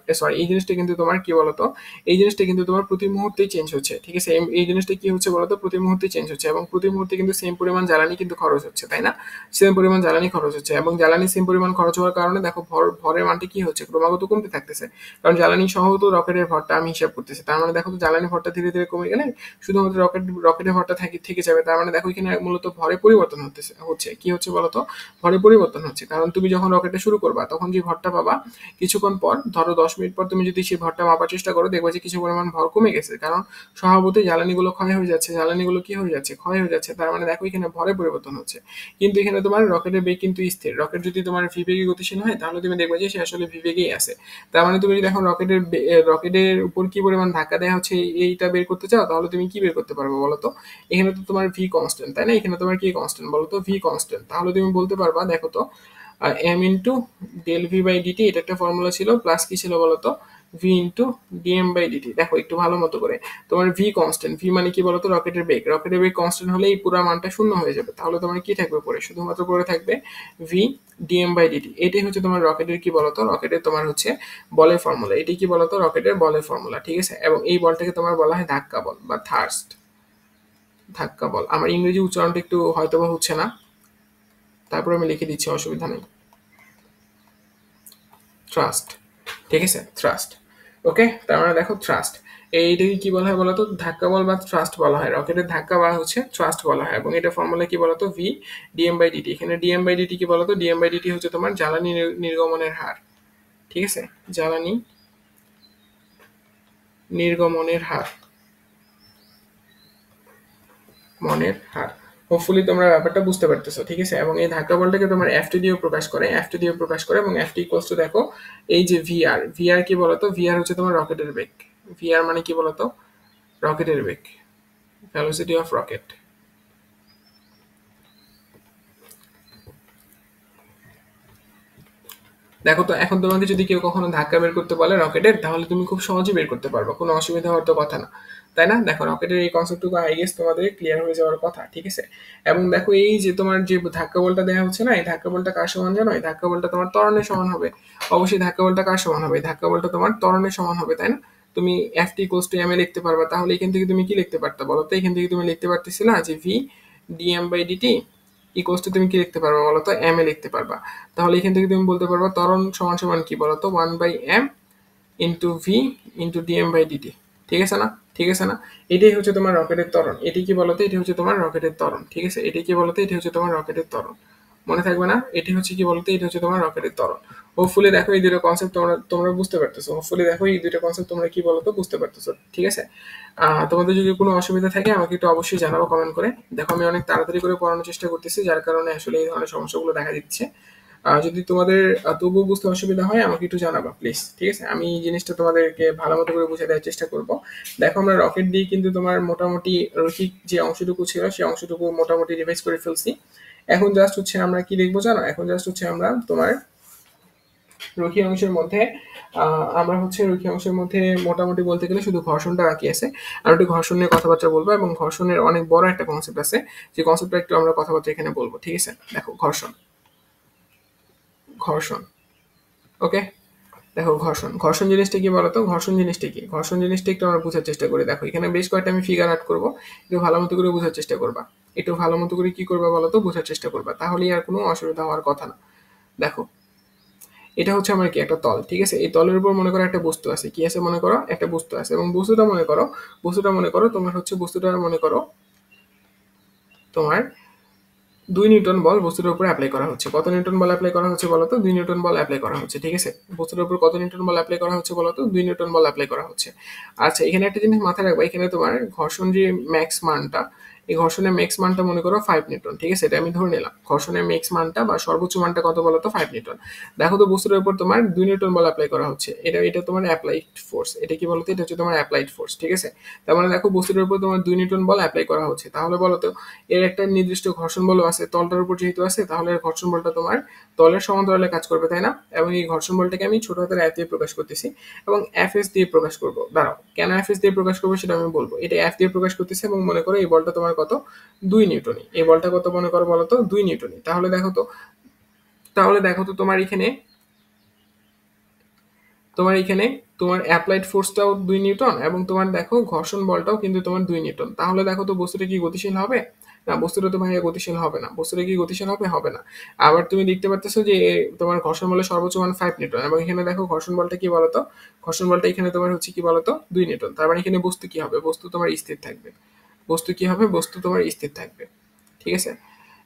এই জিনিসটা কিন্তু তোমার কি বলতো, এই জিনিসটা কিন্তু তোমার প্রতি মুহূর্তেই চেঞ্জ হচ্ছে, ঠিক আছে। এই জিনিসটা কি হচ্ছে বলতো, প্রতি মুহূর্তে চেঞ্জ হচ্ছে, এবং প্রতি মুহূর্তে কিন্তু সেম পরিমাণ জ্বালানি কিন্তু খরচ হচ্ছে, তাই না। সেম পরিমাণ জ্বালানি খরচ হচ্ছে, এবং জ্বালানি সেম পরিমাণ খরচ হওয়ার কারণে দেখো ভরের মানটা কি হচ্ছে, ক্রমাগত কমতে থাকতেছে। কারণ জ্বালানি সহ তো রকেটের ভরটা আমি হিসাব করতেছি, তার মানে দেখো তো জ্বালানি ভরটা ধীরে ধীরে কমে গেলে শুধুমাত্র রকেটের ভরটা থেকে যাবে। তার মানে দেখো এখানে মূলত ভরে পরিবর্তন হচ্ছে কি হচ্ছে বলতো, ভরে পরিবর্তন হচ্ছে। কারণ তুমি যখন রকেটটা শুরু করবা, তখন যে ভরটা পাবা, কিছুক্ষণ পর ধরো 10 মিনিট পর তুমি যদি সেই ভরটা মাপার চেষ্টা করো, দেখবে যে কিছু পরিমাণ ভর কমে গেছে, কারণ স্বভাবতই জ্বালানিগুলো ক্ষয় হয়ে যাচ্ছে, জ্বালানিগুলো কি হয়ে যাচ্ছে, ক্ষয় হয়ে যাচ্ছে। তার মানে দেখো এখানে ভরে পরিবর্তন হচ্ছে। কিন্তু এখানে তোমার রকেটের বেগ কিন্তু স্থির। রকেট যদি তোমার ভি বেগে গতিশীল হয়, তাহলে তুমি দেখবে যে সে আসলে ভি বেগেই আছে। তার মানে তুমি যদি এখন রকেটের উপর কি পরিমাণ ধাক্কা দেওয়া হচ্ছে এইটা বের করতে চাও, তাহলে তুমি কি বের করতে পারবে বলো তো। এখানে তো তোমার ভি কনস্ট্যান্ট, তাই না। এখানে তোমার কি কনস্ট্যান্ট বলো তো, ভি কনস্ট্যান্ট। তাহলে তুমি বলতে পারবা দেখো তো, M into del V by dt, এটা একটা ফর্মুলা ছিল, প্লাস কি ছিল বলতো, V into DM by dt. দেখো একটু ভালো মতো করে, তোমার ভি কনস্ট্যান্ট, ভি মানে কি বলতো, রকেটের বেগ কনস্ট্যান্ট হলে এই পুরো মানটা শূন্য হয়ে যাবে। তাহলে তোমার কি থাকবে পরে, শুধুমাত্র পরে থাকবে ভি ডিএম বাই ডিটি। এটাই হচ্ছে তোমার রকেটের কি বলতো, রকেটের তোমার হচ্ছে বলের ফর্মুলা। এটি কি বলতো, রকেটের বলের ফর্মুলা, ঠিক আছে। এবং এই বলটাকে তোমার বলা হয় ধাক্কা বল বা ধাক্কা বল। আমার ইংরেজি উচ্চারণটা একটু হয়তোবা হচ্ছে না, তারপর আমি লিখে দিচ্ছি, অসুবিধা নেই। থ্রাস্ট, ঠিক আছে, থ্রাস্ট। ওকে, তার মানে দেখো থ্রাস্ট, এইটাকে কি বলা হয় বলতো, ধাক্কা বল বা থ্রাস্ট বলা হয়। রকেটের ধাক্কা বা হচ্ছে থ্রাস্ট বলা হয়, এবং এটা ফর্মুলা কি বলতো, ভি ডিএম বাই ডিটি। এখানে ডিএম বাই ডিটি কি বলতো, ডিএম বাই ডিটি হচ্ছে তোমার জ্বালানি নির্গমনের হার, ঠিক আছে, জ্বালানি নির্গমনের হার, মনের হার। হোপফুলি তোমরা ব্যাপারটা বুঝতে পারতেছো, ঠিক আছে। এবং এই ধাক্কা বলটাকে তোমার এফটি দিয়েও প্রকাশ করে, এফটি দিয়েও প্রকাশ করে, এবং এফটি ইকুয়ালস টু দেখো এই যে ভিআর, ভিআর কি বলতো, ভিআর হচ্ছে তোমার রকেটের বেগ। ভিআর মানে কি বলতো, রকেটের বেগ, ভেলোসিটি অফ রকেট। দেখো তো এখন তোমাকে যদি কেউ কখনো ধাক্কা বের করতে বলে রকেটের, তাহলে তুমি খুব সহজে বের করতে পারবে, কোনো অসুবিধা হওয়ার তো কথা না, তাই না? দেখো রকেটের এই কনসেপ্টটুকু আই গেস তোমাদের ক্লিয়ার হয়ে যাওয়ার কথা, ঠিক আছে। এবং দেখো এই যে তোমার যে ধাক্কা বলটা দেওয়া হচ্ছে না, এই ধাক্কা বলটা কার সমান জানো? এই ধাক্কা বলটা তোমার ত্বরণের সমান হবে। অবশ্যই ধাক্কা বলটা কার সমান হবে? এই ধাক্কা বলটা তোমার ত্বরণের সমান হবে, তাই না? তুমি F T equals to M A লিখতে পারবা, তাহলে এখান থেকে তুমি কি লিখতে পারতা বলো তো? এখান থেকে তুমি লিখতে পারতেছিলা যে V DM by DT equals to তুমি কি লিখতে পারবা বলো তো, এম এ লিখতে পারবা। তাহলে এখান থেকে তুমি বলতে পারবা ত্বরণ সমান সমান কি বলো তো, 1/m into V into DM by DT. ঠিক আছে না? ঠিক আছে না? এটাই হচ্ছে তোমার রকেটের ত্বরণ। এটি কি বলতো, এটি হচ্ছে তোমার রকেটের ত্বরণ, ঠিক আছে। এটি কি বলতো, এটি হচ্ছে তোমার রকেটের ত্বরণ। মনে থাকবে না? এটি হচ্ছে কি বলতো, এটি হচ্ছে তোমার রকেটের ত্বরণ। হোপফুলি দেখো এই দুটো কনসেপ্ট তোমরা তোমরা বুঝতে পারতেছো। হোপফুলি দেখো এই দুটো কনসেপ্ট তোমরা কি বলতো বুঝতে পারতেছো, ঠিক আছে। তোমাদের যদি কোনো অসুবিধা থাকে আমাকে একটু অবশ্যই জানাবো কমেন্ট করে। দেখো আমি অনেক তাড়াতাড়ি করে পড়ানোর চেষ্টা করতেছি, যার কারণে আসলে এই ধরনের সমস্যাগুলো দেখা দিচ্ছে। যদি তোমাদের তবুও বুঝতে অসুবিধা হয় আমাকে একটু জানাবা প্লিজ, ঠিক আছে। আমি এই জিনিসটা তোমাদেরকে ভালো মতো করে বুঝে দেওয়ার চেষ্টা করব। দেখো আমরা রকেট দিয়ে কিন্তু তোমার মোটামুটি রৈখিক যে অংশটুকু ছিল সেই অংশটুকু মোটামুটি রিভাইজ করে ফেলছি। এখন জাস্ট হচ্ছে আমরা কি লিখবো জানো? এখন জাস্ট হচ্ছে আমরা তোমার রৈখিক অংশের মধ্যে আমরা হচ্ছে রৈখিক অংশের মধ্যে মোটামুটি বলতে গেলে শুধু ঘর্ষণটা বাকি আছে। আমরা একটু ঘর্ষণ নিয়ে কথাবার্তা বলবো, এবং ঘর্ষণের অনেক বড় একটা কনসেপ্ট আছে, যে কনসেপ্টটা একটু আমরা কথাবার্তা এখানে বলবো, ঠিক আছে। দেখো ঘর্ষণ, ঘর্ষণ, ওকে। দেখো ঘর্ষণ, ঘর্ষণ জিনিসটা কি বলতো? ঘর্ষণ জিনিসটা কি? ঘর্ষণ জিনিসটা একটু আমরা বোঝার চেষ্টা করি। দেখো এখানে বেশ কয়েকটা আমি ফিগার আর্ট করবো, একটু ভালো মতো করে বোঝার চেষ্টা করবা। একটু ভালো মতো করে কি করবা বলতো, বোঝার চেষ্টা করবা, তাহলেই আর কোনো অসুবিধা হওয়ার কথা না। দেখো এটা হচ্ছে আমার কি একটা তল, ঠিক আছে। এই তলের উপর মনে করো একটা বস্তু আছে, কি আছে মনে করো? একটা বস্তু আছে, এবং বস্তুটা মনে করো তোমার হচ্ছে, বস্তুটা মনে করো তোমার 2 নিউটন বল বস্তুর উপর অ্যাপ্লাই করা হচ্ছে। কত নিউটন বল অ্যাপ্লাই করা হচ্ছে বলতো? 2 নিউটন বল অ্যাপ্লাই করা হচ্ছে, ঠিক আছে। বস্তুর উপর কত নিউটন বল অ্যাপ্লাই করা হচ্ছে বলতো? 2 নিউটন বল অ্যাপ্লাই করা হচ্ছে। আচ্ছা এখানে একটা জিনিস মাথায় রাখবা, এখানে তোমার ঘর্ষণ যে ম্যাক্স মানটা, এই ঘর্ষণের ম্যাক্স মানটা মনে করো 5 নিউটন, ঠিক আছে। এটা আমি ধরে নিলাম। ঘর্ষণের ম্যাক্স মানটা বা সর্বোচ্চ মানটা কত বলতো? 5 নিউটন। দেখো তো বস্তুর উপর তোমার 2 নিউটন বল অ্যাপ্লাই করা হচ্ছে, এটা এটা তোমার অ্যাপ্লাইড ফোর্স। এটা কি বলতো? এটা হচ্ছে তোমার অ্যাপ্লাইড ফোর্স, ঠিক আছে। তার মানে দেখো বস্তুর উপর তোমার 2 নিউটন বল অ্যাপ্লাই করা হচ্ছে, তাহলে বলতো এর একটা নির্দিষ্ট ঘর্ষণ বল আছে তলটার উপর যেহেতু আছে, তাহলে এর ঘর্ষণ বলটা তোমার তলের সমান্তরালে কাজ করবে, তাই না? এবং এই ঘর্ষণ বলটাকে আমি ছোট হাতের এফ দিয়ে প্রকাশ করতেছি, এবং এফ এস দিয়ে প্রকাশ করবো। দাঁড়াও, কেন এফ এস দিয়ে প্রকাশ করবো সেটা আমি বলবো। এটা এফ দিয়ে প্রকাশ করতেছি, এবং মনে করো এই বলটা তোমার কত? 2 নিউটনই। এই বলটা কত মনে করো বলতো? 2 নিউটনই। তাহলে দেখো তো তোমার এখানে, তোমার অ্যাপ্লাইড ফোর্সটাও 2 নিউটন, এবং তোমার দেখো ঘর্ষণ বলটাও কিন্তু তোমার 2 নিউটন। তাহলে দেখো তো বস্তুটা কি গতিশীল হবে? না, বস্তুটা তো ভাইয়া গতিশীল হবে না। বস্তুটা কি গতিশীল হবে? হবে না। আবার তুমি দেখতে পারতেছো যে তোমার ঘর্ষণ বলের সর্বোচ্চ মান 5 নিউটন, এবং এখানে দেখো ঘর্ষণ বলটা কি বলতো? ঘর্ষণ বলটা এখানে তোমার হচ্ছে কি বলতো? 2 নিউটন। তার মানে এখানে বস্তু কি হবে? বস্তু তোমার স্থির থাকবে। বস্তু কি হবে? বস্তু তোমার স্থির থাকবে, ঠিক আছে।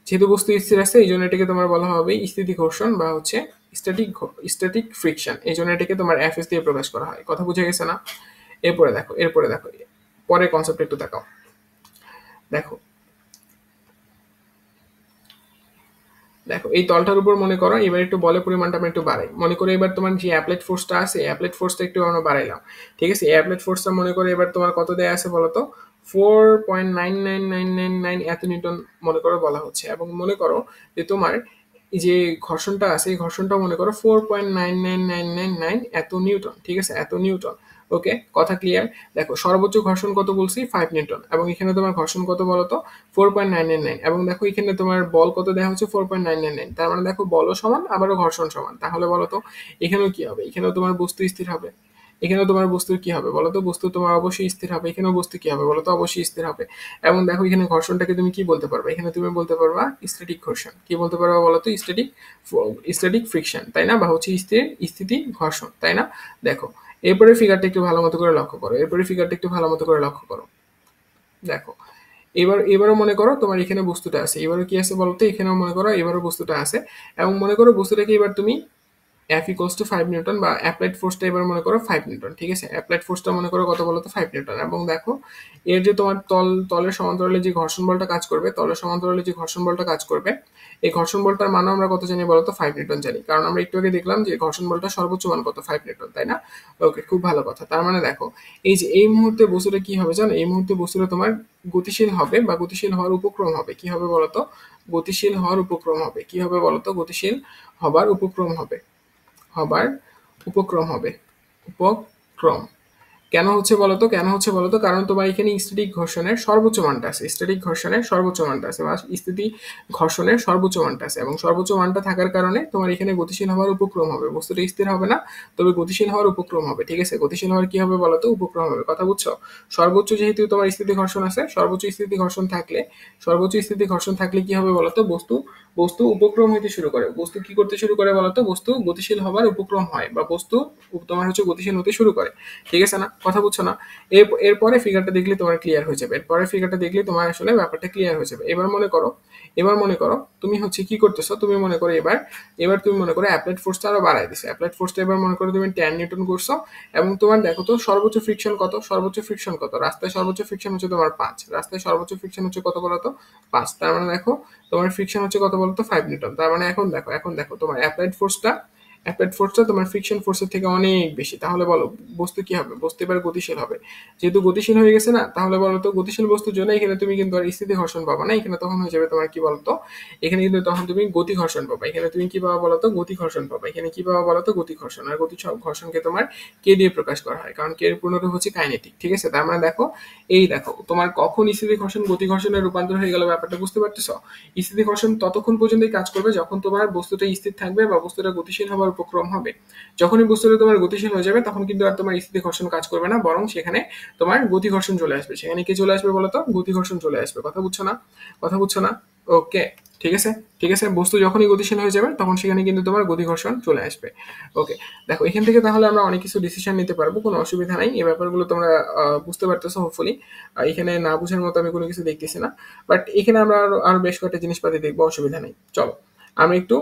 যেহেতু বস্তু স্থির আছে, এই জন্য এটাকে তোমার বলা হবে স্থিতি ঘর্ষণ বা হচ্ছে স্ট্যাটিক স্ট্যাটিক ফ্রিকশন। এই জন্য এটাকে তোমার এফএস দিয়ে প্রকাশ করা হয়। কথা বুঝে গেছে না? এরপরে দেখো পরের কনসেপ্ট একটু দেখাও। দেখো দেখো এই তলটার উপর মনে করো এবার একটু বলের পরিমাণটা আমরা একটু বাড়াই। মনে করো এবার তোমার যে অ্যাপ্লাইড ফোর্সটা আছে, অ্যাপ্লাইড ফোর্সটা একটু আমরা বাড়াইলাম, ঠিক আছে। অ্যাপ্লাইড ফোর্সটা মনে করো এবার তোমার কত দেয়া আছে বলতো? 4.99999 এত নিউটন মনে করো বলা হচ্ছে, এবং মনে করো যে তোমার এই যে ঘর্ষণটা আছে, এই ঘর্ষণটা মনে করো 4.99999 এত নিউটন, ঠিক আছে, এত নিউটন। ওকে, কথা ক্লিয়ার? দেখো সর্বোচ্চ ঘর্ষণ কত বলছি? 5 নিউটন, এবং এখানে তোমার ঘর্ষণ কত বলতো? 4.999। এবং দেখো এখানে তোমার বল কত দেওয়া হচ্ছে? 4.999। তার মানে দেখো বলও সমান আবারও ঘর্ষণ সমান। তাহলে বলতো এখানেও কি হবে? এখানেও তোমার বস্তু স্থির হবে। এখানেও তোমার বস্তুর কি হবে বলতো? বস্তু তোমার অবশ্যই স্থির হবে। এখানেও বস্তু কি হবে বলতো? অবশ্যই স্থির হবে। এবং দেখো এখানে ঘর্ষণটাকে তুমি কি বলতে পারবে? এখানে তুমি বলতে পারবা স্ট্যাটিক ঘর্ষণ। কি বলতে পারবা বলতো? স্ট্যাটিক স্ট্যাটিক ফ্রিকশন, তাই না? বা হচ্ছে স্থিতি ঘর্ষণ, তাই না? দেখো এরপরে ফিগারটা একটু ভালো মতো করে লক্ষ্য করো, এরপরে ফিগারটা একটু ভালো মতো করে লক্ষ্য করো। দেখো, এবারও মনে করো তোমার এখানে বস্তুটা আছে, এবারও কি আছে বলতো, এখানেও মনে করো এবারও বস্তুটা আছে, এবং মনে করো বস্তুটাকে এবার তুমি এফ ইকোয়ালস টু 5 নিউটন বা অ্যাপ্লাইড ফোর্সটা এবার মনে করো 5 নিউটন, ঠিক আছে? অ্যাপ্লাইড ফোর্সটা মনে করো কত বলো তো, 5 নিউটন। এবং দেখো এর যে তোমার তলের সমান্তরালে যে ঘর্ষণ বলটা কাজ করবে, তলের সমান্তরালে যে ঘর্ষণ বলটা কাজ করবে, এই ঘর্ষণ বলটার মানও আমরা কত জানি বলো তো, 5 নিউটন জানি, কারণ আমরা একটু আগে দেখলাম যে ঘর্ষণ বলটা সর্বোচ্চ মান কত, 5 নিউটন, তাই না? ওকে, খুব ভালো কথা। তার মানে দেখো এই যে এই মুহূর্তে বস্তুটা কি হবে জানো, এই মুহূর্তে বস্তুটা তোমার গতিশীল হবে বা গতিশীল হওয়ার উপক্রম হবে। কি হবে বলতো, গতিশীল হওয়ার উপক্রম হবে। কি হবে বলতো, গতিশীল হবার উপক্রম হবে, হবার উপক্রম হবে, উপক্রম। কেন হচ্ছে বলতো, কেন হচ্ছে বলতো, কারণ তোমার এখানে স্থিতিক ঘর্ষণের সর্বোচ্চ মানটা আছে, স্থিতিক ঘর্ষণের সর্বোচ্চ মানটা আছে বা স্থিতি ঘর্ষণের সর্বোচ্চ মানটা আছে, এবং সর্বোচ্চ মানটা থাকার কারণে তোমার এখানে গতিশীল হওয়ার উপক্রম হবে। বস্তুটা স্থির হবে না, তবে গতিশীল হওয়ার উপক্রম হবে, ঠিক আছে? গতিশীল হওয়ার কি হবে বলতো, উপক্রম হবে। কথা বুঝছো? সর্বোচ্চ যেহেতু তোমার স্থিতি ঘর্ষণ আছে, সর্বোচ্চ স্থিতি ঘর্ষণ থাকলে কি হবে বলতো, বস্তু বস্তু উপক্রম হইতে শুরু করে। বস্তু কি করতে শুরু করে বলতো, বস্তু গতিশীল হবার উপক্রম হয় বা বস্তু তোমার হচ্ছে গতিশীল হতে শুরু করে, ঠিক আছে না? কথা বুঝছো না? এরপরে ফিগারটা দেখলে তোমার ক্লিয়ার হয়ে যাবে, এরপরে ফিগারটা দেখলে তোমার আসলে ব্যাপারটা ক্লিয়ার হয়ে যাবে। এবার মনে করো তুমি হচ্ছে কি করতেছো, তুমি মনে করো এবার তুমি মনে করো অ্যাপ্লাইড ফোর্সটা আরো বাড়াই দিছো। অ্যাপ্লাইড ফোর্সটা এবার মনে করো তুমি 10 নিউটন করছো, এবং তোমার দেখো তো সর্বোচ্চ ফ্রিকশন কত, রাস্তায় সর্বোচ্চ ফ্রিকশন হচ্ছে তোমার 5, রাস্তায় সর্বোচ্চ ফ্রিকশন হচ্ছে কত বলতো, 5। তার মানে দেখো তোমার ফ্রিকশন হচ্ছে কত বলতো, 5 নিউটন। তার মানে এখন দেখো তোমার অ্যাপ্লাইড ফোর্সটা তোমার ফ্রিকশন ফোর্সের থেকে অনেক বেশি। তাহলে বলো বস্তু কি হবে, বস্তু এবার গতিশীল হবে। যেহেতু গতিশীল হয়ে গেছে না, তাহলে বলো তো গতিশীল বস্তুর জন্য এখানে তুমি কিন্তু আর স্থিতি ঘর্ষণ পাবা না, এখানে তখন হয়ে যাবে তোমার কি বলতো, এখানে কিন্তু তখন তুমি গতি ঘর্ষণ পাবা। এখানে তুমি কি পাবা বলতো, গতি ঘর্ষণ পাবা। এখানে কি পাবা বলতো, গতি ঘর্ষণ। আর গতি ঘর্ষণকে তোমার কে দিয়ে প্রকাশ করা হয়, কারণ কে এর পূর্ণরূপ হচ্ছে কাইনেটিক, ঠিক আছে? তার মানে দেখো তোমার কখন স্থিতি ঘর্ষণ গতি ঘর্ষণের রূপান্তর হয়ে গেল, ব্যাপারটা বুঝতে পারতেছো? স্থিতি ঘর্ষণ ততক্ষণ পর্যন্তই কাজ করবে যখন তোমার বস্তুটা স্থির থাকবে বা বস্তুটা গতিশীল হওয়ার উপক্রম হবে। যখনই বস্তুটা তোমার গতিশীল হয়ে যাবে, তখন কিন্তু আর তোমার স্থিতি ঘর্ষণ কাজ করবে না, বরং সেখানে তোমার গতি ঘর্ষণ চলে আসবে। সেখানে কি চলে আসবে বলতো, গতি ঘর্ষণ চলে আসবে। কথা বুঝছো না? কথা বুঝছো না? ওকে, ঠিক আছে, ঠিক আছে। বস্তু যখনই গতিশীল হয়ে যাবে, তখন সেখানে কিন্তু তোমার গতি ঘর্ষণ চলে আসবে। ওকে, দেখো এখান থেকে তাহলে আমরা অনেক কিছু ডিসিশন নিতে পারবো, কোনো অসুবিধা নাই। এই ব্যাপারগুলো তোমরা বুঝতে পারতেছো হোপফুলি। এখানে না বুঝার মতো আমি কোনো কিছু দেখতেছি না, বাট এখানে আমরা আরো বেশ কয়েকটা জিনিসপাতি দেখবো, অসুবিধা নেই। চলো আমরা একটু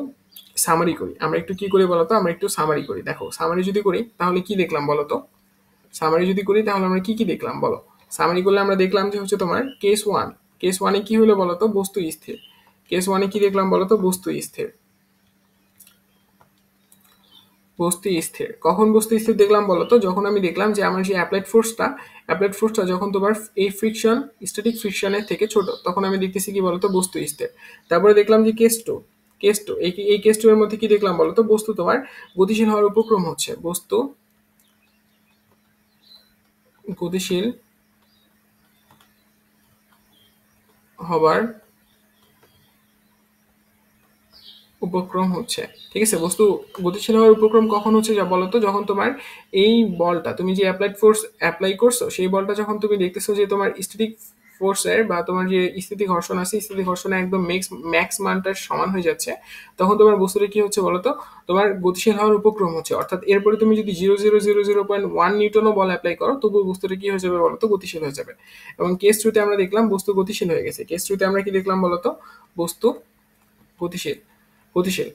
সামারি করি। আমরা একটু কি করি বলতো, আমরা একটু সামারি করি। দেখো সামারি যদি করি তাহলে কি দেখলাম বলতো, সামারি যদি করি তাহলে আমরা কি কি দেখলাম বলো। সামারি করলে আমরা দেখলাম যে হচ্ছে তোমার কেস ওয়ানে কি হলো বলতো, বস্তু স্থির। কেস 1-এ কি দেখলাম বলতো, বস্তু স্থির। বস্তু স্থির কখন বস্তু স্থির দেখলাম বলতো, যখন আমি দেখলাম যে আমার যে অ্যাপ্লাইড ফোর্সটা যখন তোমার এই ফ্রিকশন, স্ট্যাটিক ফ্রিকশনের থেকে ছোট, তখন আমি দেখতেছি কি বলতো, বস্তু স্থির। তারপরে দেখলাম যে কেস 2 এই কেস 2 এর মধ্যে কি দেখলাম বলতো, বস্তু তোমার গতিশীল হওয়ার উপক্রম হচ্ছে, বস্তু গতিশীল হবার উপক্রম হচ্ছে, ঠিক আছে? বস্তু গতিশীল হওয়ার উপক্রম কখন হচ্ছে যা বলতো, যখন তোমার এই বলটা তুমি যে অ্যাপ্লাইড ফোর্স অ্যাপ্লাই করছো, সেই বলটা যখন তুমি দেখতেছো যে তোমার স্ট্যাটিক ফোর্সের বা তোমার যে স্থিতি ঘর্ষণ আছে, স্থিতি ঘর্ষণে একদম ম্যাক্স মানটার সমান হয়ে যাচ্ছে, তখন তোমার বস্তুটা কি হচ্ছে বলতো, তোমার গতিশীল হওয়ার উপক্রম হচ্ছে। অর্থাৎ এরপরে তুমি যদি 0.000.1 নিউটনও বল অ্যাপ্লাই করো, তবুও বস্তুটা কি হয়ে যাবে বলতো, গতিশীল হয়ে যাবে। এবং কেস 2-তে আমরা দেখলাম বস্তু গতিশীল হয়ে গেছে। কেস 2-তে আমরা কি দেখলাম বলতো, বস্তু গতিশীল।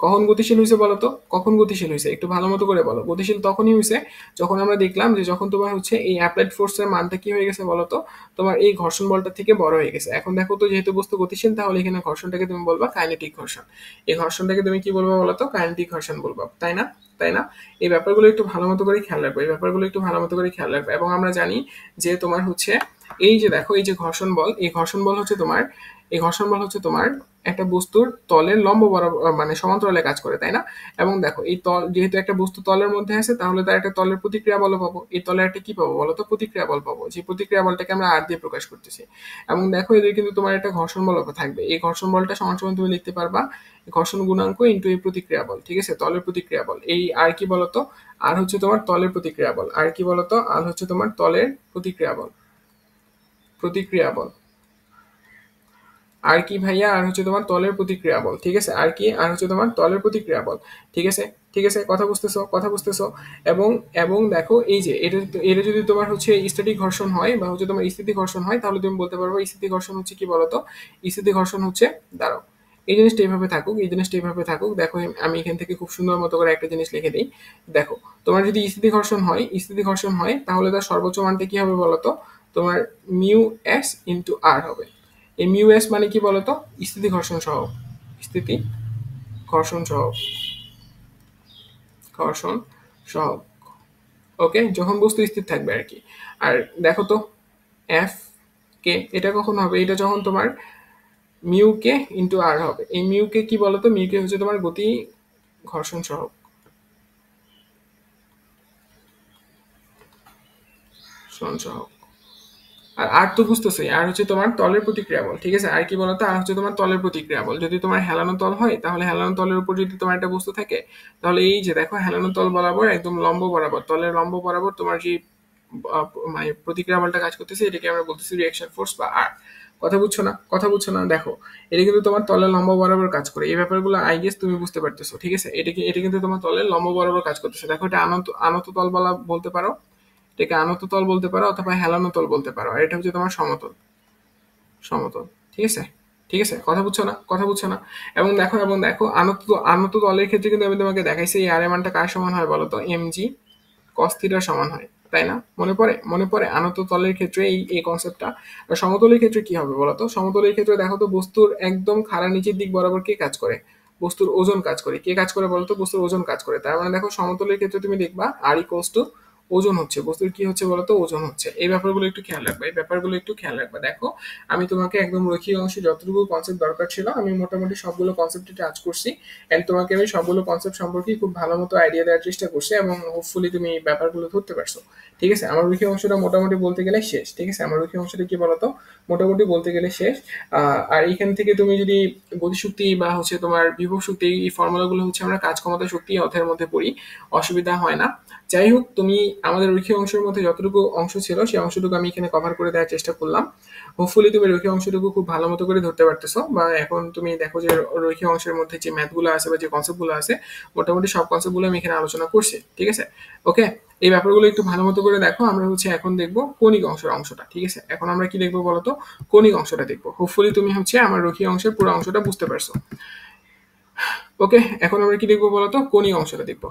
কখন গতিশীল হয়েছে বলতো, কখন গতিশীল হয়েছে একটু ভালো মতো করে বলো। গতিশীল তখনই হয়েছে যখন আমরা দেখলাম যে যখন তোমার হচ্ছে এই অ্যাপ্লাইড ফোর্সের মানটা কি হয়ে গেছে বলতো, তোমার এই ঘর্ষণ বলটা থেকে বড় হয়ে গেছে। এখন দেখো তো, যেহেতু বস্তু গতিশীল, তাহলে এখানে ঘর্ষণটাকে তুমি বলবা কাইনেটিক ঘর্ষণ। এই ঘর্ষণটাকে তুমি কি বলবা বলতো, কাইনেটিক ঘর্ষণ বলবা, তাই না? তাই না? এই ব্যাপারগুলো একটু ভালো মতো করে খেয়াল রাখবে, এবং আমরা জানি যে তোমার হচ্ছে এই যে দেখো, এই যে ঘর্ষণ বল, এই ঘর্ষণ বল হচ্ছে তোমার একটা বস্তুর তলের লম্ব বরাবর মানে সমান্তরালে কাজ করে, তাই না? এবং দেখো এই তল, যেহেতু একটা বস্তু তলের মধ্যে আছে, তাহলে তার একটা তলের প্রতিক্রিয়া বল পাবো। এই তলের একটা কি পাবো বলতো, প্রতিক্রিয়া বল পাবো। যে প্রতিক্রিয়া বলটাকে আমরা আর দিয়ে প্রকাশ করতেছি। এবং দেখো এদের কিন্তু তোমার একটা ঘর্ষণ বল থাকবে। এই ঘর্ষণ বলটা সমান সমান তুমি লিখতে পারবা ঘর্ষণ গুণাঙ্ক ইন্টু এই প্রতিক্রিয়া বল, ঠিক আছে? তলের প্রতিক্রিয়া বল। এই আর কি বলতো, আর হচ্ছে তোমার তলের প্রতিক্রিয়া বল। আর কি বলতো, আর হচ্ছে তোমার তলের প্রতিক্রিয়া বল। আর কি ভাইয়া, আর হচ্ছে তোমার তলের প্রতিক্রিয়া বল, ঠিক আছে, আর কি, আর হচ্ছে তোমার তলের প্রতিক্রিয়া বল, ঠিক আছে, ঠিক আছে, কথা বুঝতেছো, কথা বুঝতেছো। এবং এবং দেখো এই যে এটা, এটা যদি তোমার হচ্ছে স্থিতি ঘর্ষণ হয় বা হচ্ছে তোমার স্থিতি ঘর্ষণ হয়, তাহলে তুমি বলতে পারবো স্থিতি ঘর্ষণ হচ্ছে কি বলতো, স্থিতি ঘর্ষণ হচ্ছে, দাঁড়াও, এই জিনিসটা এইভাবে থাকুক, এই জিনিসটা এইভাবে থাকুক, দেখো আমি এখান থেকে খুব সুন্দর মতো করে একটা জিনিস লিখে দিই। দেখো, তোমার যদি স্থিতি ঘর্ষণ হয়, স্থিতি ঘর্ষণ হয়, তাহলে তার সর্বোচ্চ মানটা কি হবে বলতো, তোমার মিউ এস ইন্টু আর হবে। এই মিউ এস মানে কি বলতো, স্থিতি ঘর্ষণ সহ, স্থিতি ঘর্ষণ সহ, ঘর্ষণ সহ, ওকে, যখন বস্তু স্থির থাকবে আর কি। আর দেখো তো, এফ কে এটা কখন হবে, এটা যখন তোমার মিউ কে ইন্টু আর হবে। এই মিউ কে কি বলতো, মিউ কে হচ্ছে তোমার গতি ঘর্ষণ সহক, ঘর্ষণ সহক। আর আর তো বুঝতেছোই, আর হচ্ছে তোমার তলের প্রতিক্রিয়া বল, ঠিক আছে, আর কি বলতো, আর হচ্ছে তোমার তলের প্রতিক্রিয়া বল। যদি তোমার হেলানো তল হয়, তাহলে হেলানো তলের উপর যদি তোমার একটা বস্তু থাকে, তাহলে এই যে দেখো হেলানো তল বরাবর একদম লম্ব বরাবর, তলের লম্ব বরাবর তোমার যে মানে প্রতিক্রিয়া বলটা কাজ করতেছে, এটাকে আমরা বলতেছি রিঅ্যাকশন ফোর্স বা আর। কথা বুঝছো না, কথা বুঝছো না, দেখো এটা কিন্তু তোমার তলের লম্ব বরাবর কাজ করে, এই ব্যাপারগুলো আই গেস তুমি বুঝতে পারতেছো, ঠিক আছে, এটা কিন্তু তোমার তলের লম্ব বরাবর কাজ করতেছে। দেখো এটা আনত আনত তল বলা বলতে পারো, এটাকে আনত তল বলতে পারো, অথবা হেলানো তল বলতে পারো, আর এটা হচ্ছে তোমার সমতল, সমতল, ঠিক আছে, ঠিক আছে, কথা বুঝছো না, কথা বুঝছো না। এবং দেখো আনত, আনত তলের ক্ষেত্রে কিন্তু আমি তোমাকে দেখাইছি এই আর এর মানটা কার সমান হয় বলতো, এম জি কস থিটার সমান হয়, তাই না, মনে পড়ে, মনে পড়ে আনত তলের ক্ষেত্রে এই এই কনসেপ্টটা। আর সমতলের ক্ষেত্রে কি হবে বলতো, সমতলের ক্ষেত্রে দেখো তো বস্তুর একদম খাড়া নিচের দিক বরাবর কে কাজ করে, বস্তুর ওজন কাজ করে, কে কাজ করে বলতো, বস্তুর ওজন কাজ করে। তার মানে দেখো সমতলের ক্ষেত্রে তুমি দেখবা আর ইকোয়ালস টু ওজন হচ্ছে, বস্তুর কি হচ্ছে বলতো, ওজন হচ্ছে। এই ব্যাপারগুলো একটু খেয়াল রাখবা, এই ব্যাপারগুলো একটু খেয়াল রাখবা। দেখো আমি তোমাকে একদম রৈখিক অংশে যতটুকু কনসেপ্ট দরকার ছিল, আমি মোটামুটি সবগুলো কনসেপ্টে টাচ করছি, এন্ড তোমাকে আমি সবগুলো কনসেপ্ট সম্পর্কে খুব ভালো মতো আইডিয়া দেওয়ার চেষ্টা করছি, এবং হোপফুলি তুমি এই ব্যাপারগুলো ধরতে পারছো, ঠিক আছে। আমার রৈখিক অংশটা মোটামুটি বলতে গেলে শেষ, ঠিক আছে, আমার রৈখিক অংশটা কি বলতো, মোটামুটি বলতে গেলে শেষ। আর এইখান থেকে তুমি যদি গতিশক্তি বা হচ্ছে তোমার বিভব শক্তি, এই ফর্মুলাগুলো হচ্ছে আমরা কাজ ক্ষমতা শক্তি অধ্যায়ের মধ্যে পড়ি, অসুবিধা হয় না। যাই হোক, তুমি আমাদের রৈখিক অংশের মধ্যে যতটুকু অংশ ছিল সেই অংশটুকু আমি এখানে কভার করে দেওয়ার চেষ্টা করলাম। হোপফুলি তুমি রৈখিক অংশটুকু খুব ভালো মতো করে ধরতে পারতেছো, বা এখন তুমি দেখো যে রৈখিক অংশের মধ্যে যে ম্যাথগুলো আছে বা যে কনসেপ্টগুলো আছে, মোটামুটি সব কনসেপ্টগুলো আমি এখানে আলোচনা করছি, ঠিক আছে, ওকে। এই ব্যাপারগুলো একটু ভালো মতো করে দেখো। আমরা হচ্ছে এখন দেখবো কণিক অংশের অংশটা, ঠিক আছে, এখন আমরা কি দেখবো বলতো, কণিক অংশটা দেখবো। হোপফুলি তুমি হচ্ছে আমার রৈখিক অংশের পুরো অংশটা বুঝতে পারছো, ওকে। এখন আমরা কি দেখবো বলতো, কণিক অংশটা দেখবো।